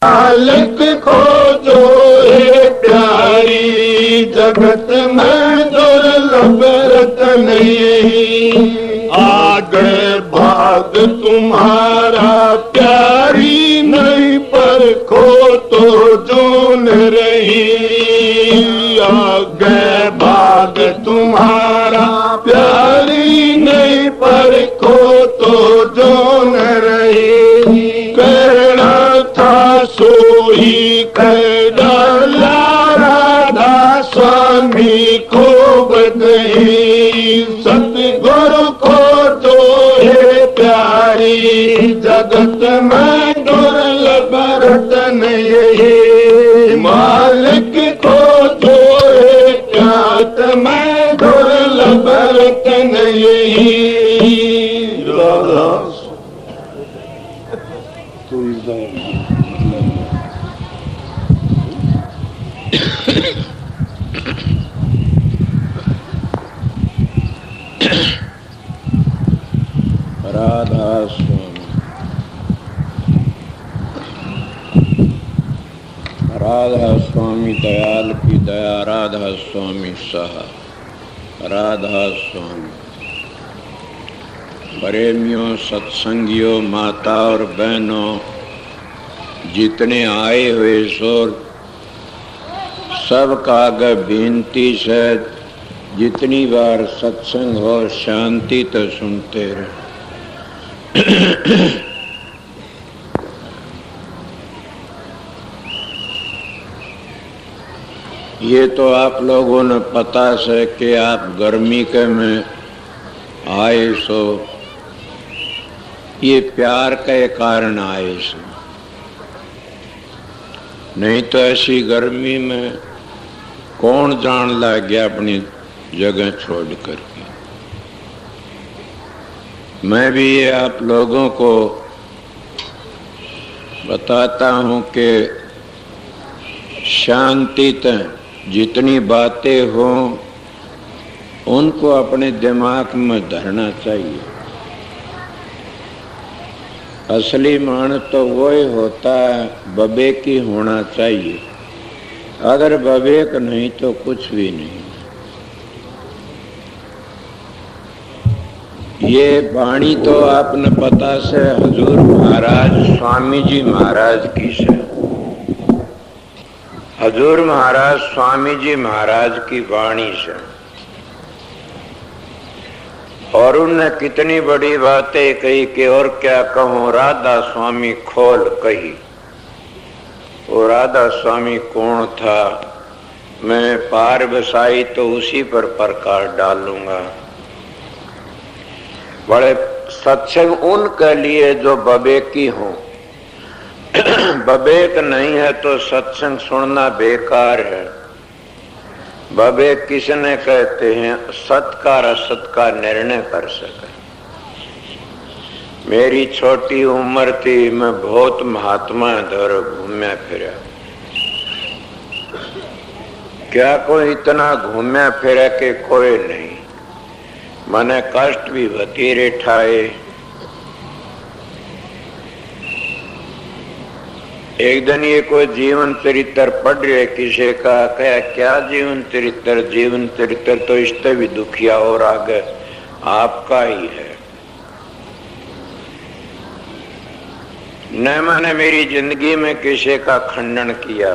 मालिक खोजो है प्यारी, जगत में दुर्लभ रतन यही। आगे भाग तुम्हारा प्यारी, नहीं परखो तो जून रही। आगे भाग तुम्हारा प्यारी, नहीं परखो तो जून रही। कहना था सोई कह डाला, राधा स्वामी को बदही। सतगुरु को जो है प्यारी, जगत में दुर्लभ रतन यही। मालिक को जो है प्यार में दुर्लभ रतन यही। राधा राधा स्वामी, राधा स्वामी दयाल की दया, राधा स्वामी सहा, राधा स्वामी। प्रेमियों, सत्संगियों, माता और बहनों, जितने आए हुए शोर सबका आगे विनती से, जितनी बार सत्संग हो शांति तो सुनते रहे। ये तो आप लोगों ने पता है कि आप गर्मी के में आए सो, ये प्यार के कारण आए सो, नहीं तो ऐसी गर्मी में कौन जान लग गया अपनी जगह छोड़ करके। मैं भी ये आप लोगों को बताता हूँ कि शांति तक जितनी बातें हों उनको अपने दिमाग में धरना चाहिए। असली मानस तो वही होता है, विवेकी होना चाहिए। अगर विवेक नहीं तो कुछ भी नहीं। ये वाणी तो आपने पता से हजूर महाराज स्वामी जी महाराज की से, हजूर महाराज स्वामी जी महाराज की वाणी से। और उनने कितनी बड़ी बातें कही कि और क्या कहूँ, राधा स्वामी खोल कही। वो राधा स्वामी कौन था, मैं पार बसाई तो उसी पर प्रकाश डालूंगा। बड़े सत्संग उनके लिए जो विवेकी हों। विवेक नहीं है तो सत्संग सुनना बेकार है। विवेक किसने कहते हैं, सत का असत का निर्णय कर सके। मेरी छोटी उम्र थी, मैं बहुत महात्मा दर घूमया फिरा। क्या कोई इतना घूमया फिरा कि कोई नहीं। मैंने कष्ट भी बतीरे ठाए। एक दिन ये कोई जीवन चरित्र पढ़ रहे किसी का, कहा क्या जीवन चरित्र, जीवन चरित्र तो इससे भी दुखिया और आगे आपका ही है। न मैंने मेरी जिंदगी में किसी का खंडन किया,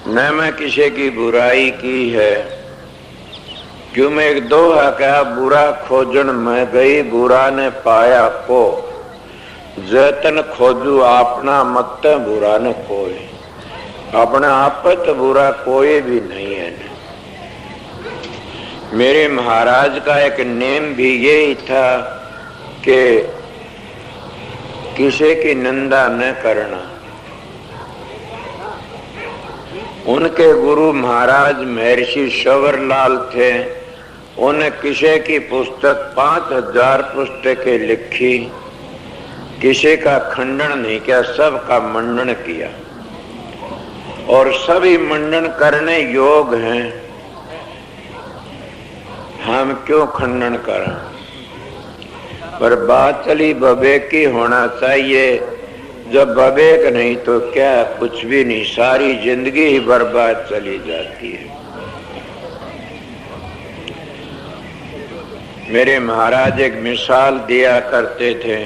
न मैं किसी की बुराई की है। क्यों मैं एक दोहा कहा, बुरा खोजन मैं गई, बुरा ने पाया को। जतन खोजू अपना मत बुरा न कोई। अपने आप तो बुरा कोई भी नहीं है। मेरे महाराज का एक नेम भी यही था कि किसी की निंदा न करना। उनके गुरु महाराज महर्षि शंवरलाल थे। उन्हें किसी की पुस्तक 5000 पुस्तकें लिखी, किसी का खंडन नहीं किया, सबका मंडन किया। और सभी मंडन करने योग हैं, हम क्यों खंडन करें। पर बात चली विवेकी होना चाहिए। जब विवेक नहीं तो क्या, कुछ भी नहीं, सारी जिंदगी ही बर्बाद चली जाती है। मेरे महाराज एक मिसाल दिया करते थे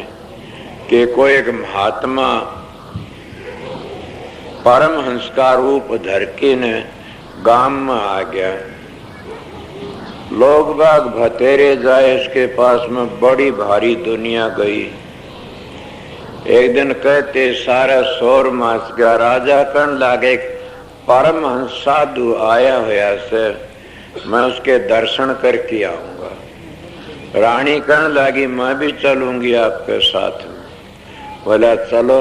कि कोई एक महात्मा परमहंस का रूप धर के न गांव में आ गया। लोग बाग भतेरे जाए उसके पास में, बड़ी भारी दुनिया गई। एक दिन कहते सारा शोर मास गया। राजा कहने लागे परमहंस साधु आया हुआ से, मैं उसके दर्शन करके आऊंगा। रानी कहने लगी मैं भी चलूंगी आपके साथ में। बोला चलो।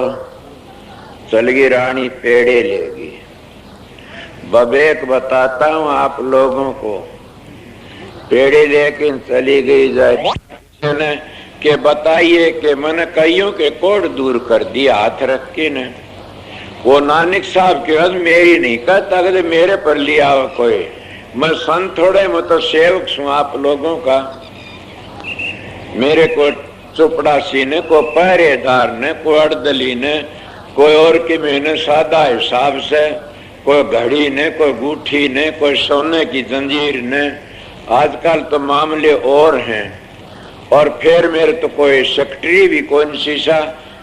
चल गई रानी, पेड़े लेगी। विवेक बताता हूं आप लोगों को, पेड़े लेकिन चली गई जाए के बताइए कि मैंने कईयों के कोड दूर कर दिया हाथ रख के न। वो नानक साहब के हज मेरी नहीं कहता कि मेरे पर लिया हो कोई, मैं संत थोड़े, मैं तो सेवक हूं आप लोगों का। मेरे को चुपड़ासी ने, को पहरेदार ने, कोई अर्दली ने, कोई और की मैंने सादा हिसाब से, कोई घड़ी ने, कोई गुठी ने, कोई सोने की जंजीर ने। आजकल तो मामले और हैं। और फिर मेरे तो कोई सेक्रेटरी भी कोई शीशा,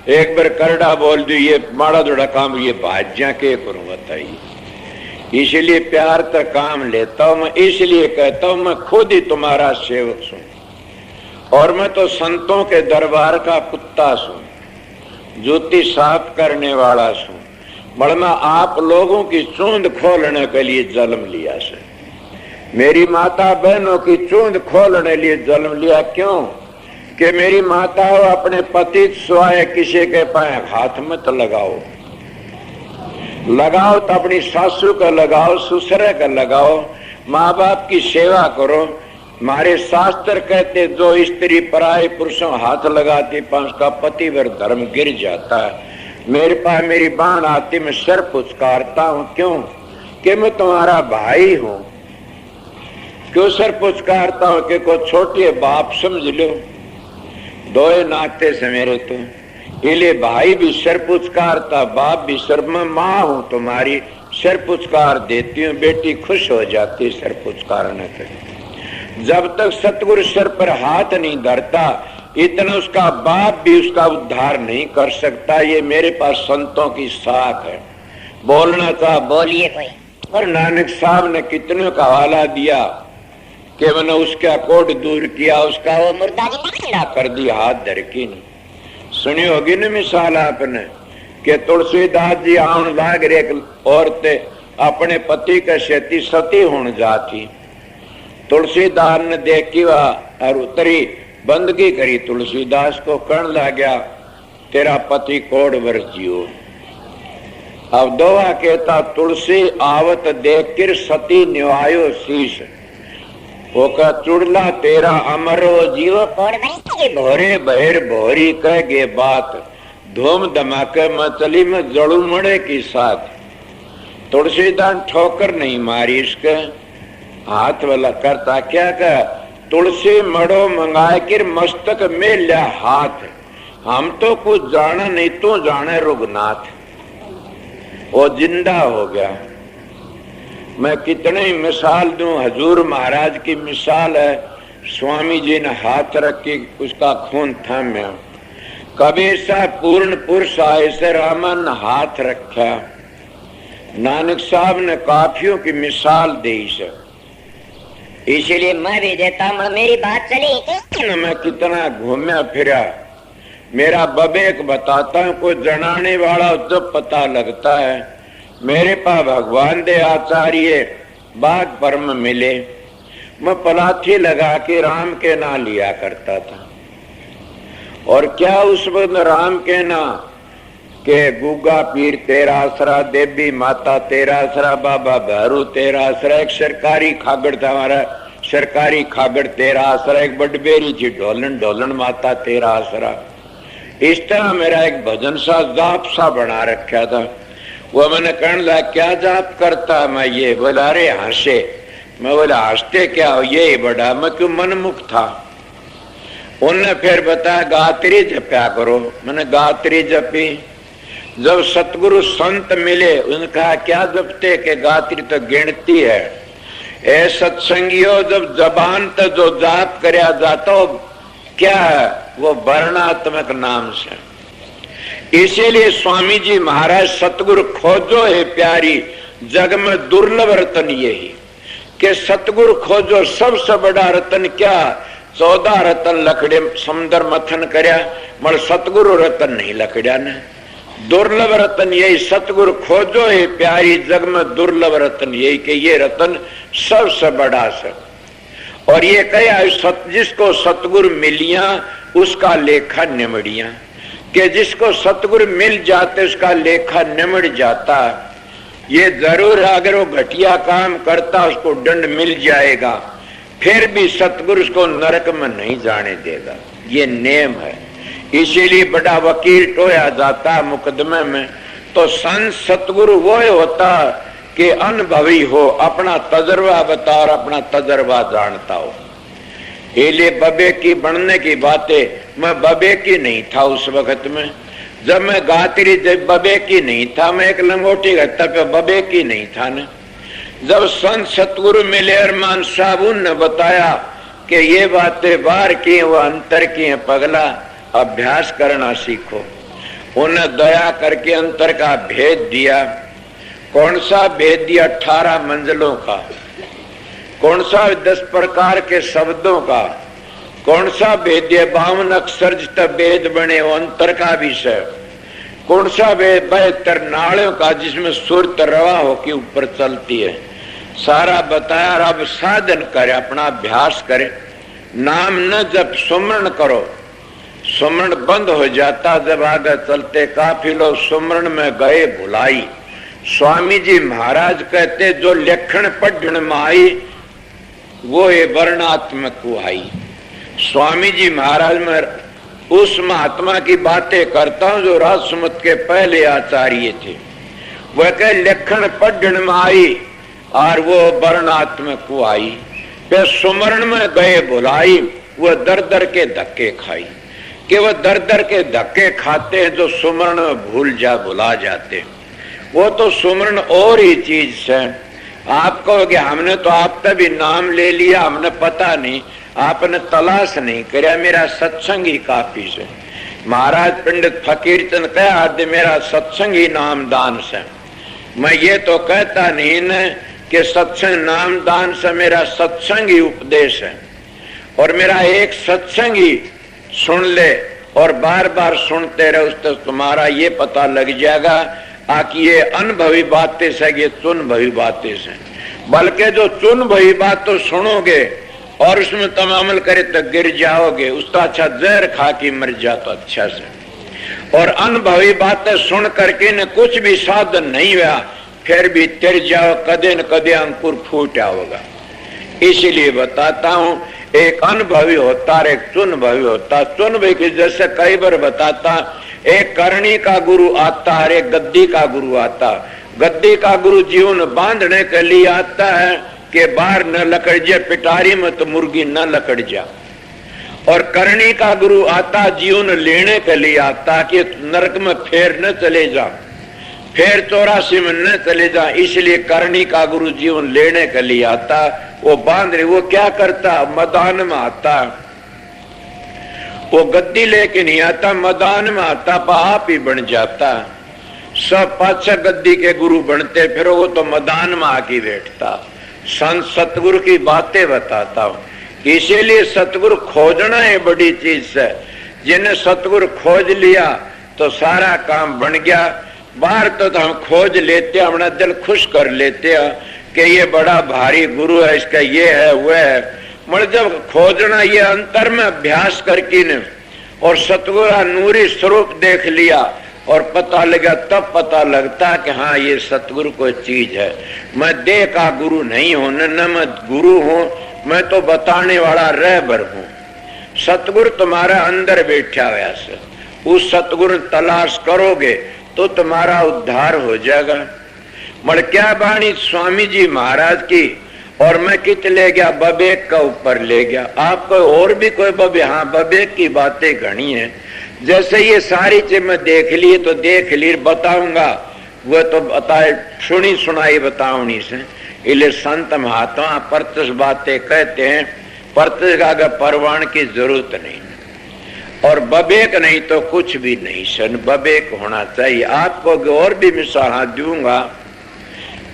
एक बार करड़ा बोल दू ये माड़ा जोड़ा काम, ये भाज्या के करूं बताइए। इसलिए प्यार का काम लेता हूं मैं, इसलिए कहता हूं मैं खुद ही तुम्हारा सेवक हूं, और मैं तो संतों के दरबार का कुत्ता हूं, जूती साफ करने वाला हूं। बड़ मैं आप लोगों की चूंद खोलने के लिए जन्म लिया से, मेरी माता बहनों की चूंद खोलने लिए जन्म लिया। क्यों कि मेरी माता हो अपने पति स्वाय किसी के पाए हाथ मत लगाओ, लगाओ तो अपनी सासू का लगाओ, ससुर का लगाओ, माँ बाप की सेवा करो। हमारे शास्त्र कहते जो स्त्री पराये पुरुषों हाथ लगाती पास का पतिवर धर्म गिर जाता है। मेरे पास मेरी बहन आती, मैं सिर पुचकारता हूं। क्यों कि मैं तुम्हारा भाई हूं। क्यों सर पुचकारता हूं कि को छोटे बाप समझ लो, दो नाते से मेरे तो, इसलिए भाई भी सर पुचकारता, बाप भी सर। मैं माँ हूं तुम्हारी, सर पुचकार देती हूँ, बेटी खुश हो जाती सर पुचकारने से। जब तक सतगुरु सर पर हाथ नहीं धरता, इतना उसका बाप भी उसका उद्धार नहीं कर सकता। ये मेरे पास संतों की साख है। बोलना था बोलिए कोई। और नानक साहब ने कितने का हवाला दिया कि मैंने उसका कोट दूर किया, उसका वो मुर्दा कर दिया हाथ धर की। सुनी होगी ना मिसाल आपने कि तुलसीदास जी आउन लाग रे, औरतें अपने पति के सेती सती होने जाती। तुलसीदास ने देखी वह और उतरी, बंदगी करी। तुलसीदास को कहने लगा तेरा पति कोड वर्ष जियो। अब दोहा कहता तुलसी आवत देख कर सती निवायो शीश, वो का चुड़ला तेरा अमरो जीव भोरे बहेर भोरी कह गे बात, धूम धमाके मचली में जड़ू मड़े की साथ। तुलसीदास ठोकर नहीं मारी, इसके हाथ वाला करता क्या कह, तुलसी मड़ो मंगाए कर मस्तक में लिया हाथ, हम तो कुछ जाना नहीं तो जाने रुगनाथ। वो जिंदा हो गया। मैं कितने ही मिसाल दूं, हजूर महाराज की मिसाल है। स्वामी जी ने हाथ रख के उसका खून थाम्या। कभी सा पूर्ण पुरुष ऐसे रामन हाथ रखा। नानक साहब ने काफियों की मिसाल दी से, इसलिए मैं भी देता हूं। मेरी बात चली, मैं कितना घूमया फिरा, मेरा विवेक बताता हूं। कोई जनाने वाला जब पता लगता है। मेरे पास भगवान दे आचार्य बाग पर में मिले, मैं पलाथी लगा के राम के ना लिया करता था। और क्या उस वक्त राम के ना के गुगा पीर तेरा आसरा, देवी माता तेरा आसरा, बाबा भैरू तेरा आसरा, एक सरकारी खागड़ था हमारा, सरकारी खागड़ तेरा आसरा, एक बडबेरी थी ढोलन, ढोलन माता तेरा आसरा। इस तरह मेरा एक भजन सा जाप सा बना रखा था। वो मैंने कहने लगा क्या जाप करता मैं? ये बोला अरे हंसे। मैं बोला हंसते क्या हो, ये बड़ा। मैं क्यों मनमुख था। उनने फिर बताया गात्री जपया करो। मैंने गात्री जपी। जब सतगुरु संत मिले, उन्होंने कहा क्या जपते के गात्री तो गिनती है। ए सत्संगियों, जब जबान तो जो जाप करया जाता हो क्या है, वो वर्णात्मक नाम से। इसीलिए स्वामी जी महाराज सतगुरु खोजो है प्यारी, जग में दुर्लभ रतन यही कि सतगुरु खोजो। सबसे बड़ा रतन क्या, 14 रतन लकड़े समुद्र मथन करया, मगर सतगुरु रतन नहीं लकड़िया ने। दुर्लभ रतन यही सतगुरु खोजो है प्यारी, जग में दुर्लभ रतन यही कि ये रतन सबसे बड़ा से। और ये कहा जिसको सतगुरु मिलिया उसका लेखा निमड़िया, कि जिसको सतगुरु मिल जाते उसका लेखा निमड़ जाता। ये जरूर अगर वो घटिया काम करता उसको दंड मिल जाएगा, फिर भी सतगुरु उसको नरक में नहीं जाने देगा, ये नेम है। इसीलिए बड़ा वकील टोया जाता मुकदमे में, तो संत सतगुरु वो होता कि अनुभवी हो, अपना तजर्बा बता और अपना तजर्बा जानता हो। इसलिए बबे की बनने की बातें, मैं बबे की नहीं था उस वक्त में, जब मैं गात्री जब बबे की नहीं था, मैं एक लंगोटी घटता पे बबे की नहीं था न। जब संत सतगुरु मिले अरमान साहब ने बताया कि ये बातें बाहर की वो अंतर की है पगला, अभ्यास करना सीखो। उन्हें दया करके अंतर का भेद दिया। कौन सा भेद दिया, 18 मंजिलों का। कौन सा 10 प्रकार के शब्दों का। कौन सा भेद दिया, 52 अक्षर जितना भेद बने वो अंतर का विषय। कौन सा भेद, 72 नाड़ियों का जिसमें सुरत रवा होके ऊपर चलती है, सारा बताया। अब साधन करे, अपना अभ्यास करे, नाम न जब सुमरण करो, सुमरण बंद हो जाता जब आगे चलते। काफी लोग सुमरण में गए भुलाई। स्वामी जी महाराज कहते जो लेखन पढ़न में आई वो ये वर्णात्मक को आई। स्वामी जी महाराज में उस महात्मा की बातें करता हूं जो राजसुमत के पहले आचार्य थे। वह कह लेखन पढ़न में आई और वो वर्णात्मक को आई। फिर सुमरण में गए भुलाई, वह दर दर के धक्के खाई। कि वह दर दर के धक्के खाते हैं जो सुमरण में भुला जाते। वो तो सुमरण और ही चीज है। आप कहोगे हमने तो आप तभी नाम ले लिया, हमने पता नहीं, आपने तलाश नहीं कराया, मेरा सत्संग ही काफी से। महाराज पंडित फकीर चंद कहा आदि मेरा सत्संग ही नाम दान से। मैं ये तो कहता नहीं न कि सत्संग नाम दान से, मेरा सत्संग ही उपदेश है। और मेरा एक सत्संग ही सुन ले और बार बार सुनते रहे, उस तक तुम्हारा ये पता लग जाएगा आकि ये अनुभवी बातें से, ये चुनभवी बातें से। बल्कि जो चुनभवी बात तो सुनोगे और उसमें तुम अमल करे तो गिर जाओगे, उसका अच्छा जहर खा के मर जा तो अच्छा से। और अनुभवी बातें सुन करके न कुछ भी साधन नहीं हुआ, फिर भी तिर जाओ, कदे न कदे अंकुर फूट होगा। इसीलिए बताता हूं, एक अनुभवी होता और एक चुनभवी होता। चुनभवी की जैसे कई बार बताता, एक करणी का गुरु आता और एक गद्दी का गुरु आता। गद्दी का गुरु जीवन बांधने के लिए आता है कि बाहर न लकड़ जा, पिटारी में तो मुर्गी न लकड़ जा। और करणी का गुरु आता जीवन लेने के लिए आता कि नरक में फेर न चले जा, फिर 84 में न चले जा। इसलिए करणी का गुरु जीवन लेने के लिए आता। वो बांध रहे, वो क्या करता, मैदान में आता। वो गद्दी लेके नहीं आता, मैदान में आता, आप ही बन जाता। सब 5-6 गद्दी के गुरु बनते, फिर वो तो मैदान में आके बैठता। संत सतगुरु की बातें बताता हूं। इसीलिए सतगुरु खोजना है बड़ी चीज है। जिन्हें सतगुरु खोज लिया तो सारा काम बन गया। बाहर तो हम खोज लेते, अपना दिल खुश कर लेते कि ये बड़ा भारी गुरु है, इसका ये है वह है। मगर जब खोजना ये अंतर में अभ्यास करके ने और सतगुरु का नूरी स्वरूप देख लिया और पता लगा, तब पता लगता कि हाँ ये सतगुरु कोई चीज है। मैं देह का गुरु नहीं हूं, न मैं गुरु हूं, मैं तो बताने वाला रहबर हूं। सतगुरु तुम्हारा अंदर बैठा हुआ है। उस सतगुरु तलाश करोगे तो तुम्हारा उद्धार हो जाएगा। मगर क्या बाणी स्वामी जी महाराज की। और मैं कित ले गया, बबेक का ऊपर ले गया। आपको और भी कोई बबे, हाँ बबेक की बातें घनी है। जैसे ये सारी चीज मैं देख ली तो देख ली, बताऊंगा वो तो बताए, सुनी सुनाई बताऊनी से। इसलिए संत महात्मा प्रत्यक्ष बातें कहते हैं, प्रत्यक्ष आगे परवान की जरूरत नहीं, और बबेक नहीं तो कुछ भी नहीं। सन बबेक होना चाहिए। आपको और भी मिसाल दूंगा।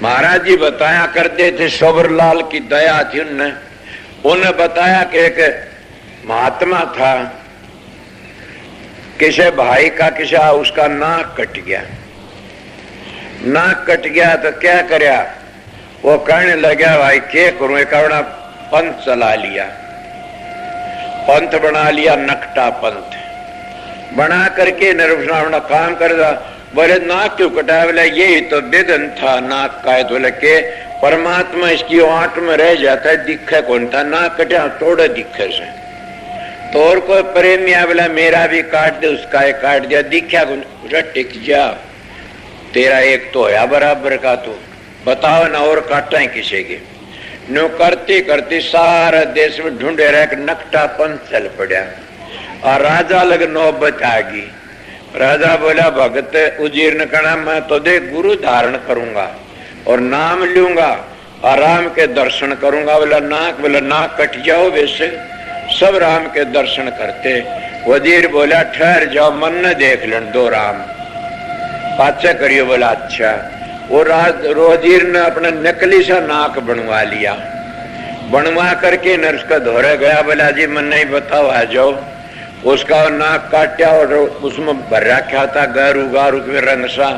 महाराज जी बताया करते थे, शोभरलाल की दया थी उन्हें बताया कि एक महात्मा था, किसी भाई का किसी उसका नाक कट गया। नाक कट गया तो क्या करया, वो कहने लगा भाई क्या करूं, एक अपना पंथ चला लिया, पंथ बना लिया, नकटा पंथ बना करके अपना काम कर रहा। बोले नाक क्यों कटा, बोले यही तो विघन था नाक का। बोले के परमात्मा इसकी आंट में रह जाता है, दिखे कौन था, नाक कटा तोड़े दिखे से। तो और कोई प्रेमी बोला मेरा भी काट दे, उसका एक काट दिया, दिखा कौन, टिक जा, तेरा एक तो है बराबर का, तो बताओ ना और काटा है किसी के। नो करते करते सारा देश में ढूंढे रहे, नकटा पंथ चल पड़ा और राजा लग नौबत आ गई। राजा बोला भगत उजीर ने कहना मैं तो देख गुरु धारण करूंगा और नाम लूंगा और राम के दर्शन करूंगा। बोला नाक कट जाओ, वैसे सब राम के दर्शन करते। वजीर बोला ठहर जाओ, मन न देख लेन दो राम, पाचा करियो। बोला अच्छा। वो वजीर ने अपना नकली सा नाक बनवा लिया, बनवा करके नर्स का धोरे गया। बोला जी मन नहीं बताओ, आ जाओ। उसका नाक काटा और उसमें भर रखा था गारू गारू के रंग सा,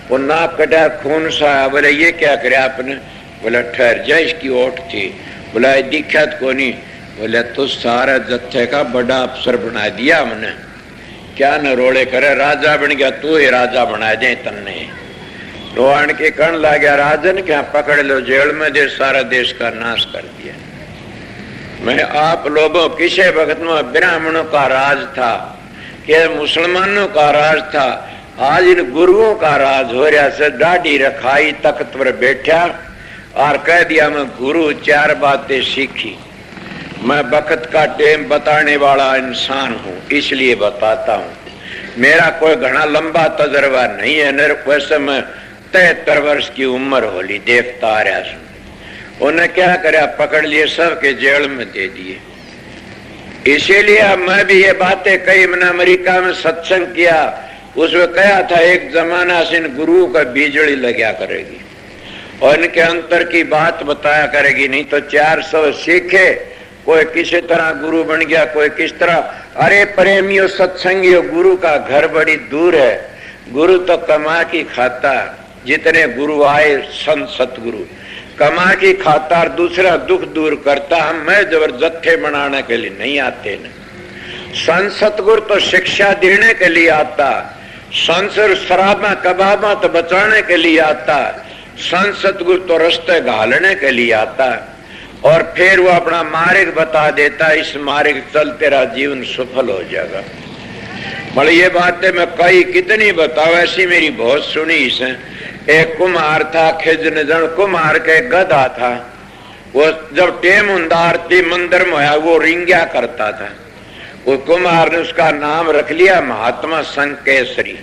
वो नाक कटा खून सा। बोले ये क्या करे आपने? बोला ठहर जा, इसकी ओट थी। बोला दिखा को नहीं। बोले तो सारा जत्थे का बड़ा अफसर बना दिया हमने, क्या न रोड़े करे, राजा बन गया, तू ही राजा बना दे तन्ने। रोहन के कण ला गया, राजन क्या पकड़ लो, जेल में दे, सारा देश का नाश कर दिया। मैं आप लोगों किसे वक्त में ब्राह्मणों का राज था कि मुसलमानों का राज था, आज इन गुरुओं का राज हो रहा से। दाढ़ी रखाई, तख्त पर बैठा और कह दिया मैं गुरु, चार बातें सीखी, मैं वक्त का टेम बताने वाला इंसान हूँ, इसलिए बताता हूँ। मेरा कोई घना लंबा तजर्बा नहीं है, वैसे मैं 73 वर्ष की उम्र होली देखता आ रहा हूँ। उन्हें क्या करे, पकड़ लिए, सबके जेल में दे दिए। इसीलिए मैं भी ये बातें कही, मैंने अमेरिका में सत्संग किया, उसमें कहा था एक जमाना से इन गुरुओं का बिजली लगा करेगी और इनके अंतर की बात बताया करेगी। नहीं तो 400 सीखे, कोई किसी तरह गुरु बन गया, कोई किस तरह। अरे प्रेमियों सत्संगियों, गुरु का घर बड़ी दूर है, गुरु तो कमा की खाता। जितने गुरु आए संत सतगुरु कमा की खाता और दूसरा दुख दूर करता। हम मैं जबरदस्ती बनाने के लिए नहीं आते न। संत सतगुरु तो शिक्षा देने के लिए आता, संत शराबा कबाबा तो बचाने के लिए आता, संत सतगुरु तो रास्ते घालने के लिए आता और फिर वो अपना मार्ग बता देता, इस मार्ग चल तेरा जीवन सफल हो जाएगा। मतलब ये बातें मैं कई कितनी बताऊं, ऐसी मेरी बहुत सुनी इसे। एक कुम्हार था, खिजन जन कुम्हार के गधा था, वो जब टेम आरती मंदिर में आया वो रिंग्या करता था। वो कुम्हार ने उसका नाम रख लिया महात्मा संकेश्वरी,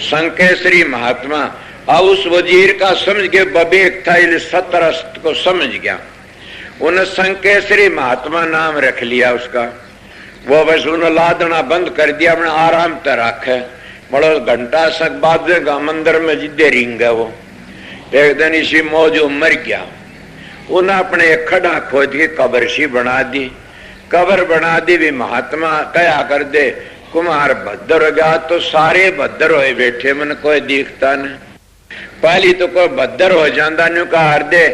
संकेश्वरी महात्मा। अब उस वजीर का समझ के बबेक था, इसलिए 17 को समझ गया, उन्हें संकेश्वरी महात्मा नाम रख लिया उसका। वो बस उन्हें लादना बंद कर दिया, अपने आराम तक रखे। बड़ो घंटा सक बाजेगा मंदिर में जिद्दे रिंग है वो। एक दिन इसी मौज मर गया, उन्हें अपने एक खड़ा खोद के कब्र सी बना दी। कब्र बना दी भी महात्मा कया कर दे, कुमार भद्र हो गया तो सारे भद्र होए बैठे, मन कोई दिखता नहीं। पहली तो कोई भद्र हो जाता न्यू का हर दे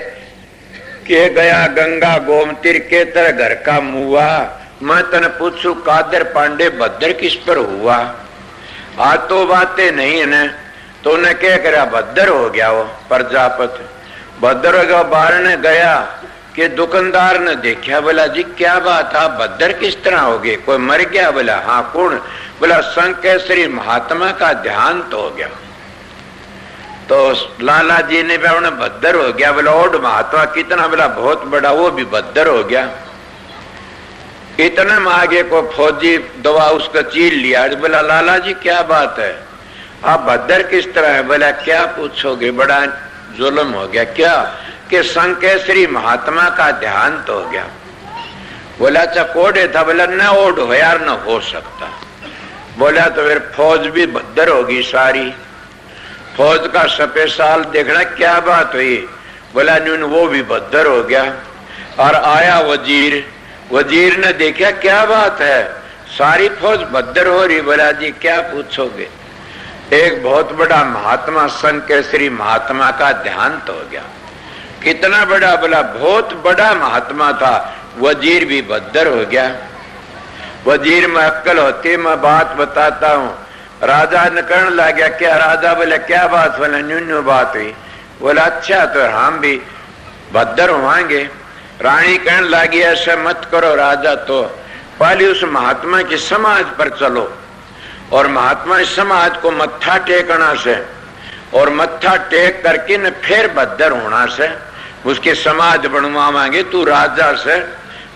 के गया गंगा गोमतीर के तरह घर का मुआ। मैं तने पूछू कादर पांडे भद्र किस पर हुआ? आज तो बातें नहीं है न, तो उन्हें क्या करा, भद्र हो गया वो प्रजापति। भद्र हो गया, बाहर ने गया कि दुकानदार ने देखा, बोला जी क्या बात है, भद्र किस तरह हो गए, कोई मर गया? बोला हाँ। कौन? बोला संकेश्वरी महात्मा का ध्यान तो हो गया। तो लाला जी ने भी उन्हें भद्र हो गया। बोला और महात्मा कितना? बोला बहुत बड़ा, वो भी भद्र हो गया। इतना में आगे को फौजी दवा उसका चीर लिया। बोला लाला जी क्या बात है, आप भद्र किस तरह है? बोला क्या पूछोगे, बड़ा जुल्म हो गया। क्या? कि संकेसरी महात्मा का ध्यान तो हो गया। बोला अच्छा कोड़े था? बोला न ओढ़ हो यार, न हो सकता। बोला तो फिर फौज भी भद्र होगी सारी, फौज का सफेद साल देखना क्या बात हुई? बोला न्यून वो भी भद्र हो गया। और आया वजीर, वजीर ने देखा क्या बात है, सारी फौज भद्र हो रही। बोला जी क्या पूछोगे, एक बहुत बड़ा महात्मा संकेसरी महात्मा का ध्यान तो हो गया। कितना बड़ा? बोला बहुत बड़ा महात्मा था। वजीर भी भद्र हो गया। वजीर में अक्ल होती, मैं बात बताता हूँ। राजा ने कहने लग गया क्या? राजा बोले क्या बात? बोला न्यून्यू बात हुई। बोला अच्छा तो हम भी भद्र होंगे। रानी कहने लगी ऐसा मत करो राजा, तो पहले उस महात्मा की समाज पर चलो और महात्मा समाज को मत्था टेकना से और मत्था टेक करके न फिर भद्र होना से उसके समाज बनवाएंगे। तू राजा से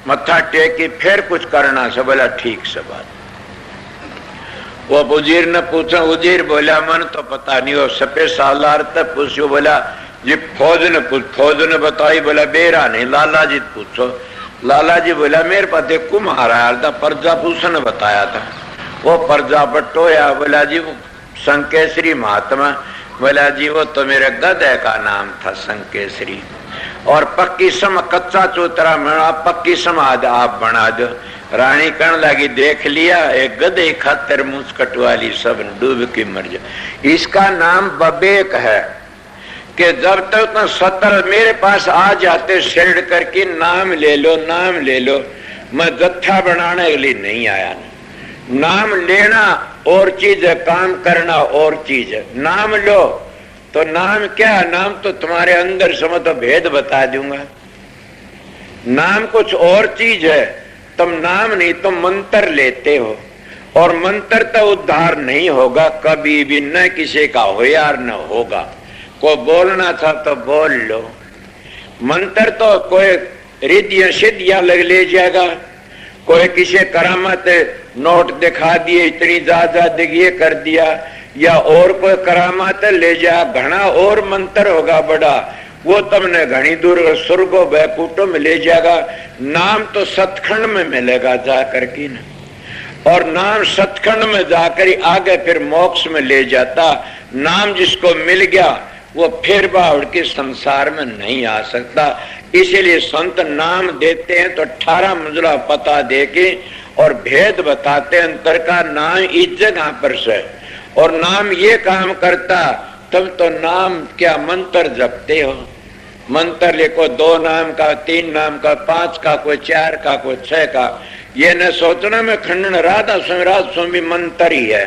मत्था टेक के फिर कुछ करना से। बोला ठीक से बात। वो वजीर ने पूछा, वजीर बोला मन तो पता नहीं, वो सफेद सालार तक पूछो। बोला जी फौज ने बताई। बोला बेरा नहीं, लाला जी पूछो। लाला जी बोला मेरे पास देखो महाराज था, प्रजाभूषण ने बताया था, वो प्रजा बटोया। बोला जी वो संकेसरी महात्मा। बोला जी वो तो मेरे गधे का नाम था संकेसरी, और पक्की सम कच्चा चौतरा बना, पक्की समाज आप बना दो। रानी कहने लगी देख लिया, एक गधे खातर मुस्कट वाली सब डूब के मर जाए। इसका नाम बबेक है कि जब तक तो 70 मेरे पास आ जाते शेड करके नाम ले लो, नाम ले लो। मैं जत्था बनाने के लिए नहीं आया। नाम लेना और चीज है, काम करना और चीज है। नाम लो तो नाम क्या है? नाम तो तुम्हारे अंदर समझ तो भेद बता दूंगा। नाम कुछ और चीज है। तुम नाम नहीं तुम मंत्र लेते हो, और मंत्र तो उद्धार नहीं होगा कभी भी, न किसी का हो यार न होगा। को बोलना था तो बोल लो। मंत्र तो कोई रिद्धियां सिद्धियां ले जाएगा, कोई किसी करामत नोट दिखा दिए इतनी ज्यादा दिए कर दिया, या और कोई करामत ले जा, घना और मंत्र होगा बड़ा, वो तुमने घनी दूर स्वर्गो बैकुंठों में ले जाएगा। नाम तो सतखंड में मिलेगा जाकर की ना, और नाम सतखंड में जाकर आगे फिर मोक्ष में ले जाता। नाम जिसको मिल गया वो फिर बावड़ के संसार में नहीं आ सकता। इसीलिए संत नाम देते हैं तो 18 मंजिला पता देके और भेद बताते अंतर का। नाम इस जगह पर से, और नाम ये काम करता तब तो नाम क्या मंत्र जपते हो। मंत्र लिखो 2 नाम का, 3 नाम का, 5 का, कोई 4 का, कोई 6 का। ये न सोचना में खंडन राधा स्वामी मंत्र ही है।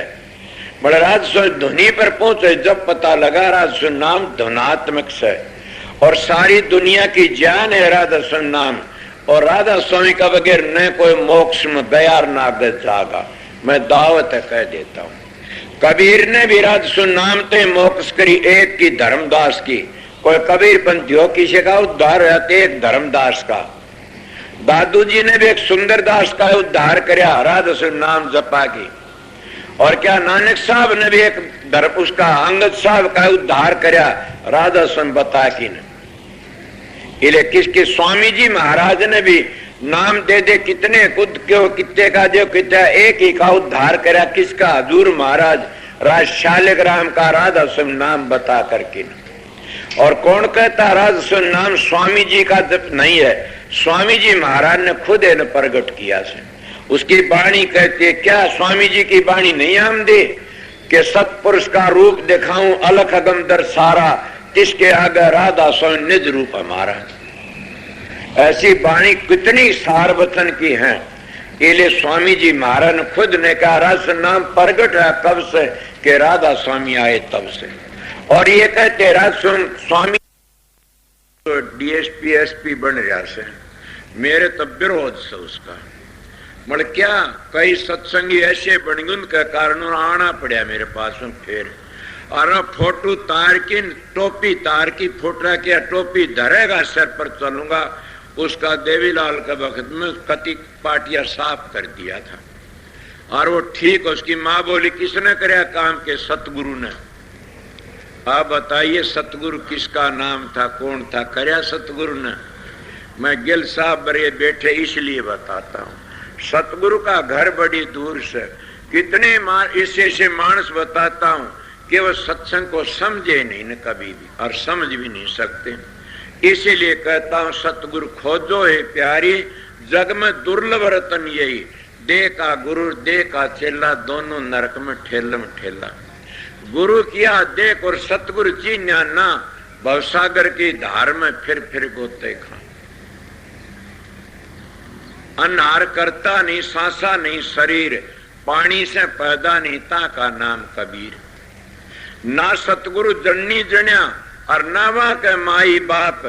बड़ा राज धुनी पर पहुंचे जब पता लगा राज नाम धुनात्मक से, और सारी दुनिया की जान है राधा स्वामी नाम। और राधा स्वामी का बगैर न कोई मोक्ष में बयार नागत जागा, मैं दावत कह देता हूँ। कबीर ने भी राधा स्वामी नाम ते मोक्ष करी, एक की धर्मदास की। कोई कबीर पंथी हो किसी का उद्धार रहते, एक धर्मदास का। दादू जी ने भी एक सुंदरदास का उद्धार कराया राधा स्वामी नाम जपा की। और क्या नानक साहब ने भी एक उसका अंगद साहब का उद्धार कराया राधा स्वामी बता की ने। इले किसके स्वामी जी महाराज ने भी नाम दे दे कितने खुद क्यों कितने का जो कितना एक ही का उद्धार करा। किसका? हजूर महाराज राज शालिग्राम का राधा स्वामी नाम बता करके। और कौन कहता राधा स्वामी नाम स्वामी जी का जप नहीं है? स्वामी जी महाराज ने खुद इन्हें प्रकट किया से। उसकी वाणी कहती है क्या? स्वामी जी की वाणी नहीं हम दे कि सतपुरुष का रूप दिखाऊं अलख अगम दर्शारा, किसके आगे राधा स्वामी निज रूप हमारा। ऐसी वाणी कितनी सारवचन की है। इले स्वामी जी महाराज ने खुद ने कहा रस नाम प्रगट है कब से कि राधा स्वामी आए तब से। और ये कहते रस स्वामी तो डीएसपी एसपी बन रहा से, मेरे तो विरोध से उसका मल क्या कई सत्संगी ऐसे बन गए उनके कारण आना पड़ा मेरे पास में। फिर और फोटो तार की टोपी तार की फोटा क्या टोपी धरेगा सर पर चलूंगा उसका देवीलाल के वक्त में कति पाटिया साफ कर दिया था। और वो ठीक, उसकी माँ बोली किसने कराया काम के? सतगुरु ने। आप बताइए सतगुरु किसका नाम था, कौन था? कराया सतगुरु ने। मैं गिल साहब बड़े बैठे इसलिए बताता हूँ, सतगुरु का घर बड़ी दूर से, कितने ऐसे मानस बताता हूँ कि वो सत्संग को समझे नहीं न कभी भी, और समझ भी नहीं सकते। इसीलिए कहता हूँ सतगुरु खोजो है प्यारी, जग में दुर्लभ रतन यही, देह का गुरु देह का चेला, दोनों नरक में ठेला। गुरु किया देख और सतगुरु चीन्या ना, भवसागर की धार में फिर गोते खा। अनहार करता नहीं सांसा नहीं शरीर, पानी से पैदा नहीं ता का नाम कबीर। ना सतगुरु जननी जण्या और ना वहां के माई बाप,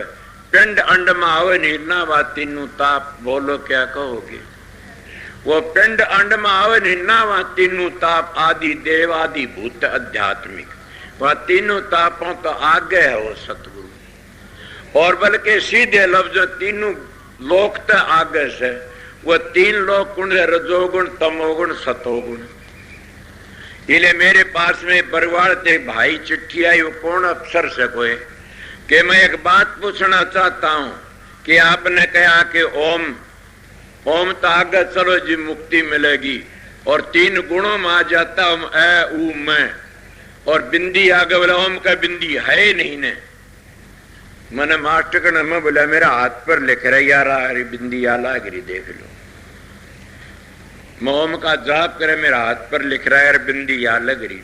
पिंड अंड मावे नहीं ना वा तीनू ताप। बोलो क्या कहोगे? वो पिंड अंड मावे नहीं ना वा तीनू ताप, आदि देव आदि भूत आध्यात्मिक, वह तीनों तापों तो आगे है वो सतगुरु। और बल्कि सीधे लफ्ज तीनों लोक तो आगे से, वो तीन लोग गुण है, रजोगुण तमोगुण सतोगुण। इले मेरे पास में बरवाड़ से भाई चिट्ठी आई, वो कौन अफसर से कोई, कि मैं एक बात पूछना चाहता हूं कि आपने कहा कि ओम तो आगे चलो जी मुक्ति मिलेगी, और तीन गुणों में आ जाता ओम ए ऊ मैं, और बिंदी आगे बोला ओम का बिंदी है नहीं ने। मैंने मास्टर ने मैं बोला मेरा हाथ पर लिख रहा यार, अरे बिंदी आला गिरी देख लो। मोम का जाप करे, मेरा हाथ पर लिख रहा है यार बिंदी या लग रही।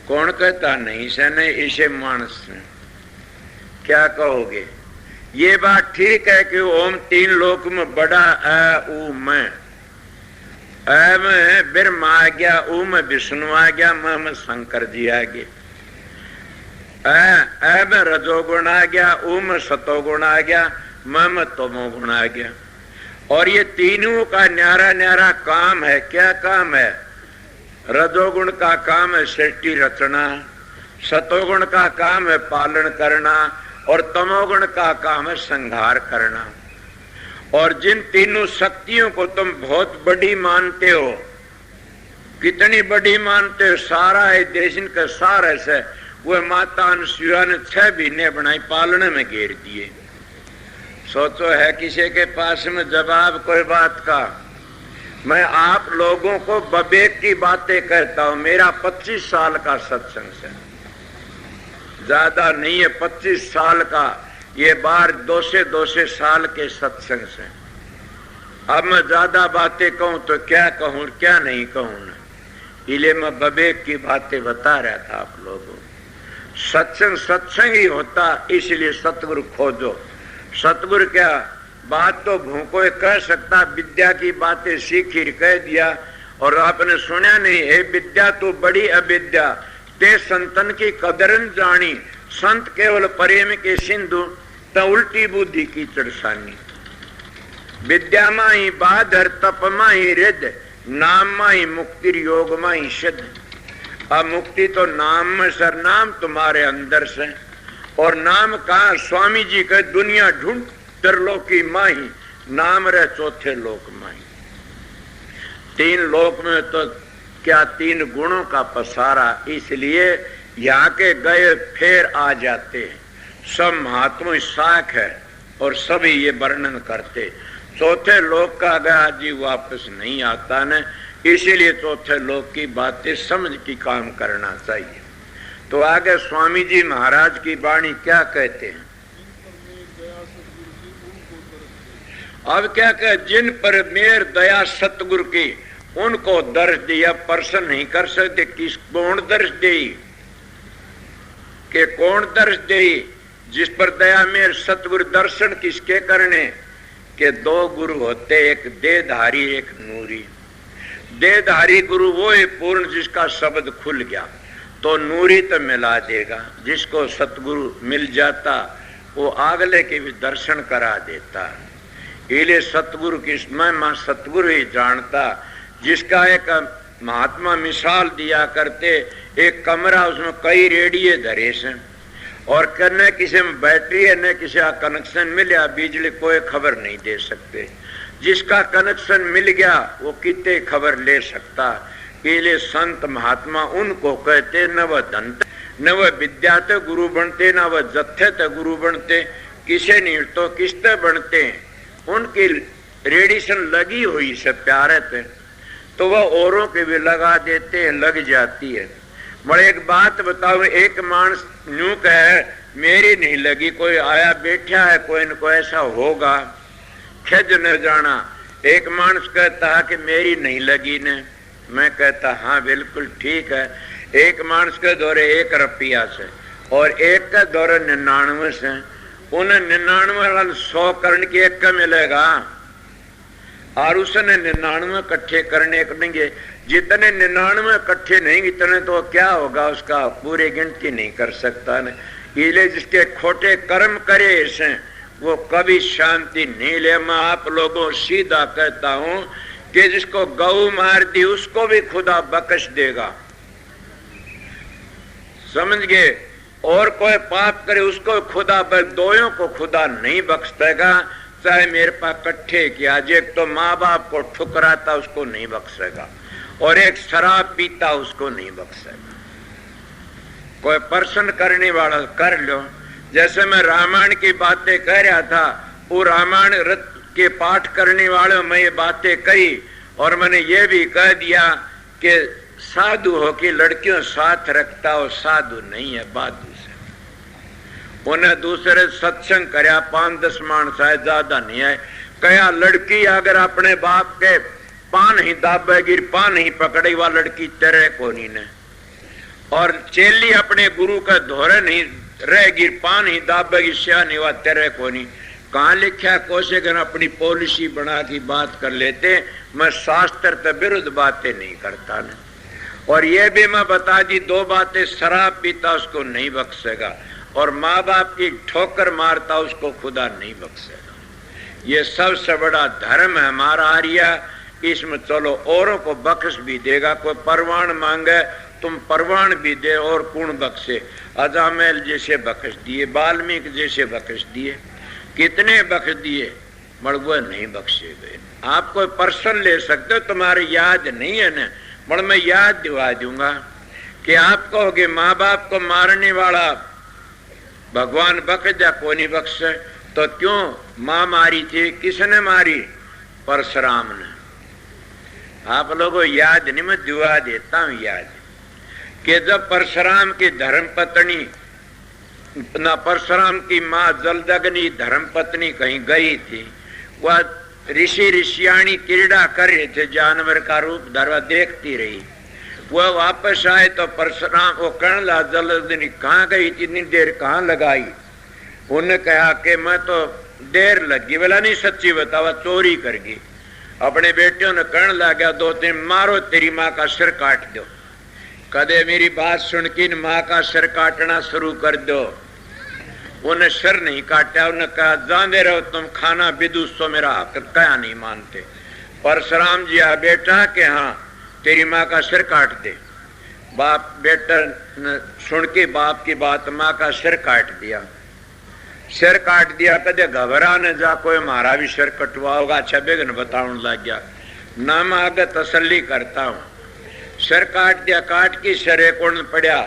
कौन कहता नहीं से नहीं, इसे मानस ने। क्या कहोगे? ये बात ठीक है कि ओम तीन लोक में बड़ा अ ऊ मैं, अ में ब्रह्मा आ गया, ऊ में विष्णु आ गया, म में शंकर जी आ गए, अ में रजोगुण आ गया, ऊ में सतोगुण आ गया, म में तमोगुण आ गया। और ये तीनों का न्यारा न्यारा काम है। क्या काम है? रजोगुण का काम है सृष्टि रचना, सतोगुण का काम है पालन करना, और तमोगुण का काम है संहार करना। और जिन तीनों शक्तियों को तुम बहुत बड़ी मानते हो, कितनी बड़ी मानते हो? सारा है देश का सार से वो माता अनुसुईया ने 6 महीने बनाई, पालने में घेर दिए। सोचो है किसी के पास में जवाब कोई बात का? मैं आप लोगों को विवेक की बातें कहता हूं। मेरा 25 साल का सत्संग से, ज्यादा नहीं है, 25 साल का, ये बार 200 साल के सत्संग से। अब मैं ज्यादा बातें कहूं तो क्या कहूं क्या नहीं कहूं ना, इसलिए मैं विवेक की बातें बता रहा था आप लोगों। सत्संग ही होता, इसलिए सतगुरु खोजो। सतगुरु क्या बात तो भूखो कह सकता, विद्या की बातें सीखी कह दिया, और आपने सुना नहीं है विद्या तो बड़ी अविद्या, ते संतन की कदरन जानी, संत केवल प्रेम के सिंधु, त उल्टी बुद्धि की चरसानी। विद्या माही बाधर, तप माही रिद, नाम माही मुक्ति, योग माही सिद्ध। अब मुक्ति तो नाम में सर, नाम तुम्हारे अंदर से, और नाम कहा? स्वामी जी के दुनिया ढूंढ त्रिलोकी माही, नाम रहे चौथे लोक माही। 3 लोक में तो क्या 3 गुणों का पसारा, इसलिए यहाँ के गए फिर आ जाते हैं। सब महात्मा साख है और सभी ये वर्णन करते। चौथे लोक का गया जी वापस नहीं आता न, इसीलिए चौथे लोक की बातें समझ की काम करना चाहिए। तो आगे स्वामी जी महाराज की वाणी क्या कहते हैं? अब क्या कहे? जिन पर मेर दया सतगुरु की, उनको दर्श दिया, प्रसन्न नहीं कर सकते। किस कौन दर्श दे? के कौन दर्श दे? जिस पर दया मेर सतगुरु दर्शन किसके करने? के 2 गुरु होते, एक देहधारी एक नूरी। देहधारी गुरु वो है पूर्ण जिसका शब्द खुल गया, तो नूरी तो मिला देगा। जिसको सतगुरु मिल जाता वो अगले के भी दर्शन करा देता। इले सतगुरु की महिमा सतगुरु ही जानता। जिसका एक महात्मा मिसाल दिया करते, एक कमरा उसमें कई रेडिये धरे से, और करने किसी में बैटरी है, न किसी का कनेक्शन मिला बिजली, कोई खबर नहीं दे सकते। जिसका कनेक्शन मिल गया वो कितने खबर ले सकता। पहले संत महात्मा उनको कहते न वह धन न वह विद्या ते गुरु बनते, न वह जत्थे ते गुरु बनते, किसे नहीं तो किसते बनते। उनकी रेडिएशन लगी हुई से प्यारे थे तो वह औरों के भी लगा देते हैं, लग जाती है। बड़े एक बात बताओ, एक मानस यूं कहे मेरी नहीं लगी, कोई आया बैठा है कोई न कोई ऐसा होगा, खिज न जाना। एक मानस कहता है कि मेरी नहीं लगी ने, मैं कहता हाँ बिल्कुल ठीक है। एक मानस के दौरे 1 रुपया से और एक के दौरे 99 से, उन्हें 99 वाला 100 करने की एक का मिलेगा और उसने 99 इकट्ठे करने देंगे। जितने 99 इकट्ठे नहीं इतने तो क्या होगा उसका पूरी गिनती नहीं कर सकता न। इसलिए जिसके खोटे कर्म करे इसे वो कभी शांति नहीं ले। मैं आप लोगों सीधा कहता हूं कि जिसको गऊ मार दी उसको भी खुदा बख्श देगा, समझ गए। और कोई पाप करे उसको खुदा दोयों को खुदा नहीं बख्श देगा। चाहे मेरे पास इकट्ठे किया, एक तो माँ बाप को ठुकराता उसको नहीं बख्शेगा और एक शराब पीता उसको नहीं बख्शेगा। कोई प्रश्न करने वाला कर लो। जैसे मैं रामायण की बातें कह रहा था, वो रामायण के पाठ करने वाले मैं ये बातें कही और मैंने ये भी कह दिया कि साधु हो कि लड़कियों साथ रखता हो, साधु नहीं है बाधु से। उन्हें दूसरे सत्संग करया 5-10 मानस आए, ज्यादा नहीं आए। कया लड़की अगर अपने बाप के पान ही दाबेगी, पान ही पकड़ेगी, वह लड़की तेरे को नहीं ने। और चेली अपने गुरु का धोरे नहीं रहेगी, पान ही दाबेगी, सियानी वह तेरे को नहीं। कहाँ लिखा? कोशिश अपनी पॉलिसी बना की बात कर लेते। मैं शास्त्र के विरुद्ध बातें नहीं करता न। और ये भी मैं बता दी 2 बातें, शराब पीता उसको नहीं बख्शेगा और माँ बाप की ठोकर मारता उसको खुदा नहीं बख्शेगा। ये सबसे बड़ा धर्म है हमारा आर्या। इसमें चलो औरों को बख्श भी देगा। कोई परवान मांगे तुम परवान भी दे और कौन बख्शे। अजामेल जैसे बख्श दिए, वाल्मीकि जैसे बख्श दिए, कितने बख्श दिए, मगर वो नहीं बख्शे गए। आप कोई पर्सन ले सकते हो, तुम्हारे याद नहीं है ना, मगर मैं याद दिवा दूंगा कि आप कहोगे माँ बाप को मारने वाला भगवान बख्श जा, को नहीं बख्शे। तो क्यों माँ मारी थी? किसने मारी? परशुराम ने। आप लोगों याद नहीं, मैं दिवा देता हूं याद कि जब परशुराम की धर्म पत्नी न परशुराम की माँ जलदग्नि धर्म पत्नी कहीं गई थी, वह ऋषि ऋषियाणी क्रीड़ा कर रहे थे, जानवर का रूप धरवा देखती रही। वह वापस आए तो परशुराम वो कहने लगा जलदग्नि कहाँ गई, इतनी देर कहाँ लगाई? उन्होंने कहा कि मैं तो देर लगी। बोला नहीं सच्ची बतावा, चोरी कर गई। अपने बेटियों ने कहने लगा 2-3 मारो तेरी माँ का सिर काट दो। कदे मेरी बात सुन के माँ का सिर काटना शुरू कर दो। उन्हें सिर नहीं काटा। उन्हें कहा जाने रहो तुम, खाना विदुष तो मेरा हक क्या नहीं मानते। परशुराम जी आ बेटा के हाँ तेरी माँ का सिर काट दे। बाप बेटा ने सुन के बाप की बात माँ का सिर काट दिया। सिर काट दिया। कदे घबरा न जा, कोई हमारा भी सिर कटवा होगा। अच्छा बेगन बताने लग गया ना, मैं आगे तसल्ली करता हूँ। सिर काट दिया। काट के सिर कौन पड़ा?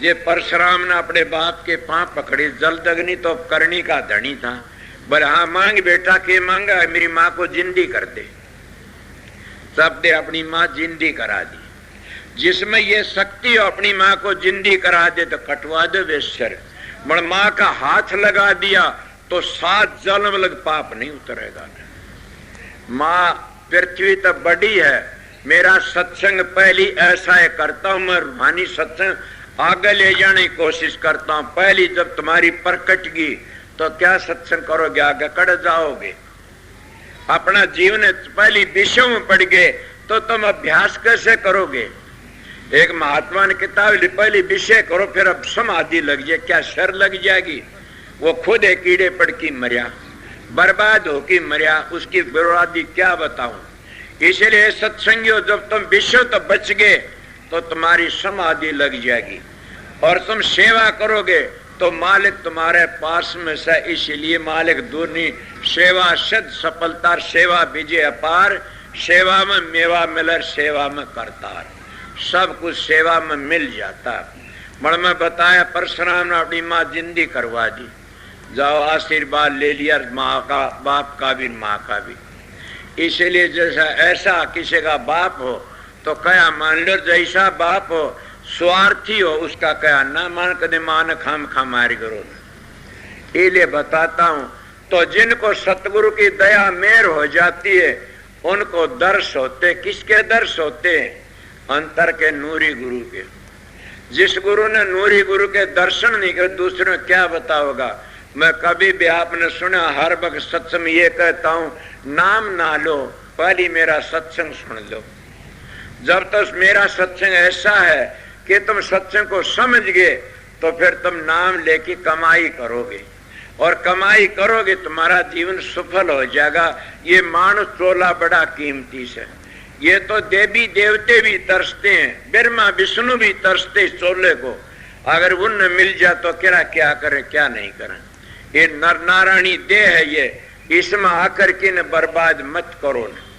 ये परशुराम ने अपने बाप के पांव पकड़े। जलदग्नि तो करनी का धनी था। बोले हाँ मांग बेटा, के मांगा? मेरी माँ को जिंदी कर दे। सब दे अपनी माँ जिंदी करा दी। जिसमें ये शक्ति हो अपनी माँ को जिंदी करा दे तो कटवा दो वे सिर। मगर माँ का हाथ लगा दिया तो 7 जन्म लग पाप नहीं उतरेगा। माँ पृथ्वी तो बड़ी है। मेरा सत्संग पहली ऐसा है करता हूं, मैं रूहानी सत्संग आगे ले जाने की कोशिश करता हूं। पहली जब तुम्हारी प्रकटगी तो क्या सत्संग करोगे? आगे कड़ जाओगे। अपना जीवन पहली विषयों में पड़ गए तो तुम अभ्यास कैसे करोगे? एक महात्मा ने किताब ली, पहले विषय करो फिर अब समाधि लग जाए। क्या शर लग जाएगी? वो खुद एक कीड़े पड़ की मरिया, बर्बाद हो की मरिया, उसकी बर्बादी क्या बताऊं। इसलिए सत्संगियों जब तुम विषय तो बच गए तो तुम्हारी समाधि लग जाएगी और तुम सेवा करोगे तो मालिक तुम्हारे पास में से, इसलिए मालिक दूर नहीं। सेवा सद सफलता, सेवा विजय अपार, सेवा में मेवा मिलर, सेवा में करतार। सब कुछ सेवा में मिल जाता। मण में बताया परशुराम ने अपनी माँ जिंदी करवा दी, जाओ आशीर्वाद ले लिया माँ का, बाप का भी, माँ का भी। इसलिए जैसा ऐसा किसी का बाप हो तो क्या मान लो, जैसा बाप हो स्वार्थी हो उसका क्या ना मान, कदे मान खाम खामारी करो। इसलिए बताता हूं, तो जिनको सतगुरु की दया मेहर हो जाती है उनको दर्श होते। किसके दर्श होते? अंतर के नूरी गुरु के। जिस गुरु ने नूरी गुरु के दर्शन नहीं करे दूसरे क्या बताओगा। मैं कभी भी आपने सुना, हर वक्त सत्संग ये कहता हूं, नाम ना लो, पहले मेरा सत्संग सुन लो। जब तक मेरा सत्संग ऐसा है कि तुम सत्संग को समझ गए तो फिर तुम नाम लेके कमाई करोगे, और कमाई करोगे तुम्हारा जीवन सफल हो जाएगा। ये मानुष चोला बड़ा कीमती से, ये तो देवी देवते भी तरसते हैं, ब्रह्मा विष्णु भी तरसते चोले को। अगर उनने मिल जाए तो क्या करें क्या नहीं करें। ये नर नारायणी देह है, ये इसमें आकर के न बर्बाद मत करो। न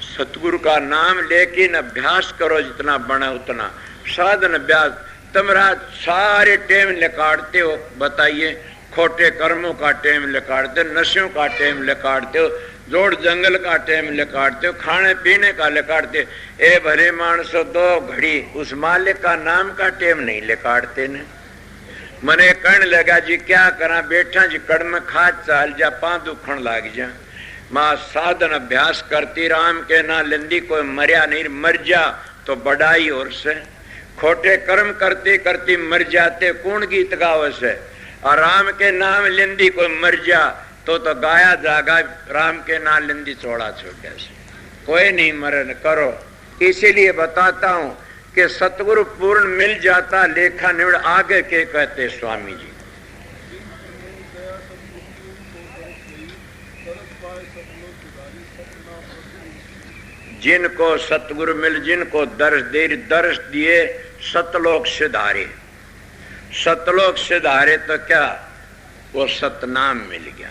सतगुरु का नाम लेके न अभ्यास करो, जितना बना उतना साधन अभ्यास। तुम्हारा सारे टेम निकालते हो, बताइए, खोटे कर्मों का टेम निकालते हो, नशों का टेम निकालते हो, जोड़ जंगल का टेम निकालते हो, खाने पीने का निकालते। ए भले मानसो, 2 घड़ी उस मालिक का नाम का टेम नहीं निकालते ने। मने कहने लगा जी क्या करा, बैठा जी कड़ में खाद चाल जा, पां दुखण लाग जा। मां साधन अभ्यास करती राम के ना लेंदी, कोई मरिया नहीं, मर जा तो बड़ाई और से। खोटे कर्म करते करते मर जाते, कौन गीत गावे से। और राम के नाम लेंदी कोई मर जा तो गाया जागा, राम के नाम लेंदी चौड़ा छोटे से। कोई नहीं मरण करो। इसीलिए बताता हूं कि सतगुरु पूर्ण मिल जाता, लेखा निवड़ आगे के कहते स्वामी जी। जिनको सतगुरु मिल, जिनको दर्श दिए सतलोक सिधारे। सतलोक सिधारे तो क्या, वो सतनाम मिल गया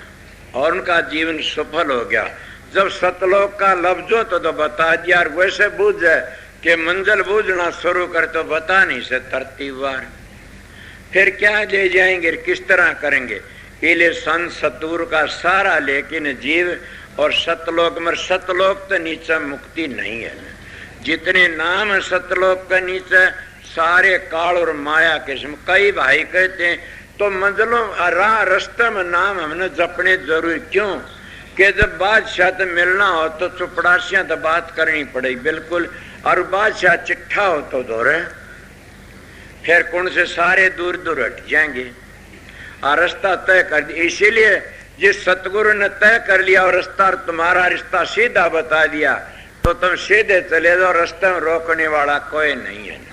और उनका जीवन सफल हो गया। जब सतलोक का लफ्जों तो बता दिया, और वैसे बूझ जाए कि मंजिल बूझना शुरू कर तो बता नहीं से तरतीबवार, फिर क्या ले जाएंगे, किस तरह करेंगे। इसलिए संत सतगुरु का सारा लेकिन जीव और सतलोक में, सतलोक तो नीचे मुक्ति नहीं है। जितने नाम है सतलोक के नीचे सारे काल और माया के। कई भाई कहते हैं तो मंजिलों राह रास्ते में नाम हमने जपने जरूरी क्यों, कि जब बादशाह तो मिलना हो तो चुपड़ासियां तो बात करनी पड़ेगी बिल्कुल, और बादशाह चिट्ठा हो तो दोरे, फिर कौन से सारे दूर दूर हट जाएंगे और रास्ता तय कर दिया। इसीलिए जिस सतगुरु ने तय कर लिया और रास्ता तुम्हारा रिश्ता सीधा बता दिया तो तुम सीधे चले जाओ, रास्ते में रोकने वाला कोई नहीं है।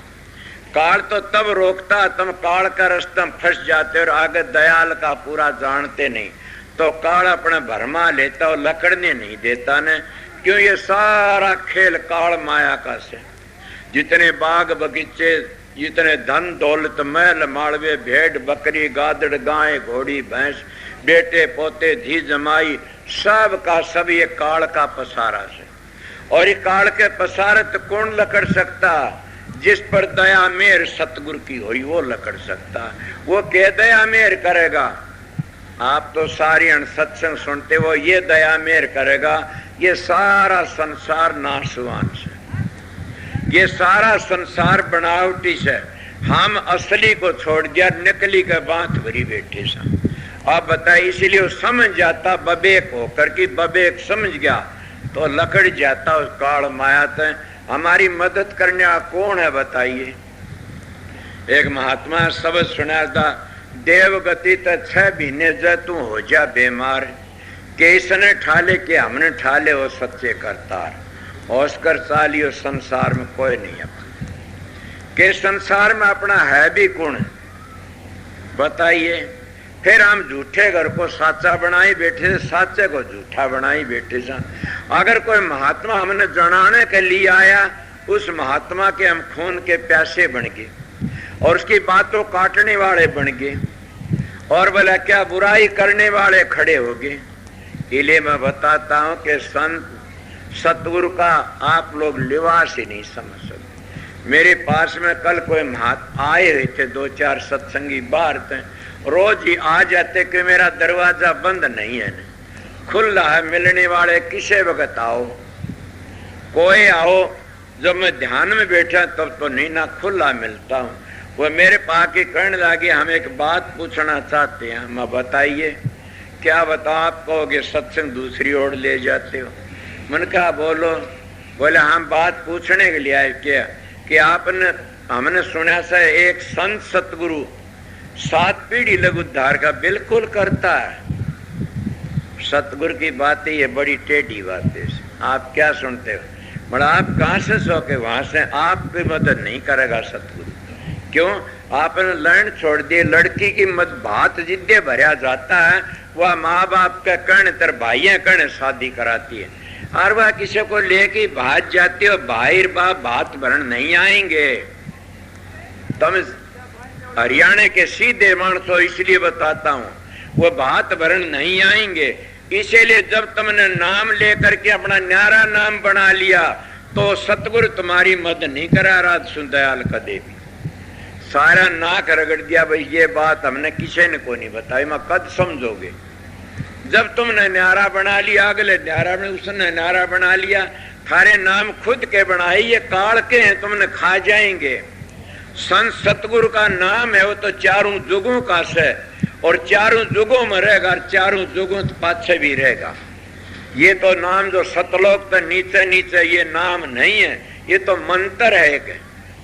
काल तो तब रोकता, तुम काल का रास्ता में फंस जाते और आगे दयाल का पूरा जानते नहीं, तो काल अपने भरमा लेता और लकड़ने नहीं देता ने। क्यों, ये सारा खेल काल माया का से। जितने बाग बगीचे, जितने धन दौलत, महल मालवे, भेड़ बकरी, गादड़ गाय, घोड़ी भैंस, बेटे पोते, धी जमाई, सब का सब ये काल का पसारा से। और ये काल के पसारत कौन लकड़ सकता, जिस पर दया मेहर सतगुरु की हुई वो लकड़ सकता। वो क्या दया मेहर करेगा, आप तो सारी सत्संग सुनते हो, ये दया मेहर करेगा। ये सारा संसार नाशवान से, ये सारा संसार बनावटी से। हम असली को छोड़ दिया, नकली के बात भरी बैठे सा। आप बताइए, इसलिए वो समझ जाता बबेक होकर कि बबेक समझ गया तो लकड़ जाता उस काल माया से। हमारी मदद करने वाला कौन है बताइए। एक महात्मा शब्द सुना था, देवगति तो 6 महीने जे तू हो जा बीमार, के इसने ठाले के हमने ठाले वो सच्चे करतार। होशकर चालियो संसार में कोई नहीं अपना, के संसार में अपना है भी कौन बताइए। फिर हम झूठे घर को साचा बनाई बैठे, साचे को झूठा बनाई बैठे। अगर कोई महात्मा हमने जनाने के लिए आया, उस महात्मा के हम खून के प्यासे बन गए और उसकी बातों काटने वाले बन गए। और बोला क्या बुराई करने वाले खड़े होंगे। इसलिए मैं बताता हूं कि संत सतगुरु का आप लोग लिबास ही नहीं समझ सकते। मेरे पास में कल कोई महात्मा आए हुए थे, 2-4 सत्संगी बाहर थे, रोज ही आ जाते कि मेरा दरवाजा बंद नहीं है, खुला है, मिलने वाले किसे वक्त आओ, कोई आओ। जब मैं ध्यान में बैठा तब तो नहीं ना खुला मिलता हूँ। वो मेरे पास के कहने लगे हम एक बात पूछना चाहते हैं। मैं बताइए। क्या बताओ? आप कहोगे सत्संग दूसरी ओर ले जाते हो। मैंने कहा बोलो। बोले हम बात पूछने के लिए आए क्या कि आपने हमने सुना सा एक संत सतगुरु 7 पीढ़ी लघु उद्धार का बिल्कुल करता है। सतगुरु की बातें ये बड़ी टेढ़ी बात है। आप क्या सुनते हो? बड़ा आप कहाँ से सो के वहां से आपकी मदद नहीं करेगा सतगुरु। क्यों? आपने लड़ छोड़ दिए। लड़की की मत बात जिद्दे भरया जाता है, वह माँ बाप के कर्ण तर भाइयां कर्ण शादी कराती है, और वह किसी को लेके भाग जाती हो। भाई बाप बात भरण नहीं आएंगे। तुम हरियाणा के सीधे मानस हो, इसलिए बताता हूँ, वो बात भरण नहीं आएंगे। इसीलिए जब तुमने नाम लेकर के अपना न्यारा नाम बना लिया तो सतगुरु तुम्हारी मदद नहीं करा रात सुंदयाल कदे भी। सारा नाक रगड़ दिया भाई ये बात हमने किसी ने को नहीं बताई। मैं कद समझोगे? जब तुमने न्यारा बना लिया, अगले न्यारा में उसने न्यारा बना लिया, थारे नाम खुद के बनाए, ये काल के हैं, तुमने खा जाएंगे। संत सतगुरु का नाम है वो तो चारों जुगों का से, और चारों जुगों में रहेगा, और चारों जुगों पाछे भी रहेगा। ये तो नाम जो सतलोक तो नीचे नीचे ये नाम नहीं है, ये तो मंत्र है। एक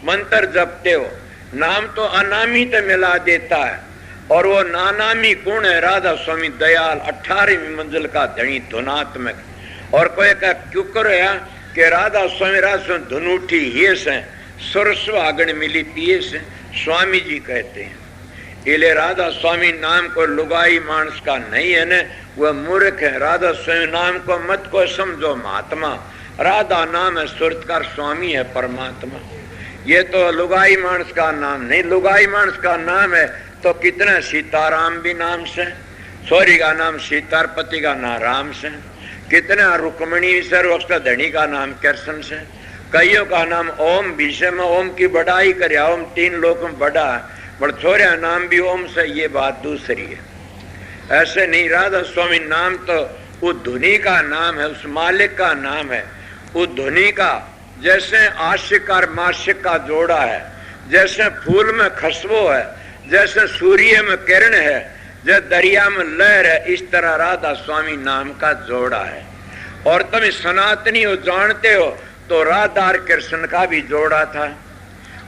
मंत्र जपते हो, नाम तो अनामी तो मिला देता है, और वो नानामी गुण है राधा स्वामी दयाल 18वीं मंजिल का धनी धुनात्मक। और कोई का क्यों करो या कि राधा स्वामी राधा धुन उठी ये से सुर सुहागण मिली पिए से स्वामी जी कहते हैं। इले राधा स्वामी नाम को लुगाई मानस का नहीं है न, वह मूर्ख है। राधा स्वामी नाम को मत को समझो महात्मा। राधा नाम है सुरतकार, स्वामी है परमात्मा। ये तो लुगाई मानस का नाम नहीं। लुगाई मानस का नाम है तो कितना सीताराम भी नाम से, सौरी का नाम सीतार, पति का नाम राम से, कितना रुक्मणी सर उसका धनी का नाम कृष्ण से, कईयों का नाम ओम भी से। मैं ओम की बढ़ाई कर ओम 3 लोक में बड़ा है, बड़ छोरा नाम भी ओम से, ये बात दूसरी है। ऐसे नहीं, राधा स्वामी नाम तो उस धुनी का नाम है, उस मालिक का नाम है। उस धुनी का जैसे आशिक और माशिक का जोड़ा है, जैसे फूल में खुशबू है, जैसे सूर्य में किरण है, जैसे दरिया में लहर है, इस तरह राधा स्वामी नाम का जोड़ा है। और तुम सनातनी हो, जानते हो तो राधा और कृष्ण का भी जोड़ा था।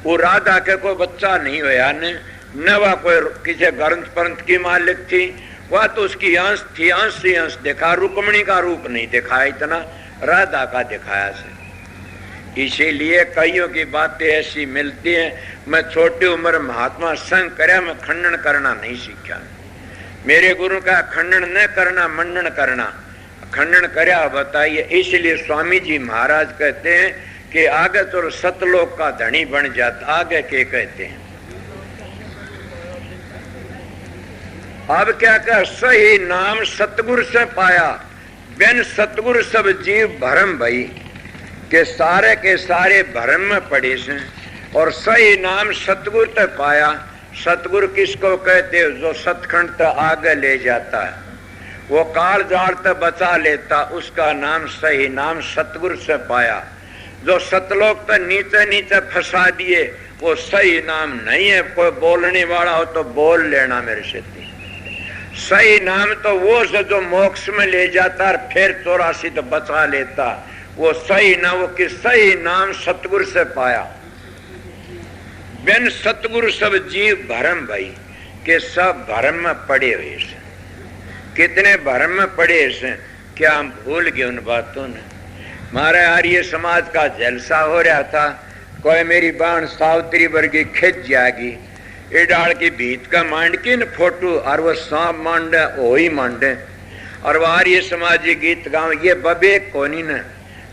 वो राधा के कोई बच्चा नहीं हुआ न वह कोई किसी ग्रंथ पंथ की मालिक थी, वह तो उसकी अंश थी, अंश से अंश देखा। रुक्मणी का रूप नहीं दिखाया, इतना राधा का दिखाया से। इसीलिए कईयों की बातें ऐसी मिलती हैं। मैं छोटी उम्र महात्मा संग करया, मैं खंडन करना नहीं सीखा। मेरे गुरु का खंडन न करना, मंडन करना। खंडन करया बताइए। इसलिए स्वामी जी महाराज कहते हैं कि आगे तो सतलोक का धनी बन जाता। आगे के कहते हैं अब क्या कह, सही नाम सतगुरु से पाया, बिन सतगुरु सब जीव भरम भई, के सारे भरम में पड़े से। और सही नाम सतगुरु ते पाया। सतगुरु किसको कहते हो? जो सतखंड तक आगे ले जाता है, वो काल जाल तक बचा लेता, उसका नाम सही नाम सतगुरु से पाया। जो सतलोक तक नीचे नीचे फंसा दिए, वो सही नाम नहीं है। कोई बोलने वाला हो तो बोल लेना मेरे से। सही नाम तो वो से जो मोक्ष में ले जाता और फिर 84 तो बचा लेता, वो सही ना, वो कि सही नाम सतगुरु से पाया। बिन सतगुरु सब जीव भरम भाई, के सब भरम में पड़े हुए से। कितने भरम में पड़े से, क्या हम भूल गए उन बातों ने? हमारे आर्य समाज का जलसा हो रहा था, कोई मेरी बाण सावित्री वर्गी खिंच जाएगी, ये डाल की भीत का मांड की न फोटो, और वो सांप मांडे ओ ही मांडे, और वो आर्य समाजी गीत गाँव ये बबे कोनी न,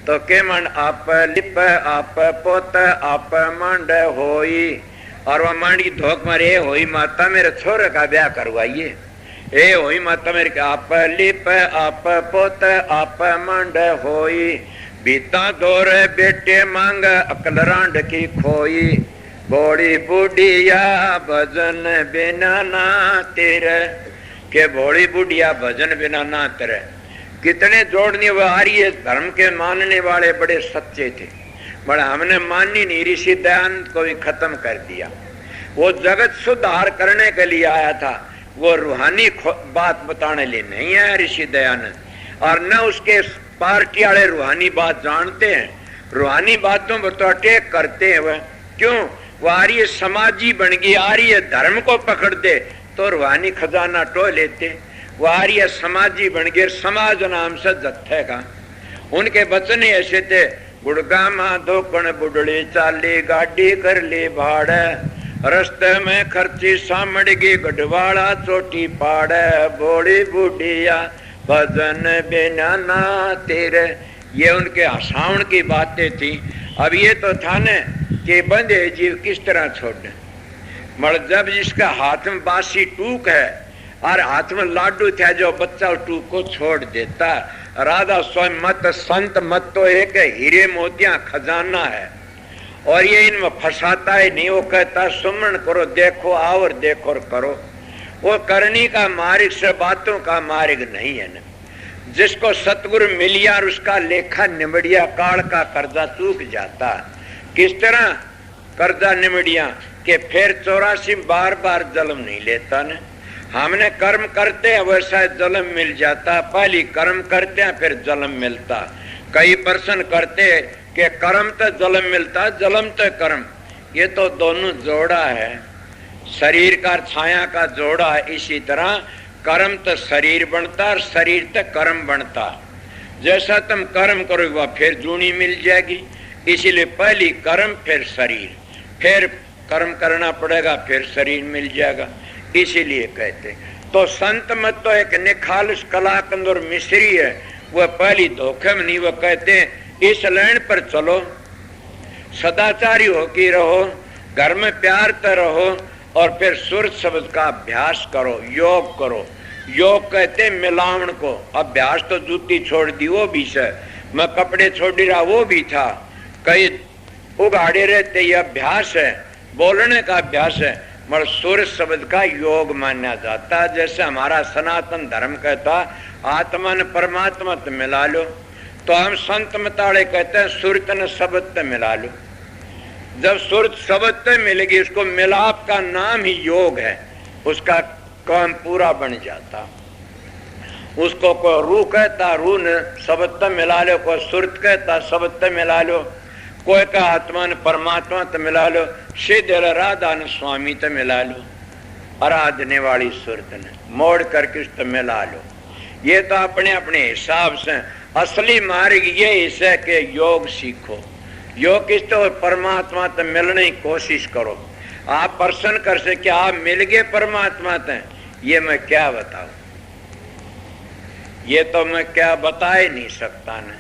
तो के मन आप लिप आप पोत आप मांड होई, और वह मांड की धोख मारे, होई माता मेरे छोरे का ब्याह करवाइए, ए होई माता मेरे आप लिप आप पोत आप मांड होई, बीता दौर बेटे मांग अकल रांड की खोई, बोड़ी बुढ़िया भजन बिना ना तेरे, के भोड़ी बुढ़िया भजन बिना ना तेरे। कितने जोड़ने वो आ रही है, धर्म के मानने वाले बड़े सच्चे थे, बड़ा हमने मानी नहीं, ऋषि दयानंद को भी खत्म कर दिया। वो जगत सुधार करने के लिए आया था, वो रूहानी बात बताने लिए नहीं आया ऋषि दयानंद, और न उसके पार्टी वाले रूहानी बात जानते हैं, रूहानी बातों पर तो अटैक करते हैं। वह क्यों? वो आ रही है समाजी बन गई, आ रही है धर्म को पकड़ दे तो रूहानी खजाना टो लेते, वो आ रही है समाजी बन गए, समाज नाम से जत्थे का। उनके वचन ऐसे थे, गुड़गा माँ धोकण बुढ़ड़ी चाली गाड़ी कर ले भाड़, रस्ते में खर्ची सामड़गी गढ़वाड़ा चोटी पाड़, बोली बुढ़िया भजन बिना ना तेरे। ये उनके हसाउन की बातें थी। अब ये तो था न कि बंदे जीव किस तरह छोड़ने, मगर जब जिसका हाथ में बासी टूक है और हाथ में लाडू था, जो बच्चा टूक को छोड़ देता। राधा स्वयं मत संत मत तो एक हीरे मोतियां खजाना है, और ये इनमें फंसाता है नहीं। वो कहता सुमरण करो, देखो आओ और देखो और करो। वो करनी का मार्ग से बातों का मार्ग नहीं है न। जिसको सतगुरु मिलिया और उसका लेखा निमड़िया, काल का कर्जा चूक जाता। किस तरह कर्जा निमड़िया के फिर 84 बार बार जन्म नहीं लेता न। हमने कर्म करते हैं वैसा जन्म मिल जाता, पहली कर्म करते हैं फिर जन्म मिलता। कई प्रश्न करते कि कर्म तो जन्म मिलता, जन्म तो कर्म, ये तो दोनों जोड़ा है, शरीर का छाया का जोड़ा है। इसी तरह कर्म तो शरीर बनता और शरीर तो कर्म बनता। जैसा तुम कर्म करोगे वह फिर जूनी मिल जाएगी, इसीलिए पहली कर्म फिर शरीर, फिर कर्म करना पड़ेगा फिर शरीर मिल जाएगा। इसीलिए कहते तो संत मत तो एक निखालस कलाकंद और मिश्री है, वह पहली धोखे में नहीं। वह कहते हैं इस लाइन पर चलो, सदाचारी होके रहो, घर में प्यार तो रहो, और फिर सूर्य शब्द का अभ्यास करो, योग करो। योग कहते मिलावण को। अभ्यास तो जूती छोड़ दी वो भी से, मैं कपड़े छोड़ रहा वो भी था, कई उगाड़े रहते, ये अभ्यास है, बोलने का अभ्यास है, मगर सूर्य शब्द का योग माना जाता। जैसे हमारा सनातन धर्म कहता आत्मा ने परमात्मा तो मिला लो, तो हम संत मताड़े कहते हैं सूर्य ने शब्द तो मिला लो। जब सूर्य शब्द तो मिलेगी, उसको मिलाप का नाम ही योग है, उसका काम पूरा बन जाता। उसको कोई रूह कहता, रूह ने शब्द तो मिला लो, कोई सूर्य कहता शब्द तो मिला लो, कोई का आत्मा ने परमात्मा तो मिला लो, सिद्ध राधा ने स्वामी तो मिला लो, आराधने वाली सूरत ने मोड़ करके उस तो मिला लो। ये तो अपने अपने हिसाब से असली मार्ग ये है कि योग सीखो, योग किस तो परमात्मा तो मिलने की कोशिश करो। आप प्रश्न कर से क्या आप मिल गए परमात्मा तो, ये मैं क्या बताऊं, ये तो मैं क्या बता ही नहीं सकता न।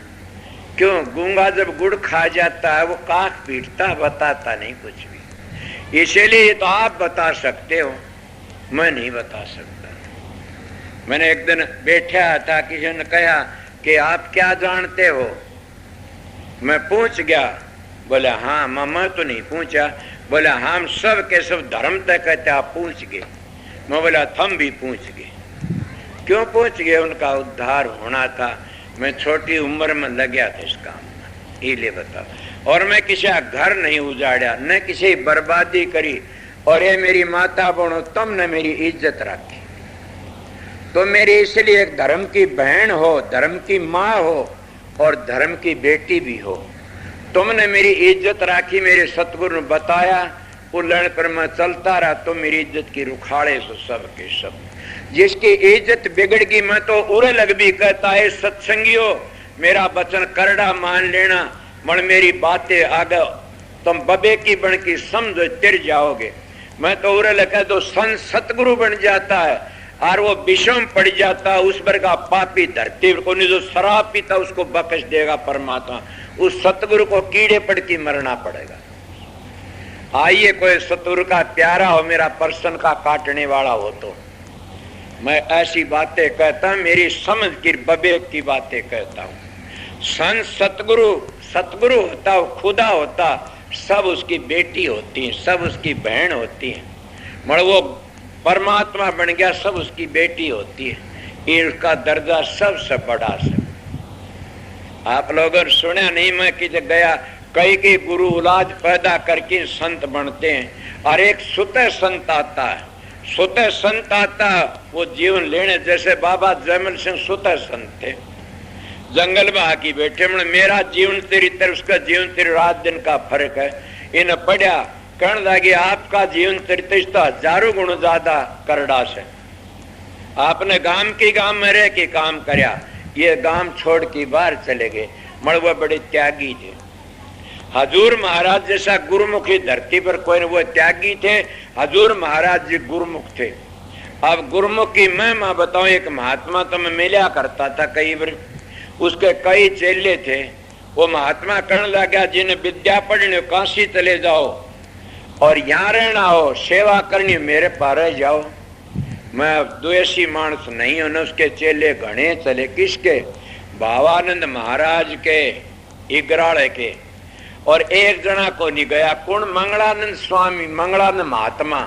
क्यों? गूंगा जब गुड़ खा जाता है वो काख पीटता, बताता नहीं कुछ भी। इसीलिए तो आप बता सकते हो, मैं नहीं बता सकता। मैंने एक दिन बैठा था, किसी ने कहा कि आप क्या जानते हो, मैं पूछ गया, बोला हाँ। मैं तो नहीं पूछा, बोला हम सब के सब धर्म तक कहते आप पूछ गए। मैं बोला तुम भी पूछ गए। क्यों पूछ गए? उनका उद्धार होना था, मैं छोटी उम्र में लग गया था इस काम में, ये बताओ। और मैं किसी का घर नहीं उजाड़ा, न किसी बर्बादी करी, और ये मेरी माता बनो तुमने मेरी इज्जत रखी, तो मेरी इसलिए एक धर्म की बहन हो, धर्म की माँ हो और धर्म की बेटी भी हो। तुमने मेरी इज्जत रखी, मेरे सतगुरु ने बताया, उल्लण पर मैं चलता रहा तो मेरी इज्जत की रुखाड़े से सब के सब। जिसकी इज्जत बिगड़ गई मैं तो उरे लग भी कहता है सत्संगियों मेरा वचन करड़ा मान लेना, मगर मेरी बातें आगे तुम बबे की बन की समझो तिर जाओगे। मैं तो उरे लगा तो संत सतगुरु बन जाता है और वो विषम पड़ जाता है, उस पर का पापी धरती को नहीं, जो शराब पीता उसको बख्श देगा परमात्मा, उस सतगुरु को कीड़े पड़ के मरना पड़ेगा। आइए कोई सतगुरु का प्यारा हो, मेरा पर्सन का काटने वाला हो तो मैं ऐसी बातें कहता हूं, मेरी समझ की विवेक की बातें कहता हूं। संत सतगुरु सतगुरु होता, वो खुदा होता, सब उसकी बेटी होती है, सब उसकी बहन होती है। मगर वो परमात्मा बन गया, सब उसकी बेटी होती है। ये उसका दर्जा सबसे बड़ा से। आप लोगों ने सुना नहीं, मैं किसी गया, कई गुरु औलाद पैदा करके संत बनते हैं, और एक सुते संत आता है। सुते संत आता, वो जीवन लेने, जैसे बाबा जयमल सिंह सुते संत थे, जंगल में आके बैठे, मेरा जीवन तेरी तरह, उसका जीवन तेरी रात दिन का फर्क है। इन्हें पढ़ा, कहने लगे आपका जीवन चरित्र तो हजारों गुण ज्यादा करड़ा से। आपने गांव की गांव में रह के काम करया, ये गांव छोड़ के बाहर चले गए। मगर वह बड़े त्यागी थे। हजूर महाराज जैसा गुरुमुखी धरती पर कोई नहीं, वो त्यागी थे। हजूर महाराज जी गुरुमुख थे। अब गुरुमुख की महिमा बताऊं, एक महात्मा तो मैं मिला करता था कई बार, उसके कई चेले थे। वो महात्मा कहने लगा, जिन्हें विद्या पढ़नी काशी चले जाओ और यहाँ रहना हो, सेवा करनी मेरे पास रह जाओ। मैं द्वेषी मानस नहीं हूं। उसके चेले घने चले, किसके? भावानंद महाराज के, इगराड़े के। और एक जना को नहीं गया, कौन? मंगलानंद स्वामी, मंगलानंद महात्मा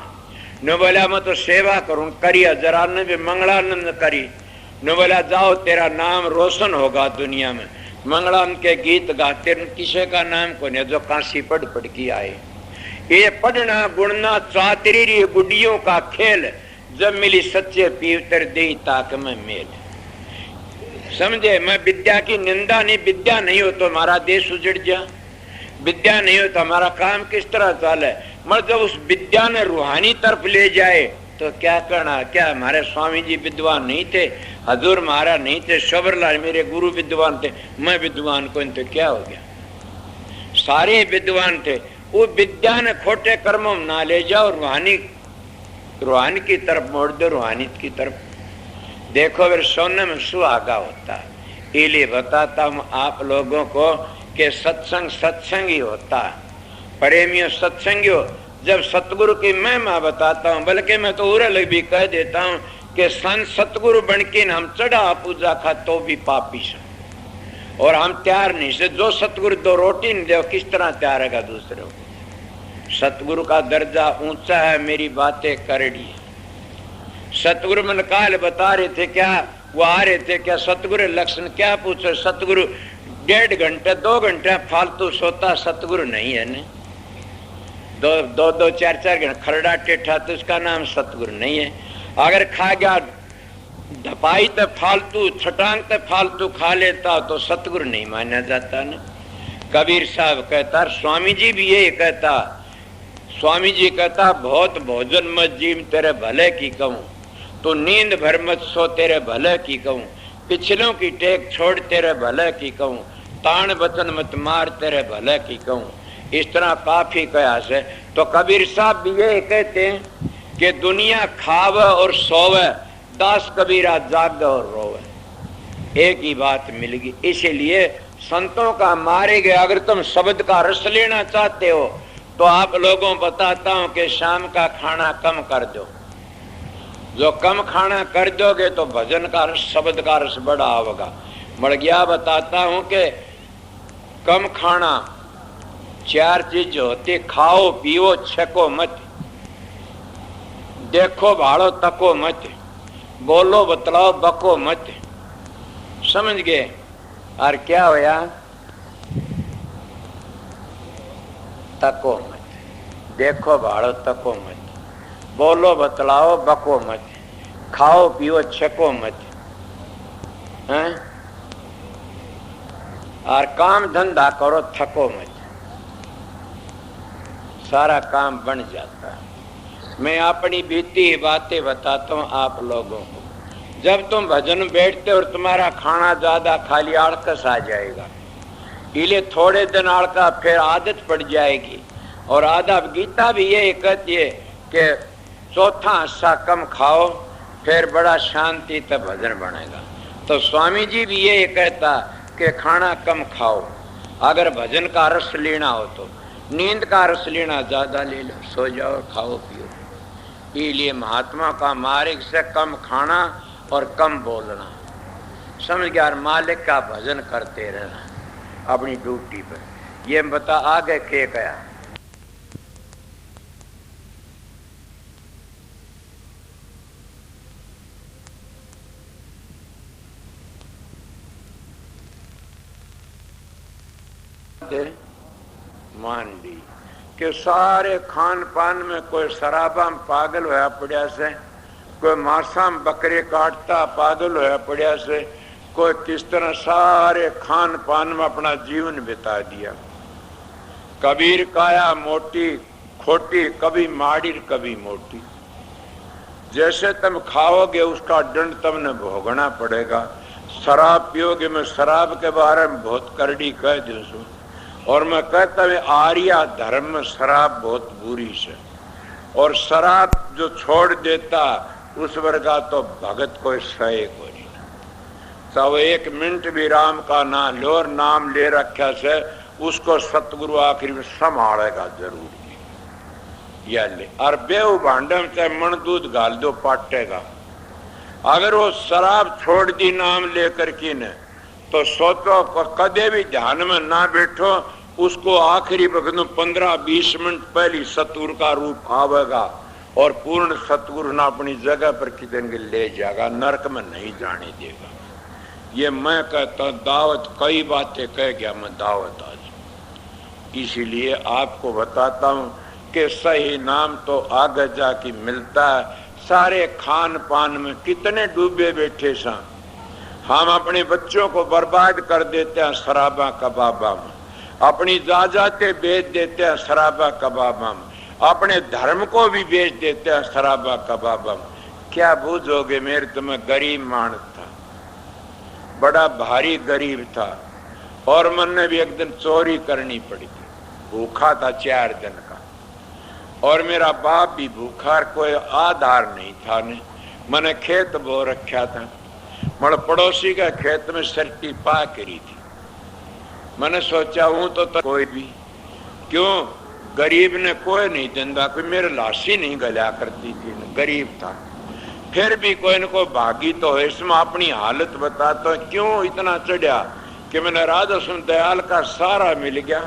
ने बोला मैं तो सेवा करूं, करिया जरा ने भी मंगलानंद करी। ने बोला जाओ, तेरा नाम रोशन होगा दुनिया में। मंगलानंद के गीत गाते, किसी का नाम को नहीं, जो काशी पढ़ के आए। ये पढ़ना गुणना चातरी गुडियों का खेल, जब मिली सच्चे पीतर दे ताक में मेल। समझे? मैं विद्या की निंदा नहीं, विद्या नहीं हो तो हमारा देश उजड़ जा, विद्या नहीं हो तो हमारा काम किस तरह चले। मगर जब उस विद्या ने रूहानी तरफ ले जाए तो क्या करना? क्या हमारे स्वामी जी विद्वान नहीं थे? हजूर महाराज नहीं थे? शबरलाल मेरे गुरु विद्वान थे, मैं विद्वान को तो क्या हो गया? सारे विद्वान थे। वो विद्या ने खोटे कर्मों में ना ले जाओ, रूहानी की तरफ मोड़ दो, रूहानियत की तरफ। देखो फिर सोने में सुहागा होता है। इसलिए बताता हूँ आप लोगों को कि सत्संग सत्संग ही होता है, प्रेमियों सत्संगी हो। जब सतगुरु की महिमा बताता हूँ, बल्कि मैं तो उरल भी कह देता हूँ कि संत सतगुरु बनके हम चढ़ा पूजा खा तो भी पापी से, और हम तैयार नहीं से। जो सतगुरु दो रोटी नहीं दे, किस तरह तैयार है दूसरे को? सतगुरु का दर्जा ऊंचा है, मेरी बातें करड़ी है। सतगुरु मन काल बता रहे थे, क्या वो आ रहे थे, क्या सतगुरु लक्षण क्या पूछो? सतगुरु 1.5 घंटे 2 घंटे फालतू सोता सतगुरु नहीं है ने। 2-2 4-4 घंटे खरड़ा टेठा तो उसका नाम सतगुरु नहीं है। अगर खा गया धपाई तो फालतू, छटांग तो फालतू खा लेता तो सतगुरु नहीं माना जाता ना। कबीर साहब कहता, स्वामी जी भी यही कहता। स्वामी जी कहता, बहुत भोजन मत जीव तेरे भले की कहूँ, तो नींद भर मत सो तेरे भले की कहूँ, पिछलों की टेक छोड़ तेरे भले की कहूँ, तान बचन मत मार तेरे भले की कहूँ। इस तरह काफी कयास है। तो कबीर साहब भी ये कहते हैं कि दुनिया खावे और सोवे, दास कबीरा जाग और रोवे। एक ही बात मिलेगी। इसीलिए संतों का मारे गए, अगर तुम शब्द का रस लेना चाहते हो तो आप लोगों को बताता हूं कि शाम का खाना कम कर दो। जो कम खाना कर दोगे तो भजन का रस, शब्द का रस बड़ा होगा। मर गया बताता हूं कि कम खाना, 4 चीज होती, खाओ पियो छको मत, देखो भाड़ो तको मत, बोलो बतलाओ बको मत। समझ गए? और क्या होया? तको मत, देखो भाड़ो तको मत, बोलो बतलाओ बको मत, खाओ पियो छको मत, हैं? और काम धंधा करो थको मत, सारा काम बन जाता है। मैं अपनी बीती बातें बताता हूँ आप लोगों को। जब तुम भजन बैठते और तुम्हारा खाना ज्यादा खाली, आड़कस आ जाएगा। इसलिए थोड़े दिन आड़का, फिर आदत पड़ जाएगी। और आधा गीता भी ये कहती है कि चौथा हिस्सा कम खाओ, फिर बड़ा शांति तब भजन बनेगा। तो स्वामी जी भी ये कहता कि खाना कम खाओ अगर भजन का रस लेना हो तो। नींद का रस लेना ज्यादा ले लो, सो जाओ, खाओ पियो। इसलिए महात्मा का मार्ग से कम खाना और कम बोलना, समझ गया, मालिक का भजन करते रहना अपनी ड्यूटी पर। ये बता आगे के गया। मान ली कि सारे खान पान में कोई शराबा में पागल होया पड़िया से, कोई मांसा में बकरे काटता पागल होया पड़िया से, कोई किस तरह सारे खान पान में अपना जीवन बिता दिया। कबीर काया मोटी खोटी, कभी माड़ी कभी मोटी। जैसे तुम खाओगे उसका दंड तुमने भोगना पड़ेगा। शराब पियोगे, मैं शराब के बारे में बहुत करड़ी कह दूं सु, और मैं कहता हूँ आर्या धर्म में शराब बहुत बुरी से, और शराब जो छोड़ देता उस वर्गा तो भगत कोई सहे को नहीं। तो एक मिनट भी राम का ना लो और नाम ले रखा से उसको सतगुरु आखिर में संभालेगा जरूर। या ले और बेऊ भांडे में चाहे मन दूध गाल दो पाटेगा। अगर वो शराब छोड़ दी नाम लेकर की ने, तो सोचो कदे भी ध्यान में ना बैठो, उसको आखिरी वक्त 15-20 मिनट पहले सतगुरु का रूप आवेगा और पूर्ण सतगुरु ना अपनी जगह पर कितने ले जाएगा, नरक में नहीं जाने देगा। ये मैं कहता हूं, दावत कई बातें कह गया मैं दावत आज। इसीलिए आपको बताता हूं कि सही नाम तो आगे जाके मिलता है। सारे खान पान में कितने डूबे बैठे सा, हम अपने बच्चों को बर्बाद कर देते हैं शराबा कबाबा में, अपनी जायदादें बेच देते हैं शराबा कबाबा में, अपने धर्म को भी बेच देते हैं शराबा कबाबा में। क्या बूझोगे, मेरे तो मैं गरीब मानस था, बड़ा भारी गरीब था, और मैंने भी एक दिन चोरी करनी पड़ी थी, भूखा था 4 दिन का, और मेरा बाप भी भूखा, कोई आधार नहीं था ने। मैंने खेत बो रखा था, मैं पड़ोसी का खेत में सरटी पा करी थी। मैंने सोचा हूं तो कोई भी क्यों, गरीब ने कोई नहीं देंदा, कोई मेरे लाशी नहीं गला करती थी, गरीब था, फिर भी कोई न कोई भागी तो है। इसमें अपनी हालत बताता तो क्यों इतना चढ़ा कि मैंने राधा सुन दयाल का सारा मिल गया,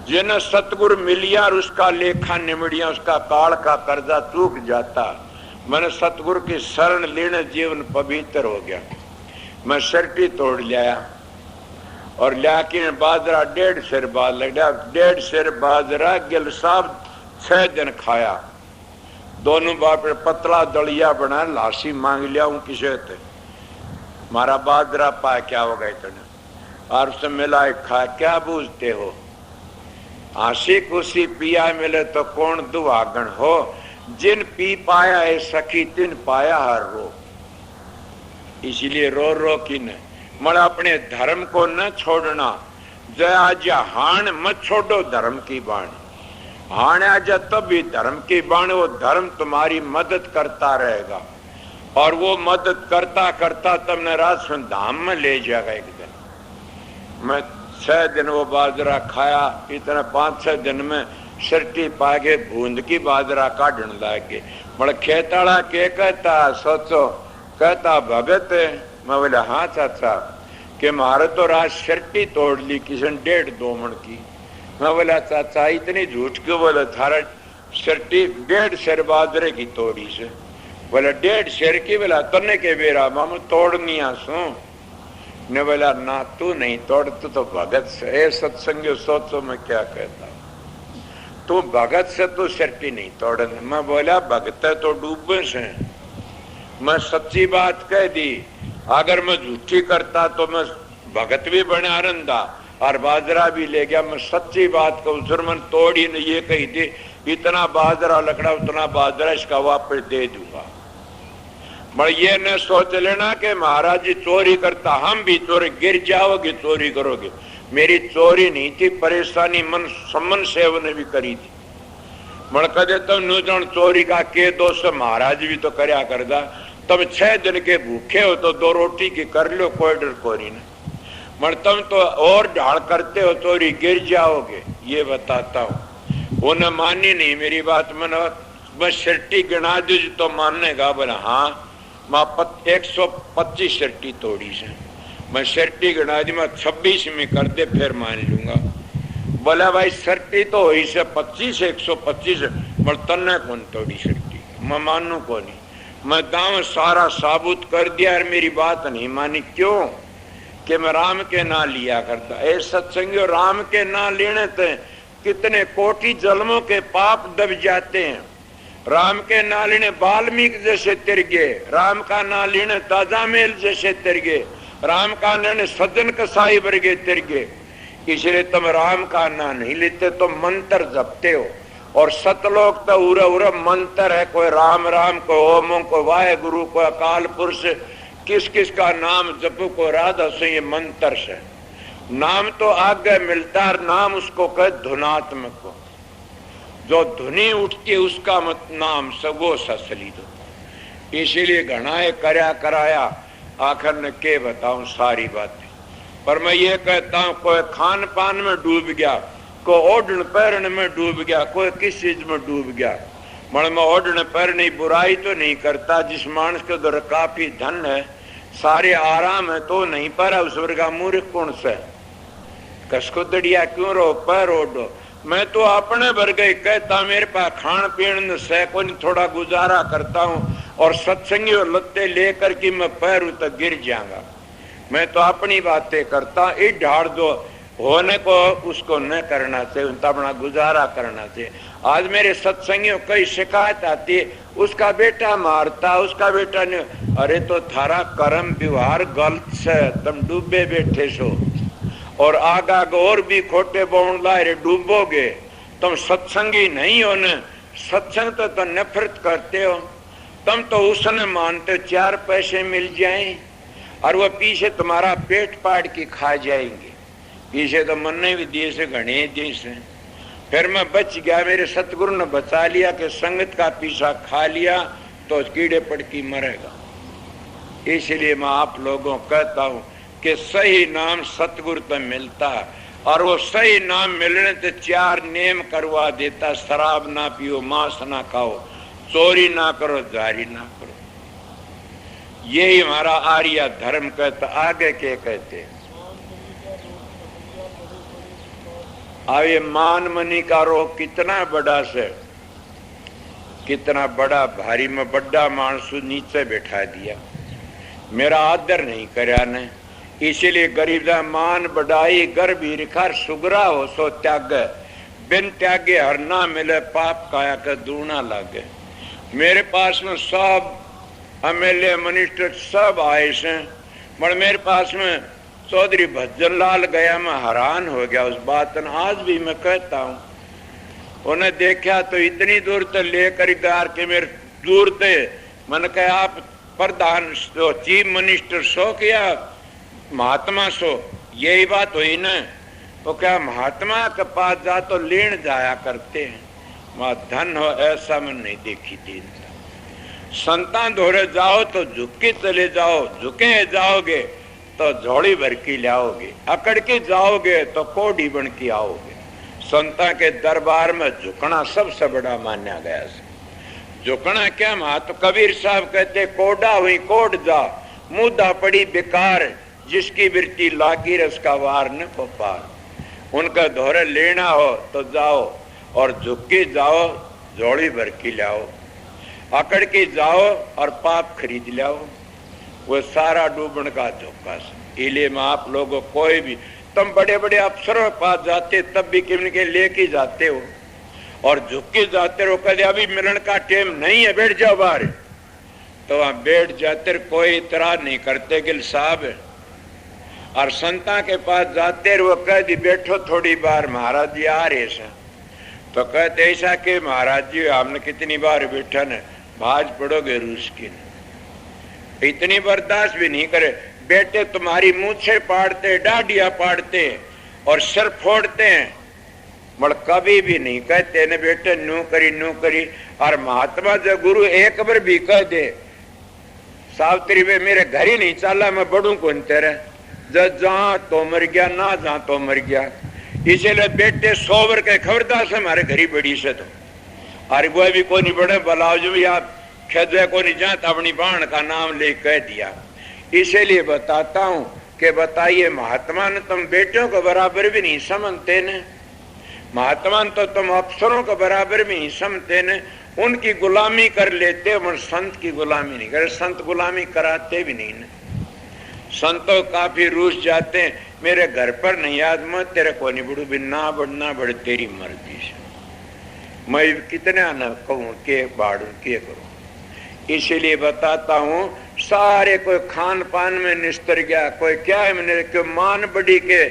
जिन्हें सतगुरु मिलिया और उसका लेखा निमड़िया, उसका काल का कर्जा चूक जाता। मैंने सतगुरु की शरण लेने जीवन पवित्र हो गया। मैं सरटी तोड़ लिया और लिया बाजरा 1.5 सेर बाद लग गया, 1.5 सेर बाजरा गिल साहब 6 दिन खाया। दोनों बाप पतला दलिया बना, लाशी मांग लिया हूं किसे थे, मारा बाजरा पा क्या होगा इतने, और उससे मिला खा, क्या बूझते हो, हंसी खुशी पिया मिले तो कौन दुआगण हो, जिन पी पाया है सखी तिन पाया हर रो। इसलिए रो रो की न मर अपने धर्म को न छोड़ना, जय आजा हाण मत छोड़ो धर्म की बाणी, हाण आजा तब भी धर्म की बाणी, वो धर्म तुम्हारी मदद करता रहेगा, और वो मदद करता करता तुमने राजस्थान धाम में ले जाएगा। एक दिन मैं 6 दिन वो बाजरा खाया, इतना 5-6 दिन में सरटी पागे बूंद की बाजरा काटने लगे। बड़ा खेताड़ा के कहता, सोचो कहता भगत, मैं बोले हाँ चाचा, कि मारे तो रात सरटी तोड़ ली किसी ने 1.5-2 मन की। मैं बोला चाचा इतनी झूठ क्यों बोले, थारा सरटी 1.5 सेर बाजरे की तोड़ी से। बोला 1.5 सेर की, बोला तने के बेरा मामू तोड़नी आसू ने, बोला ना तू नहीं तोड़, तू तो भगत से सत्संग, सोचो मैं क्या कहता, तू भगत से तू सरटी नहीं तोड़ने। मैं बोला भगत तो डूबे से, मैं सच्ची बात कह दी, अगर मैं झूठी करता तो मैं भगत भी बना रंदा और बाजरा भी ले गया। मैं सच्ची बात कहूं, सुरमन तोड़ ही नहीं, ये कही थी इतना बाजरा लकड़ा उतना बाजरा इसका वापस दे दूंगा। पर ये न सोच लेना कि महाराज जी चोरी करता, हम भी चोरी, गिर जाओगे चोरी करोगे। मेरी चोरी नहीं थी, परेशानी मन सम्मन सेव ने भी करी थी। मन कदे तुम न्यूजन चोरी का के दोस्त, महाराज भी तो करया करदा, तुम 6 दिन के भूखे हो तो 2 रोटी की कर लो, कोई डर कोरी न। मन तुम तो और ढाल करते हो चोरी, गिर जाओगे। ये बताता हूँ। उन्हें मानी नहीं मेरी बात, मैंने बस शर्टी गिना दी तो मानेगा। बोला हाँ, मैं 125 शर्टी तोड़ी से, मैं शर्टी गिना दी, मैं 26 में कर दे फिर मान लूंगा। बोला भाई शर्टी तो हुई से 25 125, पर तन्ने कौन तोड़ी शर्टी, मैं मानू को नहीं। मैं दाम सारा साबुत कर दिया और मेरी बात नहीं मानी। क्यों? कि मैं राम के ना लिया करता। ए सत्संगियों, राम के ना लेने से कितने कोटि जन्मों के पाप दब जाते हैं। राम के ना लेने वाल्मीकि जैसे तिरगे, राम का ना लेने ताजा मेल जैसे तिरगे, राम का लेने सज्जन कसाई वर्गे तिरगे। इसलिए तुम राम का ना नहीं लेते, तो मंत्र जपते हो। और सतलोक तो उरा उरा मंत्र है, कोई राम राम, कोई ओम, कोई वाहे गुरु, कोई अकाल पुरुष, किस किस का नाम जपो, को राधा से, ये मंत्र से। नाम तो आगे मिलता है, नाम उसको कहे धुनात्मक को, जो धुनी उठती है उसका मत नाम सगो ससली दो। इसीलिए घनाए करया कराया, आखिर ने के बताऊं सारी बातें। पर मैं ये कहता हूं, कोई खान पान में डूब गया, कोई ओढ़न पहरन में डूब गया, कोई किस चीज में डूब गया। मैं ओढ़न पहरने बुराई तो नहीं करता, जिस मानस के उधर काफी धन है, सारे आराम है, तो नहीं पर उस वर्गा मूर्ख कौन से कसको दड़िया क्यों रो पर ओढ़ो। मैं तो अपने वर्ग कहता, मेरे पास खान पीन से कोई थोड़ा गुजारा करता हूँ, और सत्संगी और लत्ते लेकर के मैं पैर तक गिर जाऊंगा। मैं तो अपनी बातें करता, इस ढाड़ दो होने को उसको न करना चाहिए, उनका अपना गुजारा करना चाहिए। आज मेरे सत्संगियों कई शिकायत आती है, उसका बेटा मारता, उसका बेटा नहीं। अरे तो थारा कर्म व्यवहार गलत से, तुम डूबे बैठे सो, और आगा और भी खोटे बोन लाए डूबोगे। तुम सत्संगी नहीं हो न, सत्संग तो नफरत करते हो। तुम तो उसने मानते 4 पैसे मिल जाएं, और वो पीछे तुम्हारा पेट पाड़ के खा जाएंगे। पीछे तो मन ने भी दिए से घने दिए से। फिर मैं बच गया, मेरे सतगुरु ने बचा लिया कि संगत का पीछा खा लिया तो कीड़े पड़ की मरेगा। इसलिए मैं आप लोगों कहता हूं कि सही नाम सतगुरु तो मिलता, और वो सही नाम मिलने से 4 नेम करवा देता। शराब ना पियो, मांस ना खाओ, चोरी ना करो, जारी ना करो। यही हमारा आर्य धर्म कहता। आगे के कहते हैं, अब ये मान मनी का रोग कितना बड़ा से, कितना बड़ा भारी में बड़ा मानसू नीचे बैठा दिया, मेरा आदर नहीं करया ने। इसीलिए गरीब मान बढ़ाई, गर्भ ही रिखा, सुगरा हो सो त्याग, बिन त्यागे हर ना मिले, पाप काया का दूना लागे। मेरे पास में सब एमएलए मिनिस्टर सब आए से, पर मेरे पास में चौधरी भज्जन लाल गया, मैं हैरान हो गया उस बात न। आज भी मैं कहता हूँ, उन्हें देखा तो इतनी दूर तक लेकर इधर के मेरे दूर थे। मैंने कहा आप प्रधान सो, चीफ मिनिस्टर सो क्या महात्मा सो, यही बात हुई न। तो क्या महात्मा के पास जा तो लेन जाया करते हैं, मां धन हो ऐसा मैं नहीं देखी थी। संतान धोरे जाओ तो झुक के चले जाओ, झुके जाओगे तो झोली भर की लाओगे, अकड़ के जाओगे तो कोडी बन के आओगे। संता के दरबार में झुकना सबसे बड़ा माना गया है। झुकना क्या महत्व, कबीर साहब कहते कोडा हुई कोड जा, मुद्दा पड़ी बेकार, जिसकी वृत्ति लागी रस का वार न को पार। उनका धोरे लेना हो तो जाओ, और झुक के जाओ, झोली भर के लाओ, अकड़ के जाओ और पाप खरीद लाओ। वो सारा डूबन का धोखा से। इसलिए मैं आप लोगों, कोई भी तुम बड़े बड़े अफसरों के पास जाते तब भी किन के लेके जाते हो, और झुक के जाते रहो, कदे अभी मिलन का टाइम नहीं है, बैठ जाओ बाहर, तो वहां बैठ जाते, कोई इतराज नहीं करते गिल साहब। और संता के पास जाते वो कह दी बैठो थोड़ी बार, महाराज जी आ रहे से। तो कहते ऐसा कि महाराज जी हमने कितनी बार बैठा न, भाज पड़ोगे रूस की, इतनी बर्दाश्त भी नहीं करे। बेटे तुम्हारी मूछे पाड़ते, डाडिया पाड़ते और सिर फोड़ते हैं, मगर कभी भी नहीं कहते न बेटे नू करी। और महात्मा जो गुरु एक बार भी कह दे सावित्री में मेरे घर ही नहीं चला, मैं बढ़ू कौन तेरे, जब जा तो मर गया, ना जा तो मर गया। इसीलिए बेटे सोवर के खबरदार से हमारे घरी बड़ी से तो अरे वो भी कोई नहीं बड़े बलाओ जो भी आप खेदे को नहीं जाता अपनी बाण का नाम ले कह दिया। इसीलिए बताता हूं कि बताइए महात्मा ने तुम बेटों को बराबर भी नहीं समझते न, महात्मा तो तुम अफसरों को बराबर भी नहीं समझते न, उनकी गुलामी कर लेते मगर संत की गुलामी नहीं करे, संत गुलामी कराते भी नहीं न। संतों काफी रूस जाते हैं, मेरे घर पर नहीं याद मैं तेरे को नहीं बढ़ू भी ना बढ़ना बढ़ तेरी मर्जी से, मैं कितना न कहूं के बाड़ू के करूं। इसीलिए बताता हूं सारे कोई खान पान में निस्तर गया, कोई क्या है मैंने क्यों मान बड़ी के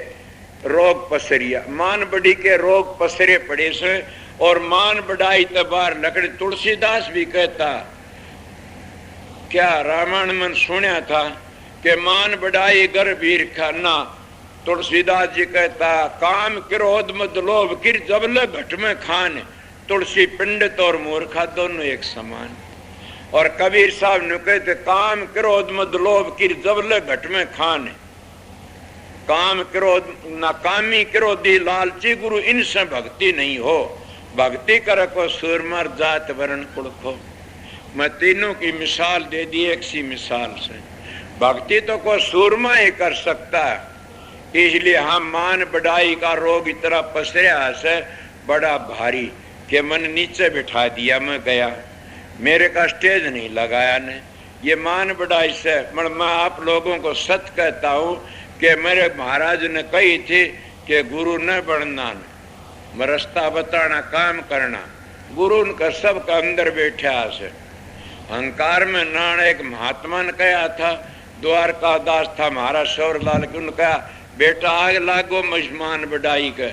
रोग पसरिया, मान बड़ी के रोग पसरे पड़े से और मान बढ़ाई तबार लकड़ी। तुलसीदास भी कहता क्या रामायण में सुना था कि मान बढ़ाई गर्भीर खाना। तुलसीदास जी कहता काम क्रोध मद लोभ किर जबल घट में खान, तुलसी पंडित और मूर्खा दोनों एक समान। और कबीर साहब ने कहते काम क्रोध मद लोभ किर जबल घट में खान, काम क्रोध नाकामी क्रोधी लालची गुरु इनसे भक्ति नहीं हो, भक्ति कर को सूरमर जात वर्ण कुड़खो। मैं तीनों की मिसाल दे दी एक सी मिसाल से, भक्ति तो को सूरमा ही कर सकता है। इसलिए हम मान बढ़ाई का रोग इतना पसरा से बड़ा भारी कि मन नीचे बिठा दिया, मैं गया मेरे का स्टेज नहीं लगाया ने। ये मान बढ़ाई से मैं आप लोगों को सच कहता हूँ कि मेरे महाराज ने कही थी कि गुरु न बनना, मैं रास्ता बताना काम करना, गुरु उनका सबका अंदर बैठा से। अहंकार में नान एक महात्मा ने कहा था, द्वारका दास था महाराज शौरलाल की, उन्होंने कहा बेटा आग लागो मजमान बढ़ाई के,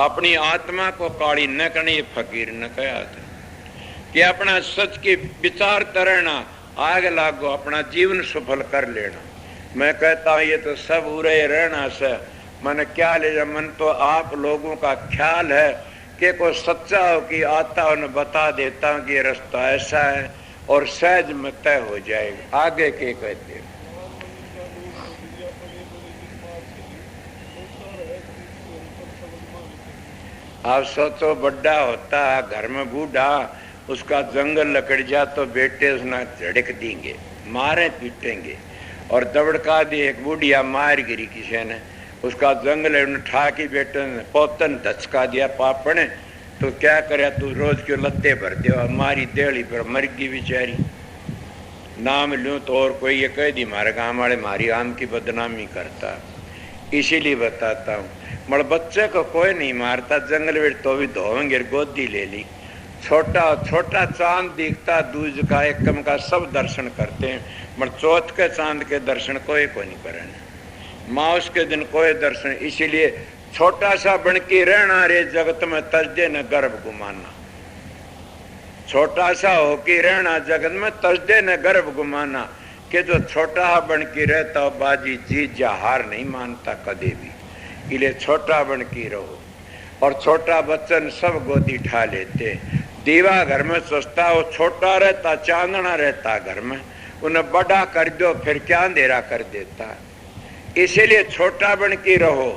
अपनी आत्मा को काली न करनी। फकीर ने कहा था कि अपना सच के विचार करना, आग लागो अपना जीवन सफल कर लेना। मैं कहता हूँ ये तो सब उरे रहना से मन क्या ले जा, मन तो आप लोगों का ख्याल है कि कोई सच्चा हो कि आता हो न बता देता हूँ कि ये रास्ता ऐसा है और सहज में तय हो जाएगा। आगे के कहते हैं आप सोचो बड्डा होता घर में बूढ़ा, उसका जंगल लकड़ जा तो बेटे उसना झड़क देंगे, मारे पीटेंगे। और दबड़का दी एक बूढ़िया मार गिरी किसी ने, उसका जंगल ठा की बेटे ने पोतन धचका दिया पापने, तो क्या करे तू रोज क्यों लत्ते भर दे, हमारी देहली पर मर गई बेचारी। नाम लूँ तो और कोई ये कह दी हमारे गाँव वाले मारी आम की बदनामी करता। इसीलिए बताता हूँ मगर बच्चे को कोई नहीं मारता, जंगल में तो भी धोएंगे, गोदी ले ली। छोटा छोटा चांद दिखता दूज का एकम का सब दर्शन करते हैं, मगर चौथ के चांद के दर्शन कोई नहीं करे, माउस के दिन कोई दर्शन। इसीलिए छोटा सा बन के रहना रे जगत में तजदे न गर्भ गुमाना, छोटा सा होके रहना जगत में तजदे न गर्भ गुमाना। कि जो छोटा बन के रहता बाजी जीत जा हार नहीं मानता कदे भी, इसलिए छोटा बन के रहो। और छोटा बच्चन सब गोदी ठा लेते, दीवा घर में सस्ता हो, छोटा रहता चांदना रहता घर में, उन्हें बड़ा कर दो फिर क्या अंधेरा कर देता। इसीलिए छोटा बन के रहो।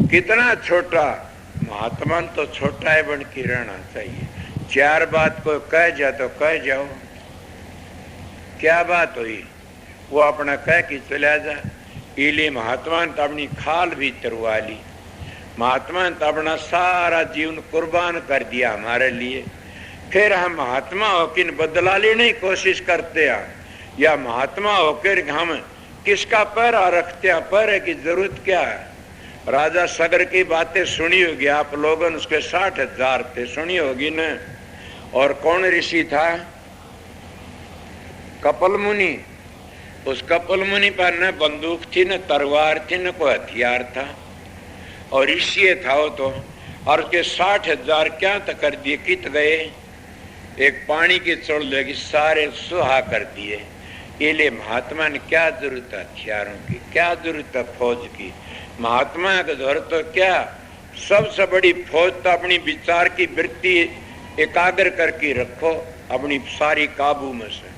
कितना छोटा, महात्मा तो छोटा है बन के रहना चाहिए। चार बात को कह जा तो कह जाओ, क्या बात हुई वो अपना कह के चला जा। इले महात्मा ने तो अपनी खाल भी तरवा ली, महात्मा ने तो अपना सारा जीवन कुर्बान कर दिया हमारे लिए। फिर हम महात्मा होकर बदला लेने की कोशिश करते हैं, या महात्मा होकर हम किसका पैरा रखते हैं, पैरे की जरूरत क्या है। राजा सगर की बातें सुनी होगी आप लोगों ने, उसके 60,000 थे, सुनी होगी न। और कौन ऋषि था, कपिल मुनि। उस कपिल मुनि पर न बंदूक थी न तलवार थी न कोई हथियार था, और ऋषि था वो तो। और उसके 60,000 क्या तक कर दिए, कित गए, एक पानी की चोड़ लगी सारे सुहा कर दिए। इसलिए महात्मा ने क्या जरूरत है हथियारों की, क्या जरूरत है फौज की। महात्मा का जरूरत तो क्या, सबसे बड़ी फौज तो अपनी विचार की वृत्ति एकाग्र करके रखो अपनी सारी काबू में से।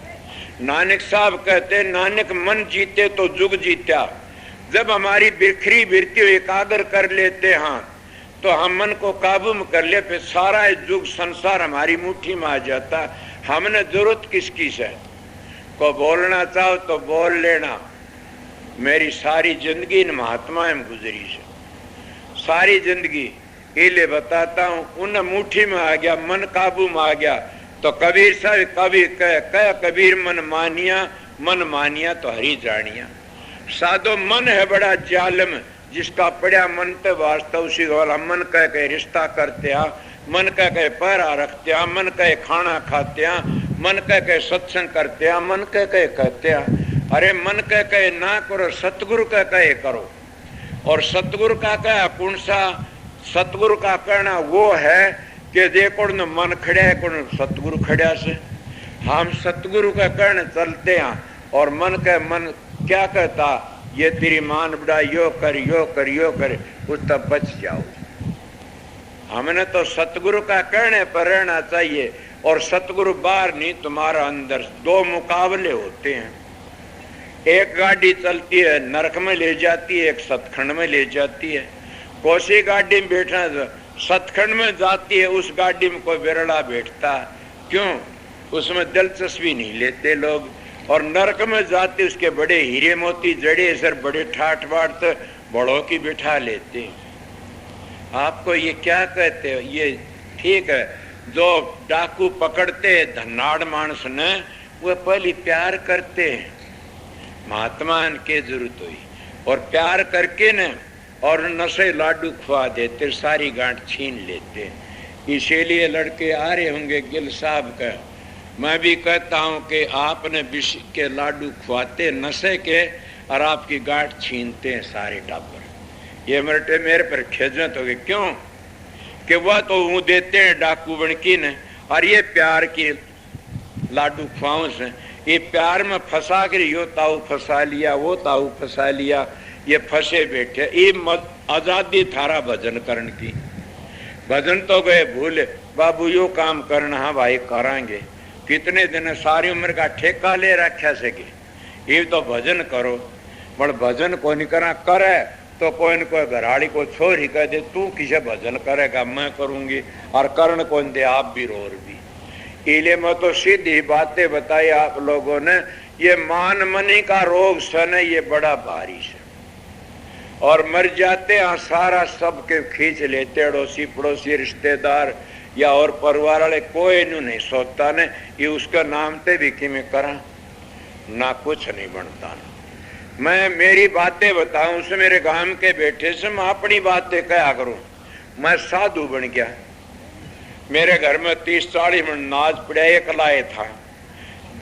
नानक साहब कहते नानक मन जीते तो जुग जीत्या। जब हमारी बिखरी वृत्ति एकाग्र कर लेते हैं तो हम मन को काबू में कर ले, फिर सारा युग संसार हमारी मुट्ठी में आ जाता। हमने जरूरत किसकी से? को बोलना चाहो तो बोल लेना। मेरी सारी जिंदगी इन महात्माओं में गुजरी से, सारी जिंदगी इले बताता हूं। उन मुट्ठी में आ गया, मन काबू में आ गया। तो कबीर साहब कभी कह कबीर मन मानिया तो हरी जानिया। साधो मन है बड़ा जालिम, जिसका पड़ा मन पे वास्ता उसी वाला मन कह के रिश्ता करते हैं, मन कह के पहरा रखते हैं, मन कह खाना खाते हैं, मन कह के सत्संग करते हैं, मन कह के कहते हैं। अरे मन कह के ना करो, सतगुरु कह के करो। और सतगुरु का कह कौन सा? सतगुरु का कहना वो है कि देखो न मन खड़ा है, कौन सतगुरु खड़ा से। हम सतगुरु का कहने चलते हैं और मन क्या कहता? ये तेरी मान बड़ा, यो कर यो कर यो कर, उस तब बच जाओ। हमने तो सतगुरु का कहने पर रहना चाहिए। और सतगुरु बाहर नहीं, तुम्हारा अंदर। दो मुकाबले होते हैं, एक गाड़ी चलती है नरक में ले जाती है, एक सतखंड में ले जाती है। कोसी गाड़ी में बैठना सतखंड में जाती है, उस गाड़ी में कोई बिरला बैठता। क्यों? उसमें दिलचस्पी नहीं लेते लोग। और नरक में जाते उसके बड़े हीरे मोती जड़े सर, बड़े ठाठ बाट बड़ों की बिठा लेते। आपको ये क्या कहते हो? ये ठीक है, जो डाकू पकड़ते धनाड़ मानस ने, वो पहले प्यार करते हैं, महात्मा के जरूरत हुई। और प्यार करके न और नशे लाडू खुआ देते, सारी गांठ छीन लेते। इसीलिए लड़के आ रहे होंगे गिल साहब का। मैं भी कहता हूं कि आपने विष के लाडू खुआते नशे के, और आपकी गांठ छीनते हैं सारे टाबर। ये मेरे पर खिजमत हो गई। क्यों? कि वह तो वो देते हैं डाकू बनकी ने, और ये प्यार की लाडू खुआओं से, ये प्यार में फंसा कर यो ताऊ फंसा लिया, वो ताऊ फंसा लिया, ये फंसे बैठे। ये आजादी थारा भजन करन की। भजन तो गए भूल, बाबू यो काम करना, हाँ भाई करांगे। कितने दिन सारी उम्र का ठेका ले रखा सके, ये तो भजन करो। पर भजन को नहीं करा करे तो कोई न कोई घराड़ी को छोरी कह दे, तू किसे भजन करेगा, मैं करूंगी। और करण कौन दे, आप भी रोर भी। इले में तो सीधी बातें बताई आप लोगों ने। ये मान मनी का रोग सन है, ये बड़ा भारी है। और मर जाते हैं सारा सबके खींच लेते, अड़ोसी पड़ोसी रिश्तेदार या और परिवार वाले, कोई नू नहीं सोचता ने ये उसका नाम ते भी कि मैं करा ना, कुछ नहीं बनता ना। मैं मेरी बातें बताऊं, उसे मेरे गांव के बैठे से मैं अपनी बातें क्या करूं। मैं साधु बन गया। मेरे घर में 30-40 मन नाज पड़ा, एक लाए था,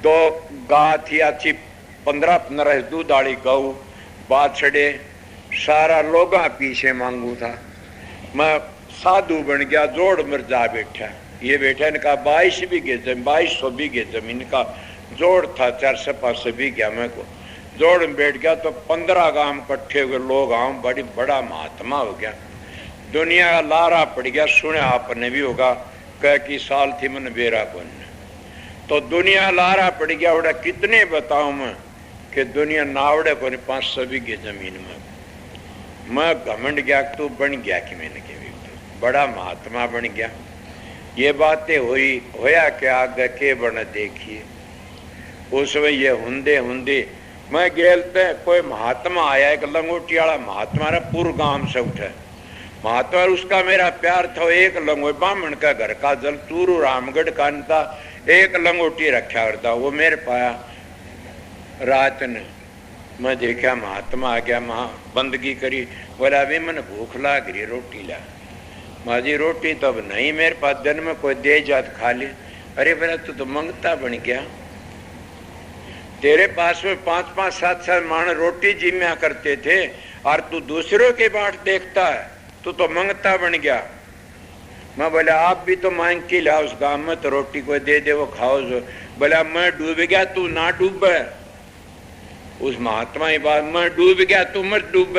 2 गाय थी अच्छी, 15-15 दूध वाली गऊ, बाछड़े, सारा लोगा पीछे मांगू था। मैं साधु बन गया, जोड़ मर जा बैठा। ये बैठा इनका 22 बीघे जमीन, 2200 बीघे जमीन का जोड़ था, 400-500 बीघा में को जोड़ में बैठ गया। तो 15 गांव इकट्ठे हुए लोग, गांव बड़ा महात्मा हो गया। दुनिया का लारा पड़ गया, सुने आपने भी होगा, कह की साल थी मन बेरा कौन। तो दुनिया लारा पड़ गया। उड़ा कितने बताऊं मैं कि दुनिया नावड़े को 500 बीघे जमीन में। मैं घमंड गया, तू बन गया कि मैंने के बड़ा महात्मा बन गया। ये बातें हुई, होया कि आगे के बन देखिए। उसमें ये हुंदे मैं गेलते कोई महात्मा आया, एक लंगोटी वाला महात्मा रा, पूर्व गांव से उठे महात्मा। उसका मेरा प्यार था। एक लंगो ब्राह्मण का घर का जल चूरू रामगढ़ का था, एक लंगोटी रखा करता। वो मेरे पाया रात ने, मैं देखा महात्मा आ गया, बंदगी करी। बोला अभी मैंने भूख लाग रही, रोटी ला। माजी रोटी तो अब नहीं मेरे पास, दिन में कोई दे जात खा ले। अरे बोला तू तो मंगता बन गया, तेरे पास में 5-5, 7-7 मान रोटी जिम्या करते थे, और तू दूसरों के बाट देखता है, तू तो मंगता बन गया। मैं बोला आप भी तो मांग के ला, उस गांव में तो रोटी कोई दे दे वो खाओ। जो बोला मैं डूब गया, तू ना डूब। उस महात्मा की बात, मैं डूब गया तू मत डूब।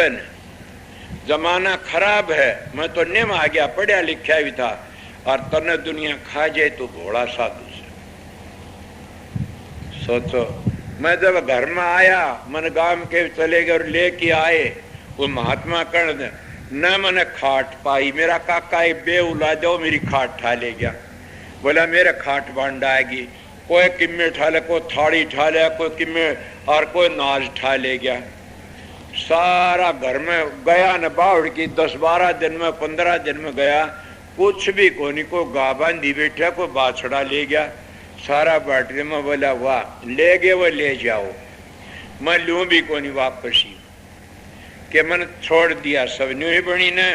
जमाना खराब है, मैं तो नियम आ गया, पढ़ा लिखा भी था, और तने दुनिया खा जाए तो भोला साधु से। सोचो, मैं जब घर में आया, मन गांव के चले गए और लेके आए, वो महात्मा कर्ण न मैंने खाट पाई। मेरा काका एक बेउला दो मेरी खाट ठा ले गया। बोला मेरे खाट बांध आएगी। कोई किम्मे ठा ले, कोई थाड़ी ठा ले, कोई किम्मे और कोई नाज ठा ले गया। सारा घर में गया न बावड़ की 10-12 दिन में 15 दिन में गया, कुछ भी कोनी। को गा बांधी बैठा, कोई बाछड़ा ले गया सारा बाटले में। बोला वाह ले गए वो ले जाओ, मैं लूं भी कोनी वापसी के मन छोड़ दिया सब। न्यू ही बनी ने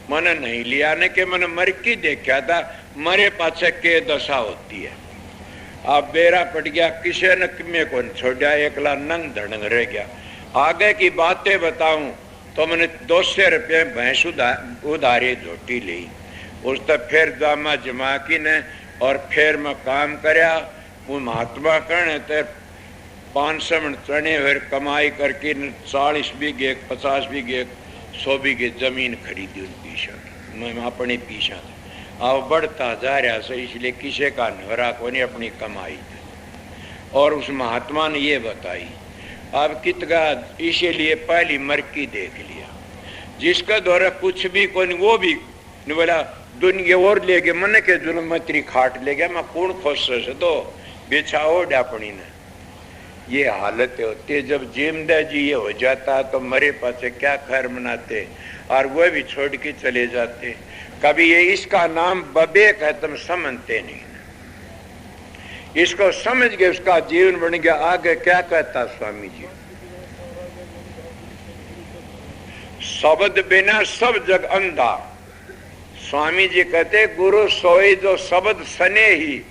मन नहीं लिया ने के मन मर की देखा था मरे पाछे के दशा होती है। अब बेरा पट गया, किसी न किमे को छोड़ा, एकला नंग धड़ंग रह गया। आगे की बातें बताऊं तो मैंने 200 रुपये भैंस उधारी झोटी ली। उस तक फिर दामा जमा की ने और फिर मैं काम करया। वो महात्मा करने ते 500 मन चने फिर कमाई करके 40 बीघे 50 बीघे 100 बीघे जमीन खरीदी उन पीछा। मैं अपने पीछा अब बढ़ता जा रहा से, इसलिए किसी का नवरा को नहीं अपनी कमाई। और उस महात्मा ने ये बताई अब कितना, इसीलिए पहली मरकी देख लिया जिसका द्वारा कुछ भी कोई वो भी नहीं। बोला दुनिया और ले गए मन के जुल्म मतरी खाट ले गया, मैं कौन खुश से तो बिछाओ डापणी ने। ये हालत होती है जब जिमदा जी ये हो जाता है तो मरे पासे क्या खैर मनाते और वह भी छोड़ के चले जाते। कभी ये इसका नाम बबेक है, तुम समझते नहीं, इसको समझ गए उसका जीवन बन गया। आगे क्या कहता स्वामी जी, शब्द बिना सब जग अंधा। स्वामी जी कहते गुरु सोई जो शब्द सने ही,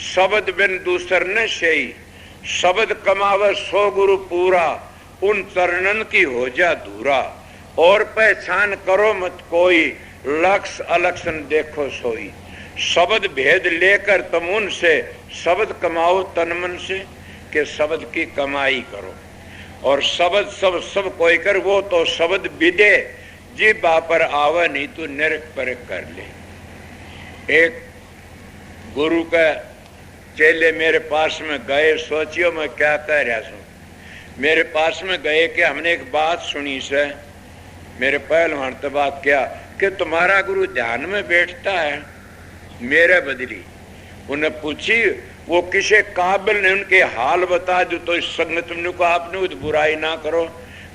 शब्द बिन दूसर न सही। शब्द कमावे सो गुरु पूरा, उन चरणन की हो जा दूरा। और पहचान करो मत कोई, लक्ष्य अलक्षण देखो सोई। शब्द भेद लेकर तुम उनसे, शब्द कमाओ तन मन से कि शब्द की कमाई करो। और शब्द सब सब कोई कर, वो तो शब्द विदे जिब्बा पर आवा नहीं तो नरक पर कर ले। एक गुरु का चेले मेरे पास में गए, सोचियो मैं क्या कह रहा हूं। मेरे पास में गए कि हमने एक बात सुनी से, मेरे पहलवान तो बात क्या कि तुम्हारा गुरु ध्यान में बैठता है मेरे बदली। उन्हें पूछी वो किसे काबिल ने, उनके हाल बता दो तो इस संगत में को आपने बुराई ना करो।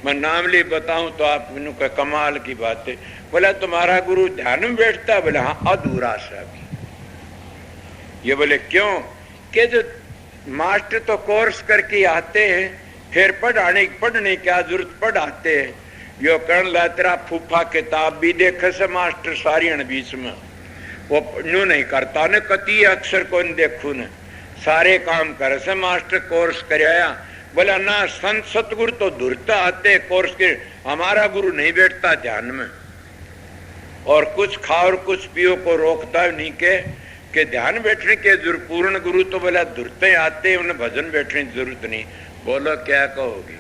मैं नाम ले बताऊं तो आप का कमाल की बात है। बोला तुम्हारा गुरु ध्यान में बैठता है? बोले हाँ अधूरा सा भी। ये बोले क्यों? कि जो मास्टर तो कोर्स करके आते हैं, फिर पढ़ने क्या जरूरत पढ़ाते हैं। यो करण ला तेरा फूफा किताब भी देखे से मास्टर सारी बीच में वो न्यू नहीं करता ने, कति अक्षर को देखू ने, सारे काम करे से मास्टर कोर्स कराया। बोला ना संत सतगुरु तो दूरता आते कोर्स के, हमारा गुरु नहीं बैठता ध्यान में और कुछ खाओ और कुछ पियो को रोकता नहीं के ध्यान बैठने के पूर्ण गुरु तो बोला दूरते आते, उन्हें भजन बैठने की जरूरत नहीं। बोलो क्या कहोगे?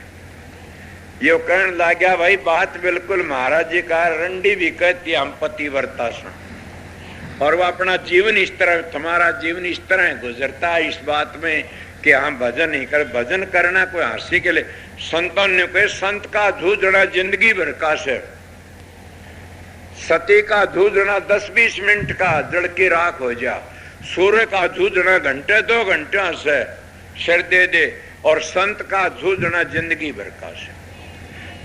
ये कहने लग गया भाई बात बिल्कुल महाराज जी का। रंडी भी कहती हम पतिव्रता सुन, और वो अपना जीवन इस तरह, तुम्हारा जीवन इस तरह गुजरता है इस बात में कि हम भजन नहीं कर। भजन करना कोई हंसी के लिए। संतों ने कहे संत का धूजना जिंदगी भर का से, सती का धूजना 10-20 मिनट का जड़ की राख हो जा। सूर्य का धूजना घंटे 2 घंटे से सिर दे दे। और संत का धूजना जिंदगी भर का से।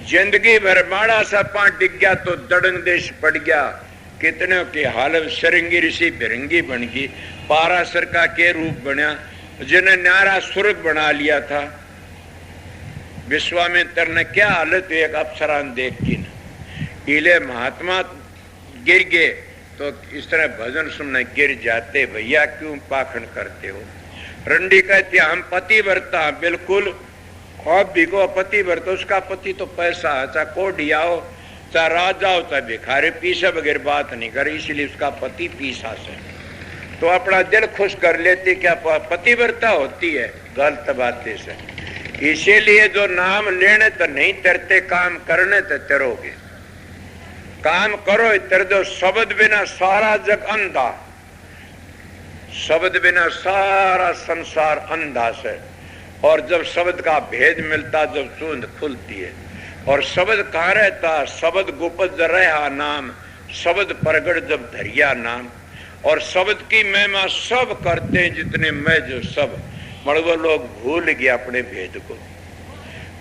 जिंदगी भर माड़ा सा पांच डिग गया तो दड़ंग देश पड़ गया। कितने की हालत सरंगी ऋषि बिरंगी बन गई। पारासर का के रूप बना, जिन्हें न्यारा स्वर्ग बना लिया था। विश्वामित्र ने क्या हालत एक अप्सरान देख की न। इले महात्मा गिर गए तो इस तरह भजन सुनने गिर जाते। भैया क्यों पाखंड करते हो? रंडी कहती हम पतिव्रता बिल्कुल। आप भी को पतिव्रता, उसका पति तो पैसा है, चाहे कोढ़िया हो चाहे राजा हो चाहे भिखारी, पीछे बगैर बात नहीं करे, इसलिए उसका पति पीसा से तो अपना दिल खुश कर लेती। क्या पतिव्रता होती है? गलत बातें से। इसीलिए जो नाम लेने तो नहीं तरते, काम करने तो तरोगे। काम करो तर दो। शब्द बिना सारा जग अंधा, शब्द बिना सारा संसार अंधा से। और जब शब्द का भेद मिलता, जब सूंद खुलती है और शब्द कहाँ रहता, शब्द गुप्त रहा नाम, शब्द प्रगट जब धरिया नाम। और शब्द की महिमा सब करते हैं जितने मैं जो सब, मगर वो लोग भूल गए अपने भेद को।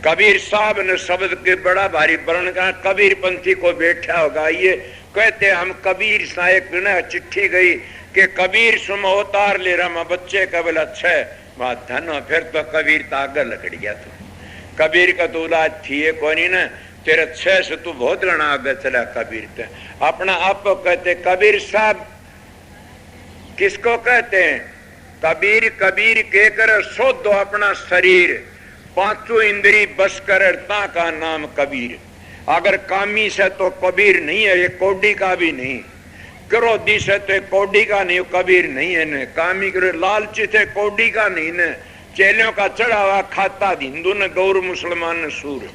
कबीर साहब ने शब्द के बड़ा भारी वर्ण कहा, कबीर पंथी को बैठा होगा ये कहते हम कबीर साहेब ने चिट्ठी गई कि कबीर सुम अवतार ले रहा बच्चे का बोला छह बात धन, फिर तो कबीर तो आगे लकड़ गया। तो कबीर का तो इलाज थी कोनी ना, तेरे छह से तू बहुत गणा आगे चला। कबीर ते अपना आप को कहते कबीर साहब, किसको कहते हैं? कबीर कबीर के कर सो दो अपना शरीर, पांचों इंद्री बस कर ता का नाम कबीर। अगर कामी से तो कबीर नहीं है, ये कोडी का भी नहीं। क्रोधी से तो कोडी का नहीं, कबीर नहीं है न। कामी करो लालची से कोडी का नहीं न। चेलों का चढ़ावा खाता हिंदू ने गौर, मुसलमान ने सूर।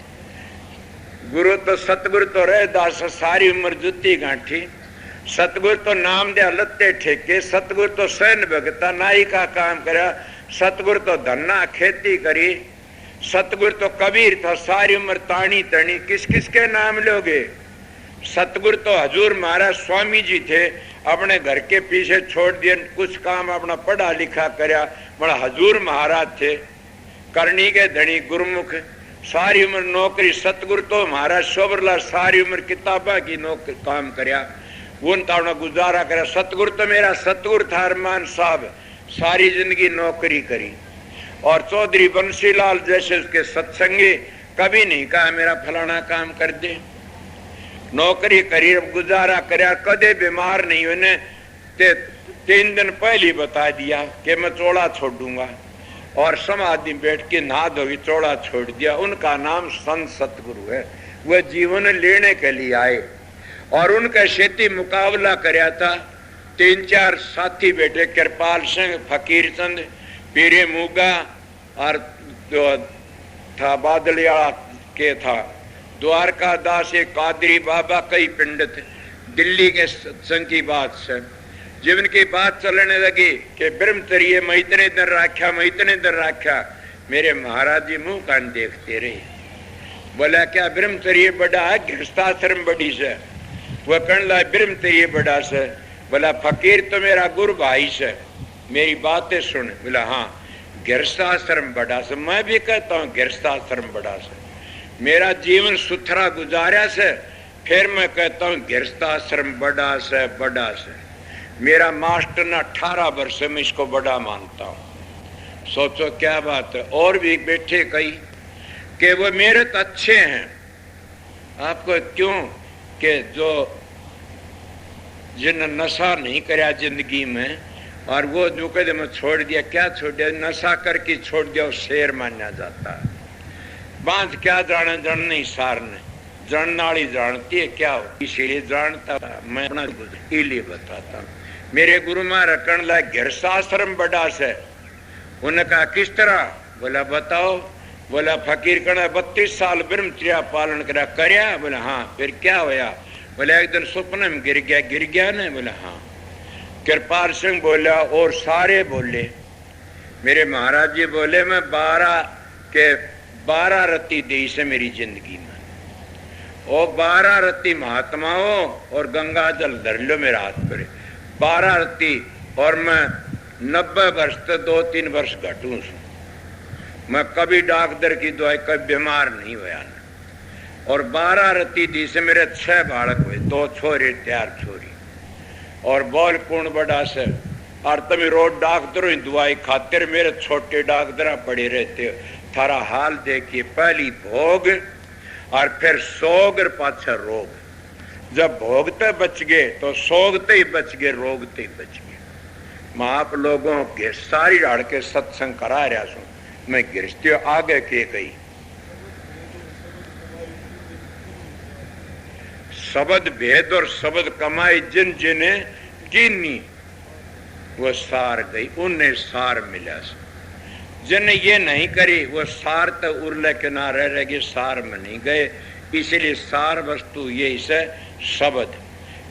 गुरु तो सतगुरु तो रहे दास सारी उम्र जुती गांठी। सतगुरु तो नाम दे लत्ते ठेके, सतगुरु तो सैन भगता नाई का काम करा, सतगुरु तो धन्ना खेती करी। सतगुरु तो कबीर था सारी उम्र तानी तनी। किस किस के नाम लोगे? सतगुरु तो हजूर महाराज स्वामी जी थे, अपने घर के पीछे छोड़ दिए, कुछ काम अपना पढ़ा लिखा करया, बड़ा हजूर महाराज थे, करनी के धनी गुरुमुख, सारी उम्र नौकरी। सतगुरु तो महाराज शोभरलाल सारी उम्र किताबा की नौकरी काम करया, उन तावना गुजारा करया। सतगुरु तो मेरा सतगुरु था अरमान साहब, सारी जिंदगी नौकरी करी। और चौधरी बंसीलाल जैसे उसके सत्संगी कभी नहीं कहा मेरा फलाना काम कर दे। नौकरी करी, गुजारा करया, कदे बीमार नहीं हुए। 3 दिन पहले बता दिया कि मैं चौड़ा छोड़ दूंगा, और समाधि बैठ के नहा धोगी चौड़ा छोड़ दिया। उनका नाम संत सतगुरु है। वह जीवन लेने के लिए आए और उनका शेती मुकाबला करया था। 3-4 साथी बैठे, कृपाल सिंह, फकीर चंद, पीरे मुगा और जो था बादलिया के था द्वारका दास, एक कादरी बाबा, कई पंडित। दिल्ली के सत्संग की बात से जब इनकी बात चलने लगी कि ब्रह्मचर्य मैं इतने दिन रखा, मैं इतने दिन रखा, मेरे महाराज जी मुंह कान देखते रहे। बोला क्या ब्रह्मचर्य बड़ा है, गृहस्थाश्रम बड़ी से? वह कहने लगा ब्रह्मचर्य बड़ा से। बोला फकीर तो मेरा गुरु भाई से, मेरी बातें सुन। बोला हाँ, गृहस्थाश्रम बड़ा से। मैं भी कहता हूँ गृहस्थाश्रम बड़ा से। मेरा जीवन सुथरा गुजारा से, फिर मैं कहता हूँ गृहस्थाश्रम बड़ा से, बड़ा से। मेरा मास्टर ना 18 वर्ष में इसको बड़ा मानता हूँ। सोचो क्या बात है। और भी बैठे कई कि वो मेरे तो अच्छे हैं। आपको क्यों कि जो जिन नशा नहीं कराया जिंदगी में, और वो जो कहते मैं छोड़ दिया, क्या छोड़ दिया? नशा करके छोड़ दिया, शेर माना जाता है। बांध क्या जाने, जन नहीं सारने, जन नाली जानती है क्या हो, इसीलिए जानता मैं अपना इलिए बताता हूँ। मेरे गुरु मां रखन ला गृहस्थाश्रम बड़ा से। उन्होंने कहा किस तरह? बोला बताओ। बोला फकीर कहना 32 साल ब्रह्मचर्य पालन करा। करया? बोला हाँ। फिर क्या होया? बोला एक दिन सपने में गिर गया। गिर गया ना? बोला हाँ। कृपाल सिंह बोला और सारे बोले। मेरे महाराज जी बोले मैं 12 रत्ती दी से मेरी जिंदगी में, और 12 रत्ती महात्मा हो और गंगा जल धर लो मेरा हाथ पर। 12 रत्ती, और मैं 90 वर्ष से 2-3 वर्ष घटू। मैं कभी डॉक्टर की दवाई कभी बीमार नहीं हुआ ना। और 12 रत्ती दी से मेरे 6 बालक हुए, 2 छोरे 4 छोरी। और बोल कौन बड़ा से? और तुम रोज डॉक्टरों दवाई खातिर, मेरे छोटे डॉक्टर पड़े रहते हो। थारा हाल देखिए, पहली भोग और फिर सोग और पाछा रोग। जब भोगते बच गए तो सोगते ही बच गए, रोगते ही बच गए। मैं आप लोगों के सारी राड़ के सत्संग करा रहा हूं। मैं गृहस्थियों आगे के गई। शब्द भेद और शब्द कमाई जिन जिन्हें कीनी, वो सार गई, उन्हें सार मिला। जिन ये नहीं करी वो सार तो उरले किनारे रह गए, सार में नहीं गए। इसलिए सार वस्तु यही से शब्द।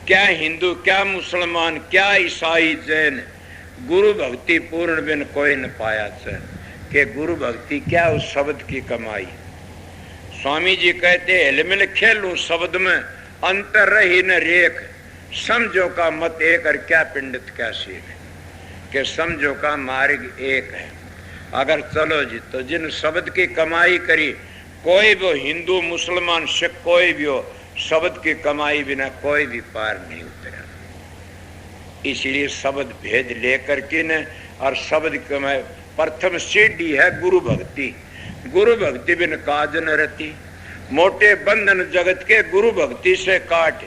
क्या हिंदू, क्या मुसलमान, क्या ईसाई, जैन, गुरु भक्ति पूर्ण बिन कोई न पाया से। कि गुरु भक्ति क्या? उस शब्द की कमाई। स्वामी जी कहते हिलमिल खेलू शब्द में अंतर रही न रेख, समझो का मत एक और क्या पिंडित क्या सीख, के समझो का मार्ग एक है। अगर चलो जी तो जिन शब्द की कमाई करी, कोई भी हिंदू मुसलमान सिख कोई भी हो, शब्द की कमाई बिना कोई भी पार नहीं उतरा। इसलिए शब्द भेद लेकर के न, और शब्द की कमाई प्रथम सीढ़ी है गुरु भक्ति। गुरु भक्ति बिन काज न रती, मोटे बंधन जगत के गुरु भक्ति से काट,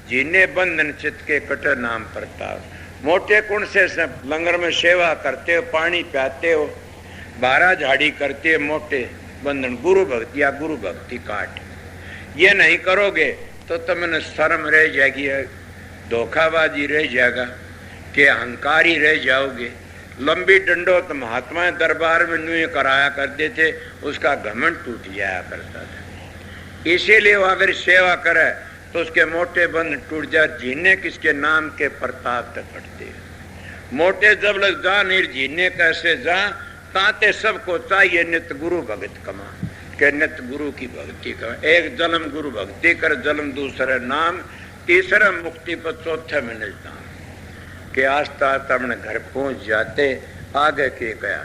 जिन्हें बंधन चित्त के कट नाम प्रताप। मोटे कुंड से लंगर में सेवा करते हो, पानी पियाते हो, बारह झाड़ी करते हो, मोटे बंधन गुरु भक्ति या गुरु भक्ति काट। ये नहीं करोगे तो तुमने शर्म रह जाएगी, धोखाबाजी रह जाएगा, के अहंकारी रह जाओगे। लंबी डंडो तो महात्मा दरबार में नुए कराया करते थे, उसका घमंड टूट जाया करता था। इसीलिए वो अगर सेवा करे तो उसके मोटे बंध टूट जाए, जीने किसके नाम के प्रताप तक कटते। मोटे जब लग जा नहीं जीने कैसे जा, ताते सबको चाहिए नित्य गुरु भगत कमा, के नित्य गुरु की भक्ति कमा। एक जन्म गुरु भक्ति कर, जन्म दूसरा नाम, तीसरा मुक्ति पर, चौथे में निजता के आस्ता अपने घर पहुंच जाते। आगे के गया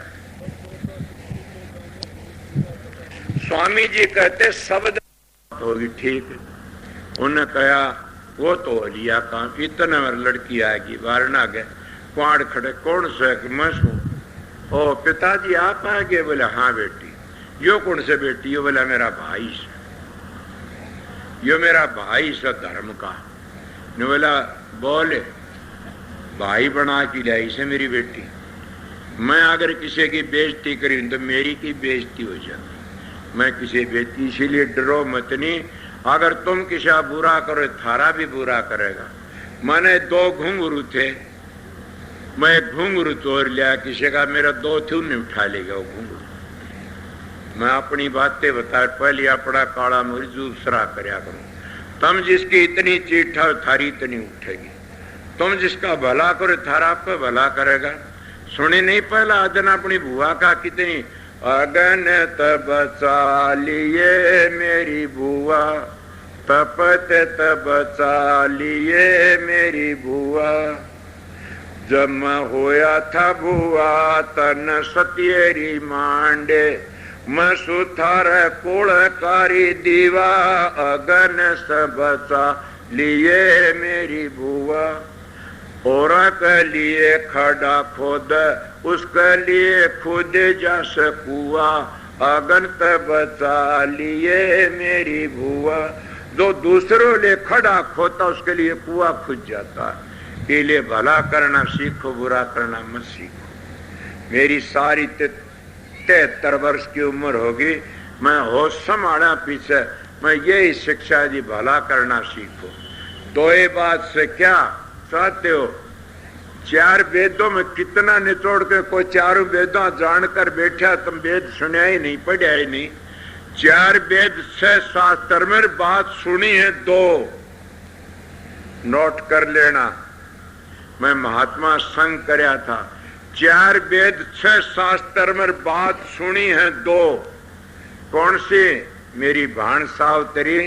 स्वामी जी कहते शब्द होगी ठीक। उन्हें कहा वो तो लिया काम, इतने में लड़की आएगी, वारणा गए, कुआड़ खड़े, कौन से मैं हूँ। ओ पिताजी आप आ गए? बोले हाँ बेटी। यो कौन से बेटी? यो बोला मेरा भाई से, यो मेरा भाई से धर्म का। ने बोला बोले भाई बना के लाई से मेरी बेटी, मैं अगर किसी की बेइज्जती करी तो मेरी की बेइज्जती हो जाती। मैं किसी बेइज्जती, इसीलिए डरो मत। नहीं अगर तुम किसी बुरा करो थारा भी बुरा करेगा। मैंने दो घुंघरू थे, मैं घुंघरू तोड़ लिया किसी का, मेरा दो थे उन्हें उठा लेगा वो घुंघरू। मैं अपनी बातें बता, पहले अपना काला मुझ दूसरा करया करूं। तुम जिसकी इतनी चीट है थारी इतनी उठेगी, तुम जिसका भला करो थारा आप पे भला करेगा। सुने नहीं पहला अदन अपनी बुआ का कितनी, अगन तब चालिए मेरी बुआ, तपत तब चालिए मेरी बुआ, जब मैं होया था बुआ तन सत्येरी मांडे, मैं सुथार कुड़कारी दीवा, अगन सब चालिए मेरी बुआ। और के लिए खड़ा खोद, उसके लिए खुद जा सकुआ, अगन तब बचा लिए मेरी बुआ। जो दूसरों ले खड़ा खोता उसके लिए कुआ खुद जाता। इसलिए भला करना सीखो, बुरा करना मत सीखो। मेरी सारी 73 वर्ष की उम्र होगी, मैं होश संभाला पीछे, मैं यही शिक्षा दी, भला करना सीखो। दो ही बात से क्या चाहते हो? चार वेदों में कितना निचोड़ के कोई चारों वेदों जानकर बैठा, तुम वेद सुना ही नहीं, पढ़ा ही नहीं। चार वेद से शास्त्र में बात सुनी है, दो नोट कर लेना। मैं महात्मा संग करया था, चार वेद से शास्त्र में बात सुनी है, दो। कौन सी? मेरी भाण सावतरी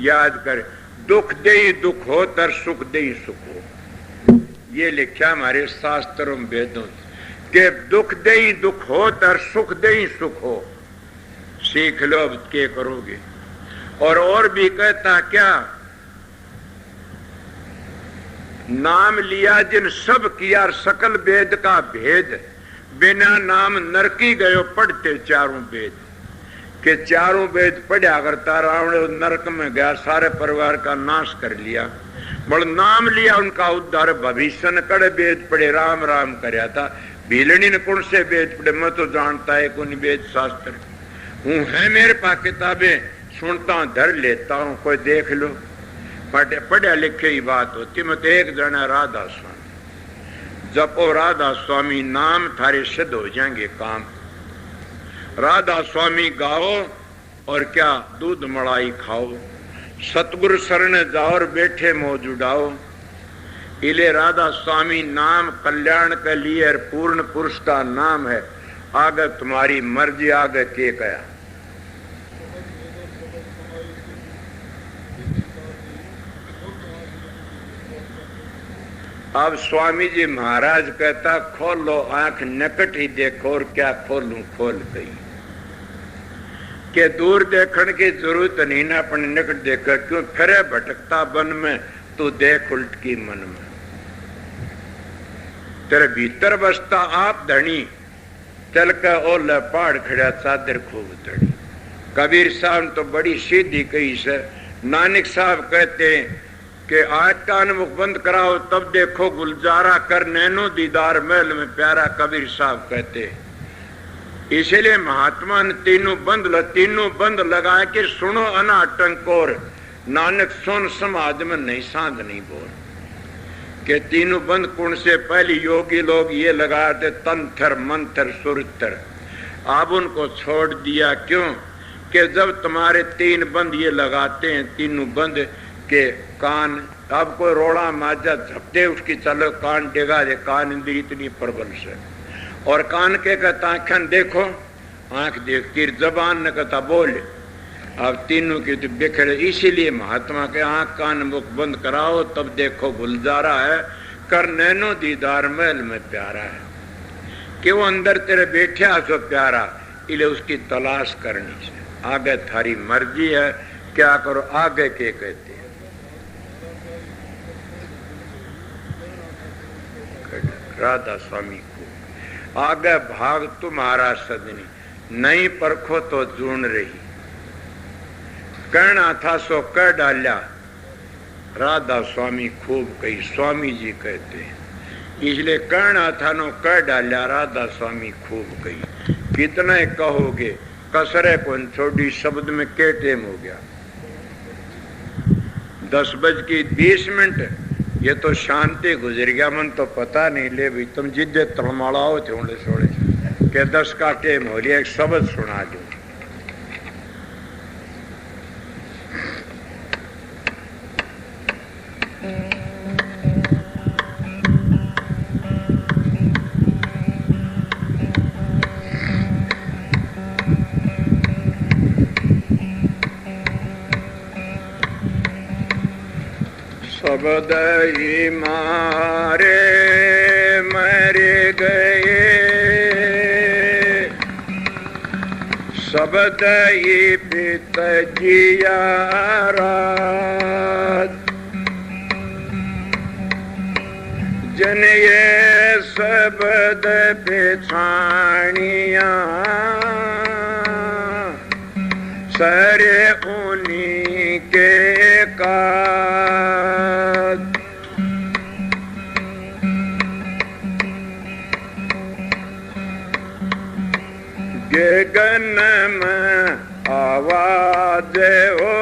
याद कर, दुख दे ही दुख हो तर सुख दे ही सुख हो। ये लिखा हमारे शास्त्रों में वेदों के, दुख दे ही दुख हो तर सुख दे ही सुख हो। सीख लो अब क्या करोगे। और भी कहता क्या, नाम लिया जिन सब किया सकल वेद का भेद, बिना नाम नरकी गयो पढ़ते चारों वेद। के चारों वेद पढ़ा करता रावण नरक में गया, सारे परिवार का नाश कर लिया। बड़ नाम लिया उनका उद्धार, भविष्य न कड़े वेद पढ़े, राम राम करया था। भीलनी ने कौन से वेद पढ़े? मैं तो जानता है कौन वेद शास्त्र हूँ, है मेरे पास किताबें, सुनता हूँ, धर लेता हूँ, कोई देख लो। पढ़े लिखे ही बात होती। मत एक जना राधा स्वामी, जपो राधा स्वामी नाम, थारे सिद्ध हो जाएंगे काम। राधा स्वामी गाओ और क्या दूध मलाई खाओ, सतगुरु शरण जाओ और बैठे मौज उड़ाओ। इले राधा स्वामी नाम कल्याण के लिए और पूर्ण पुरुष का नाम है। आगे तुम्हारी मर्जी, आगे के कया अब स्वामी जी महाराज कहता खोलो आंख निकट ही देखो, और क्या खोलूं खोल गई के दूर देखने की जरूरत नहीं ना, अपने निकट देखकर क्यों फिरे भटकता वन में, तू देख उल्ट की मन में। तेरे भीतर बसता आप धनी, चल के ओला पहाड़ खड़ा चादर खूब धड़ी। कबीर साहब तो बड़ी सीधी कही से। नानक साहब कहते हैं कि आज कान मुख बंद कराओ तब देखो गुलजारा, कर नैनो दीदार महल में प्यारा। कबीर साहब कहते हैं इसलिए महात्मा ने तीनों बंद लगा के सुनो अना टंकोर, नानक सुन समाज में नहीं सांध नहीं बोल के तीनों बंद कुण से पहले योगी लोग ये लगाते तंत्र मंत्र सुरतर। अब उनको छोड़ दिया क्यों कि जब तुम्हारे तीन बंद ये लगाते हैं, तीनों बंद के कान, अब कोई रोड़ा माजा झपटे उसकी चलो कान डेगा दे, कान इंद्री इतनी प्रबल से। और कान के कहता आंखन देखो, आंख देखती, जबान ने कहता बोले। अब तीनों की तो बिखरे, इसीलिए महात्मा के आंख कान मुख बंद कराओ तब देखो गुलजारा है, कर नैनो दीदार महल में प्यारा है। कि वो अंदर तेरे बैठे सो प्यारा, इसलिए उसकी तलाश करनी से। आगे थारी मर्जी है, क्या करो। आगे के कहते हैं राधा स्वामी को, आगे भाग तुम्हारा सदनी, नहीं परखो तो जून रही। कहना था सो कह डाल्या, राधा स्वामी खूब कही। स्वामी जी कहते हैं इसलिए कहना था नो कह डाल्या, राधा स्वामी खूब कही। कितना कहोगे, कसरे कौन छोड़ी, शब्द में क्या टेम हो गया। 10:20 ये तो शांति गुजर गया, मन तो पता नहीं ले भी तुम जिद्दे तड़माड़ाओ छोड़े छोड़े के 10 का टेम हो लिया। एक शब्द सुना दो। शब्द ही मारे मर गए, शब्द ही पित जियारा, जन ये शब्द पिछाणिया, सरे उन्हीं के का गगन में आवाज हो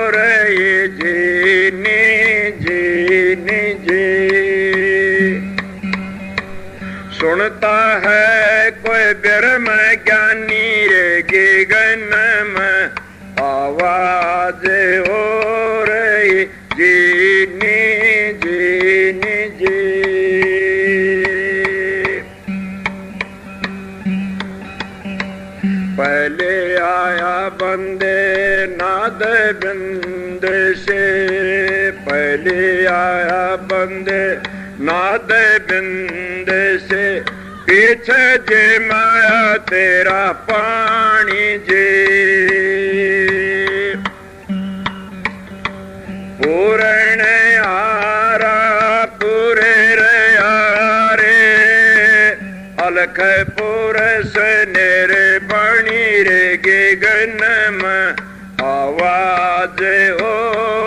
रही, जीनी जीनी जी। सुनता है कोई ब्रह्म ज्ञानी रे, गगन में आवाज हो रही, जीनी जीनी जी। पहले आया बंदे नाद बिंद से, पहले आया बंदे नाद बिंद से, पीछे जे माया तेरा पानी जे। पूर्ण आरा पूरे रे, अलख पुरस नेरे बणी रे, गगन में आवाज हो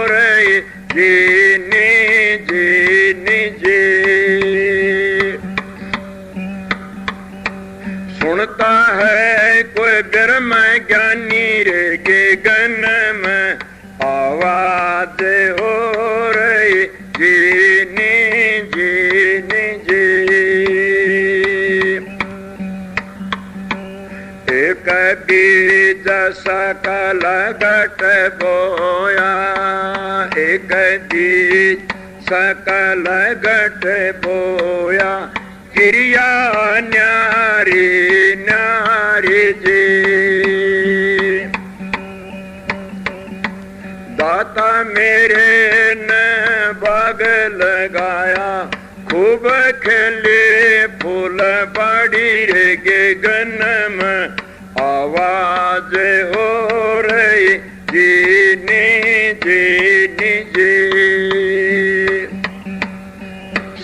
रही, जीनी जीनी जी। सुनता है कोई ब्रह्म ज्ञानी रे, गगन में आवाज हो रही, जीनी जीनी जी। एक बीज सकल घट बोया, एक बीज सकल घट बोया, क्रिया न्यारी न्यारी जी। दाता मेरे ने बाग लगाया, खिले फूल बाड़ी रे गगन में आवाज हो रही जीनी जीनी जी।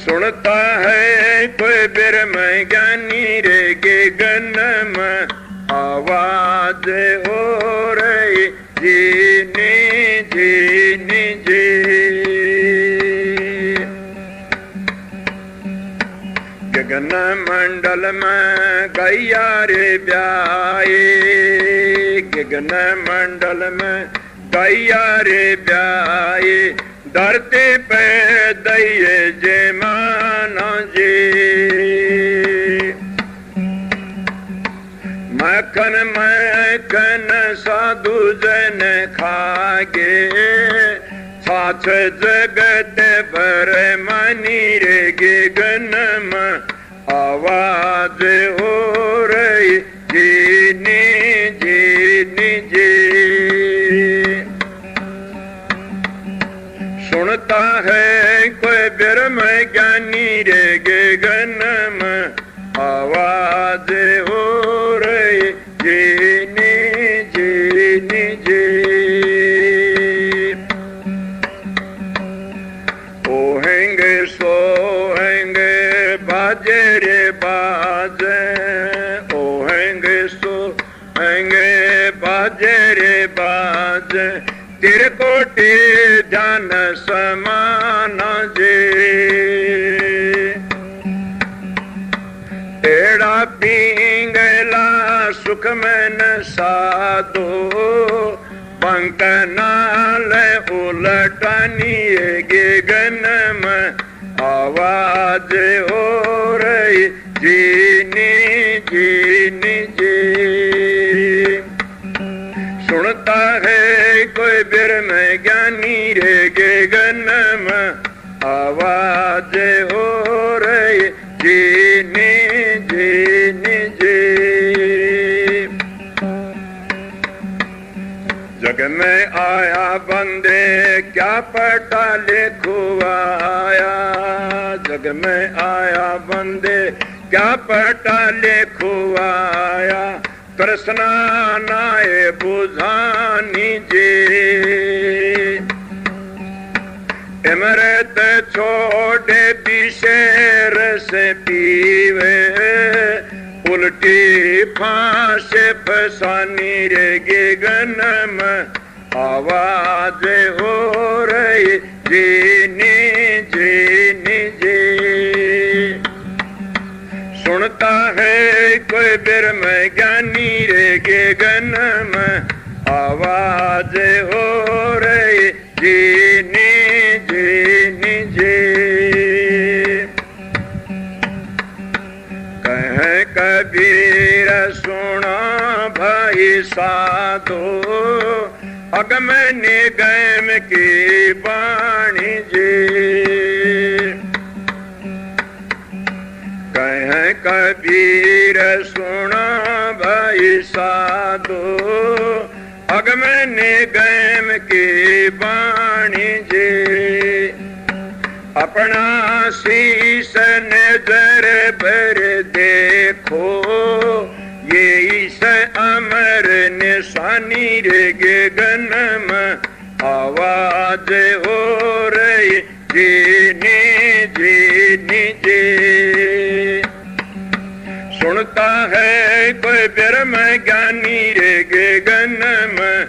सुनता है कोई ब्रह्म ज्ञानी रे गगन में आवाज हो रही जीनी जीनी जी। गगन मंडल में गैया रे ब्याए, गगन मंडल में गैया रे ब्याए, धरती पे दैये जे माना जी। मखन मखन साधु जन खागे, साथ जगत भर मानी रे गगन में आवाज हो रही जीनी जीनी जी। सुनता है कोई ब्रह्म ज्ञानी रे गगन में आवाज हो रही जीनी जीनी जी। ओहेंगे सोहेंगे बाजे रे बाजे, ओहेंगे सोहेंगे बाजे रे बाजे, त्रिकोटि ध्यान समान जे। एड़ा पिंगला सुख में न साधो, पंख नाल उलटानी गगन में आवाज हो रही जीनी जीनी जी। सुनता है कोई ब्रह्म ज्ञानी रे गगन में आवाज हो रही जीनी जीनी जी। जग में आया बंदे क्या पटा लिखवाया, जग में आया बंदे क्या पटा लिखवाया, कृष्णा नाए बुझानी जी। इमरत छोड़े विशेर से पीवे, उल्टी फांस फसानी रे गगन में आवाज हो रही जीनी जीनी जी। सुनता है कोई ब्रह्म ज्ञानी रे गगन में आवाज हो रही जीनी जीनी जी। कह कबीर सुना भाई साधो, अगम निगम की बाणी जी। कह कबीर सुना भाई साधो, अगम निगम की बाणी जी। अपना शीश नजर भर देखो, ये इस अमर निशानी रे गगन में आवाज हो रही जीनी जीनी जी। सुनता है कोई ब्रह्म ज्ञानी रे गगन में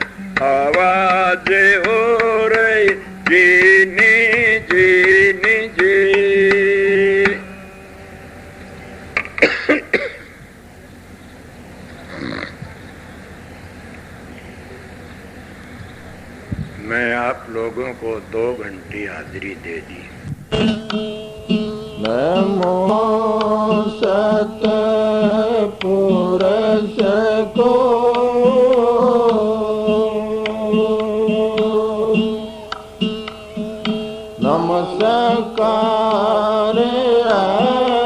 आवाज हो रही जीनी जीनी जी। मैं आप लोगों को 2 घंटे हाजिरी दे दी। नमो सत पुरुष को, नमस्कार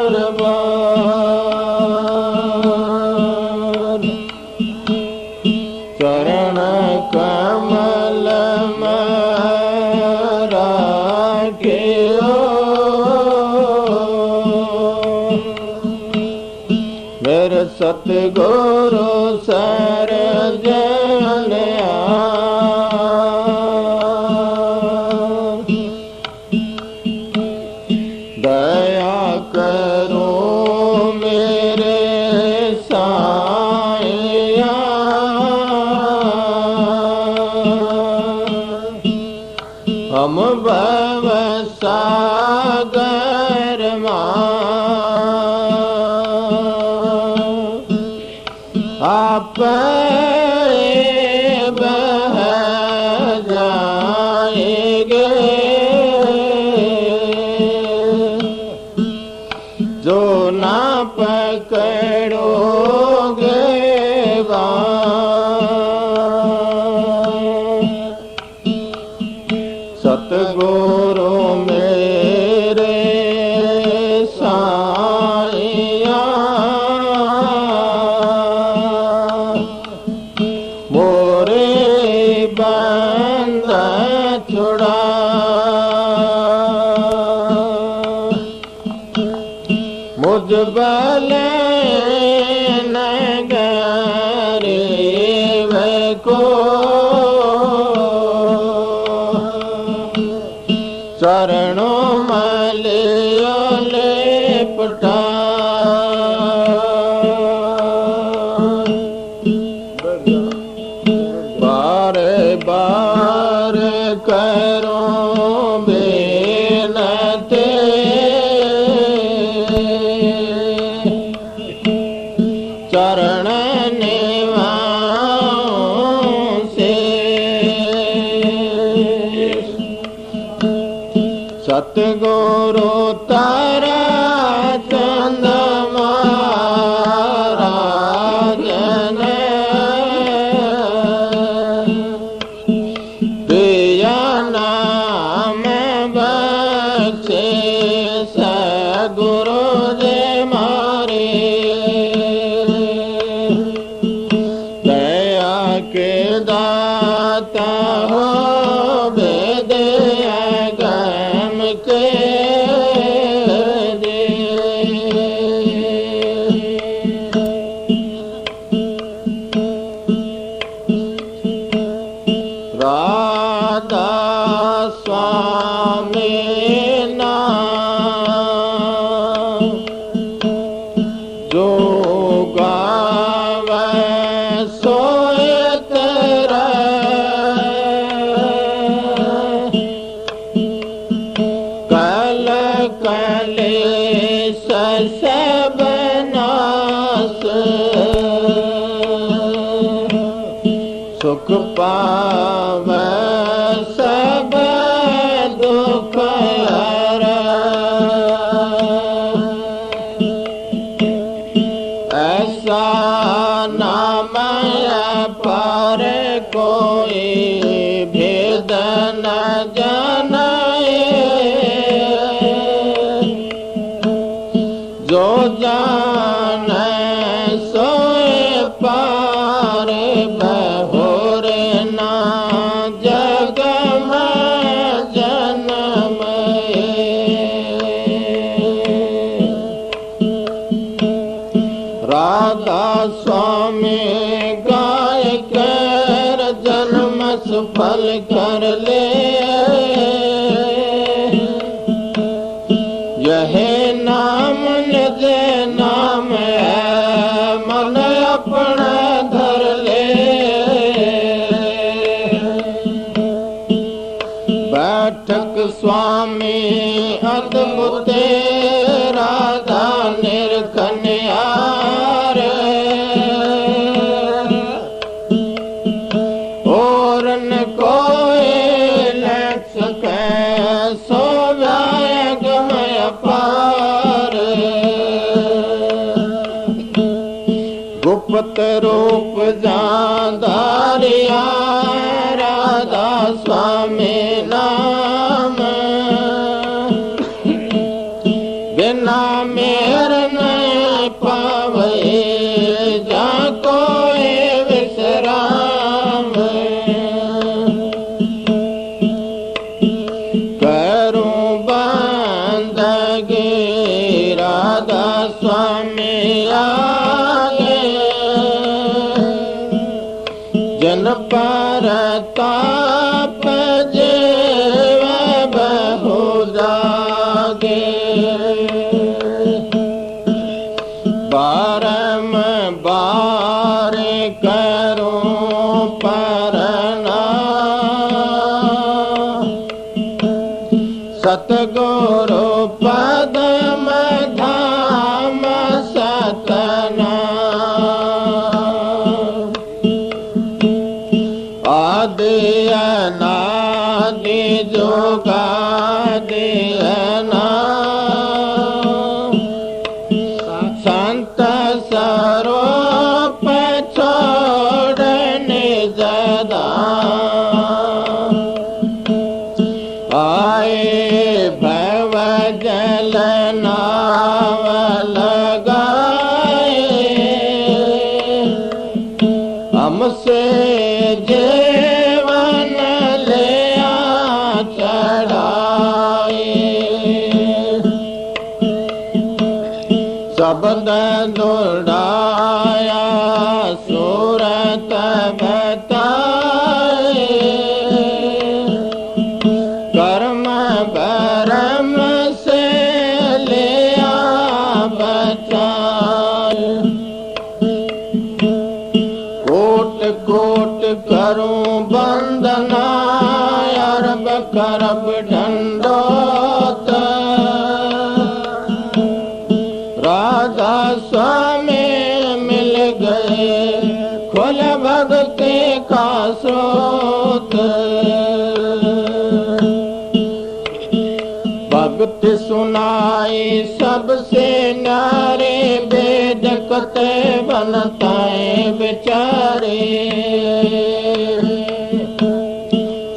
अरबार, चरण कमल में राखियो, हम भव सागर आप बह जाएंगे जो ना पकड़ोगे सतगुरु मेरे साईया मोरे बंद छुड़ा मुझ बले नगरीब को चरणों मलियो लेपटा बार बार करो बेनती चरण निवाओं से सतगुरु तारा चंद महाराज ने दिया नाम बख्शे सतगुरु जी मारे दया के दाता हो वेद गम के दे राधा स्वामी नाम जो गावे सोए तेरा कल कले सब नास सुख पावे सब दुख हरा ऐसा नाम पर कोई भेद न जाने जो जाने सोए पार बहोर ना जग में जन्म राधा स्वामी गाय कर जन्म सफल कर ले यह नाम निज नाम है मन अपना धर ले बैठक स्वामी अद्भुत राधा निरखनियार और न कोई लख सके सो गमय पार गुप्त रूप जाधारिया राधा स्वामी नाम बिना मेर नहीं पावे जा कोई विश्राम करूं बंदगी राधा स्वामी आगे जन पर ताप जीव बहु जागे बारंबार करूं परना सतगुरु पदम धाम सतनाम आदि अनादि जुगादि अनाम संत स्वरूप छोड़ने जदाम आए भव जल नाव लगाए हमसे जीवन लिया चढ़ाए शब्द दुड़ाया सूरत बताए कर्म भरम से लिया बचाए कोट कोट करूं वंदना अरब करब ढंडोत राधा स्वामी मिल गए खुल भक्ति का स्रोत भक्ति सुनाई सबसे न्यारे वेद कते बनताए बिचारे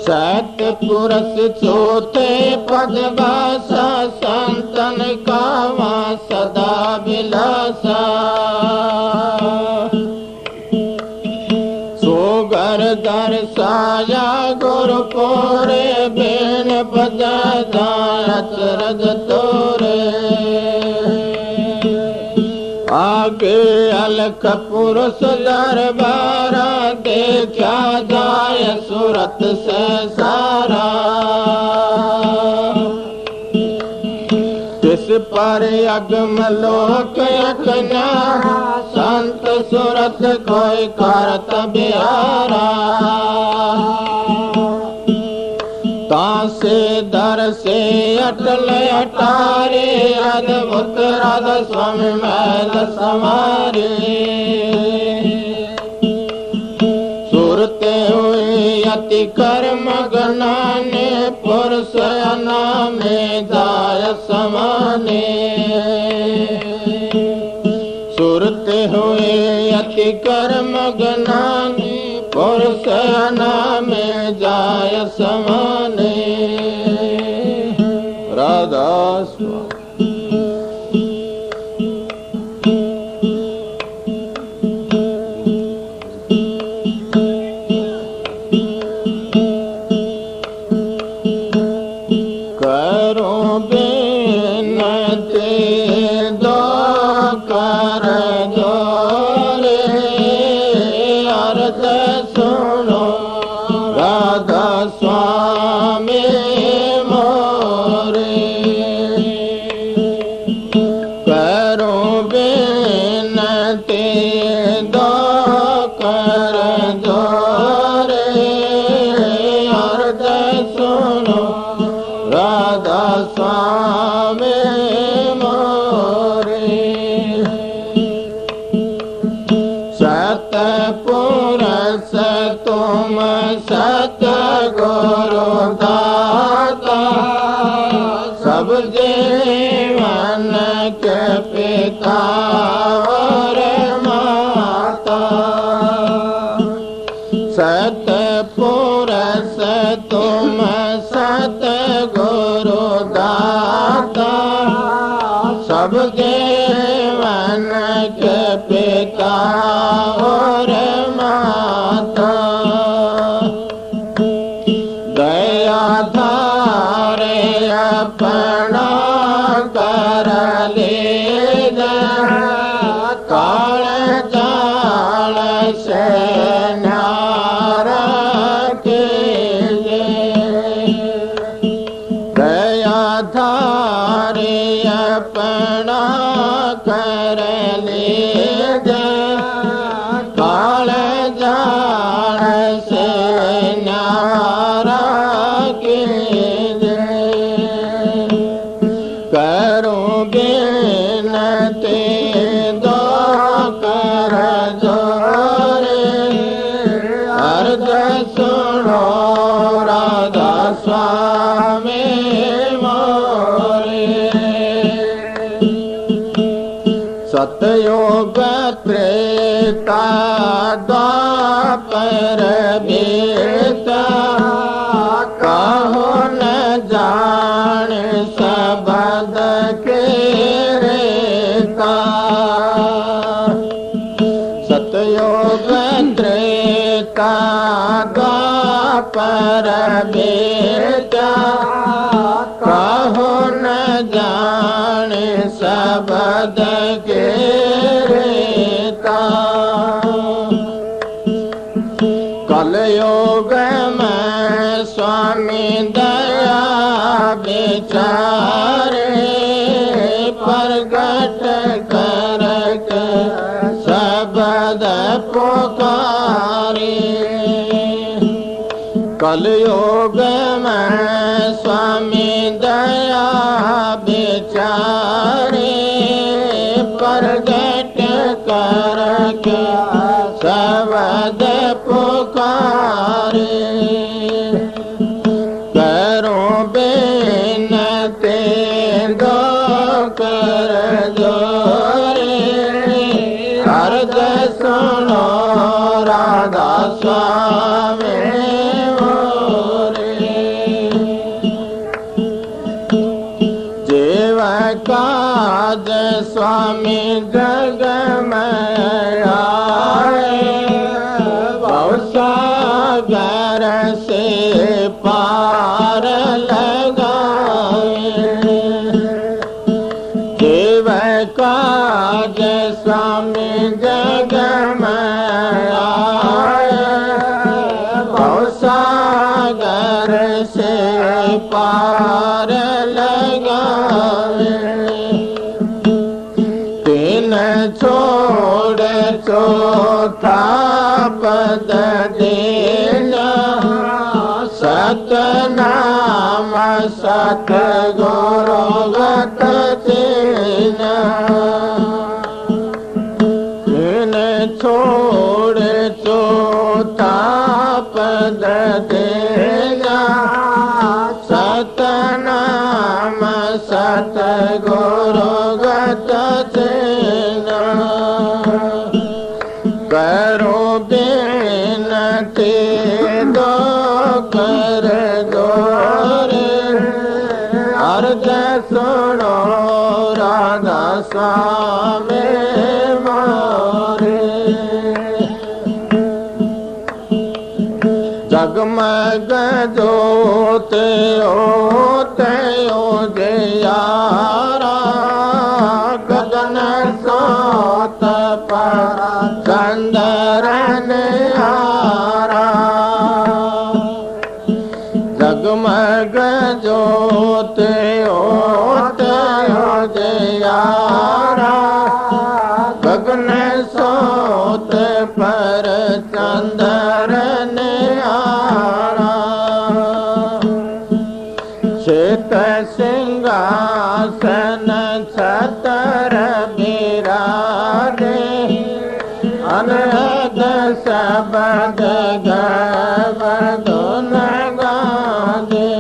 सतपुरुष चौथे पद भाषा संतन कावा सदा विलासा सोगर दर्शाया गुरुपुरे बेन बजायत रज तोरे आगे अलख पुरुष दरबारा देखा जाय सूरत से सारा तिस पर अगम लोक यज्ञ संत सूरत कोई करत बिहारा तासे दर से अटल अटारे अद्भुत राधा स्वामी महल समारे सुरते हुए अति कर्म गणाने पुरुष नामे जाय समाने सुरते हुए अति कर्म गणाने पुरुष नामे जाय समाने राधा करो बिनती दो कर दो रे अर्ज सुनो राधा स्वामी मोरे करो बिनती दो कर दो रे अर्ज सुनो राधा स्वामी मोरे सतपुरुष तुम सतगुरु दाता सब जीवन के पिता और माता सतपुरुष तुम सतगुरु दाता सब जीवन के पिता और माता दया धारे अपना कर ले काल जाल से न्यारा के सुनो राधा स्वामी मोरे। सतयुग त्रेता द्वापर बीता, कहो न जान सबद के रेता। सतयुग त्रेता द्वापर बीता, कहो न जान सबद के रेता। कलयुग में स्वामी दया बेचारे, प्रगट करके सबद पुकारे। कलयुग में स्वामी दया बेचारे, प्रगट करके सबद पुकारे। करो बेनती दो कर जोरे, अर्ज सुनो राधा स्वामी मोरे। जीव काज स्वामी जग में आए, भवसागर से पार लगाए। जीव काज स्वामी जग में आए, भवसागर से पार लगाए। तीन छोड़ चौथा पद देना, सतनाम सतगुरु गत चेना। तीन छोड़ चौथा पद देना, सतनाम सतगुरु गत चेना। करो बेनती दो कर जोरे, अर्ज सुनो राधा स्वामी मोरे। जगमग जोत होते उजियारा, गगन सोत पर चंद्रन हारा। जगमग जोत होते उजियारा, गगन सोत पर चंद्रन हारा। श्वेत सिंहासन छतर बिराजे, अनहद सबद गवदुन गाजे।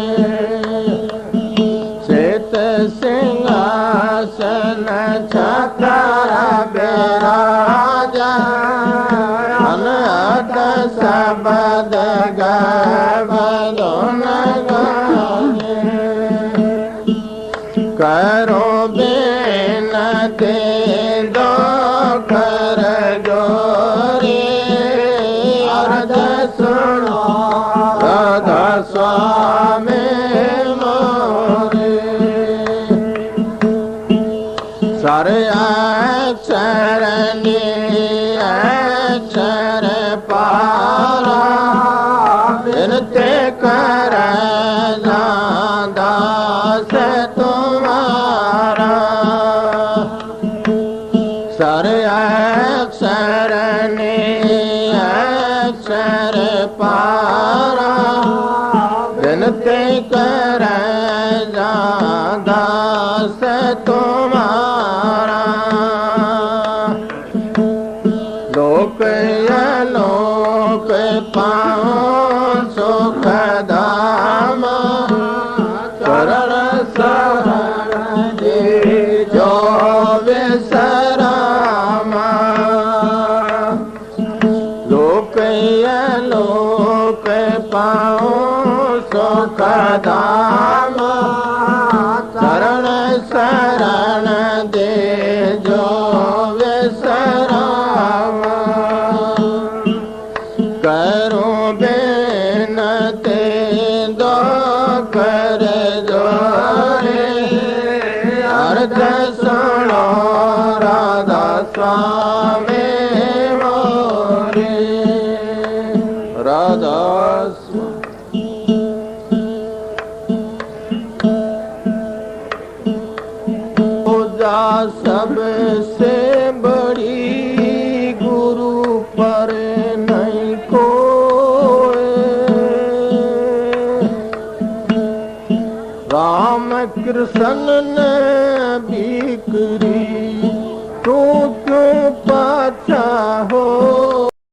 श्वेत सिंहासन छतर बिराजा, अनहद सबद गवदुन गाजे। करो बेनती दो कर जोरे, अर्ज सुनो राधा स्वामी मोरे। सारे अक्षर अक्षर पारा, विनती कर दास तुम्हारा। सारे अक्षर अक्षर पारा, विनती कर दास तुम्हारा। लोक अलोक पाओ सुख धाम चरण शरण दे जो विश्राम लोक लोक पाओ सुख धाम चरण शरण दे जो विश्राम करूं बेनते दो कर जोरे अर्थ सुनो राधा स्वामी मोरे राधा पूजा सबसे बड़ी गुरु पर नहीं कोई राम कृष्ण ने भी करी तू क्यों पाछा हो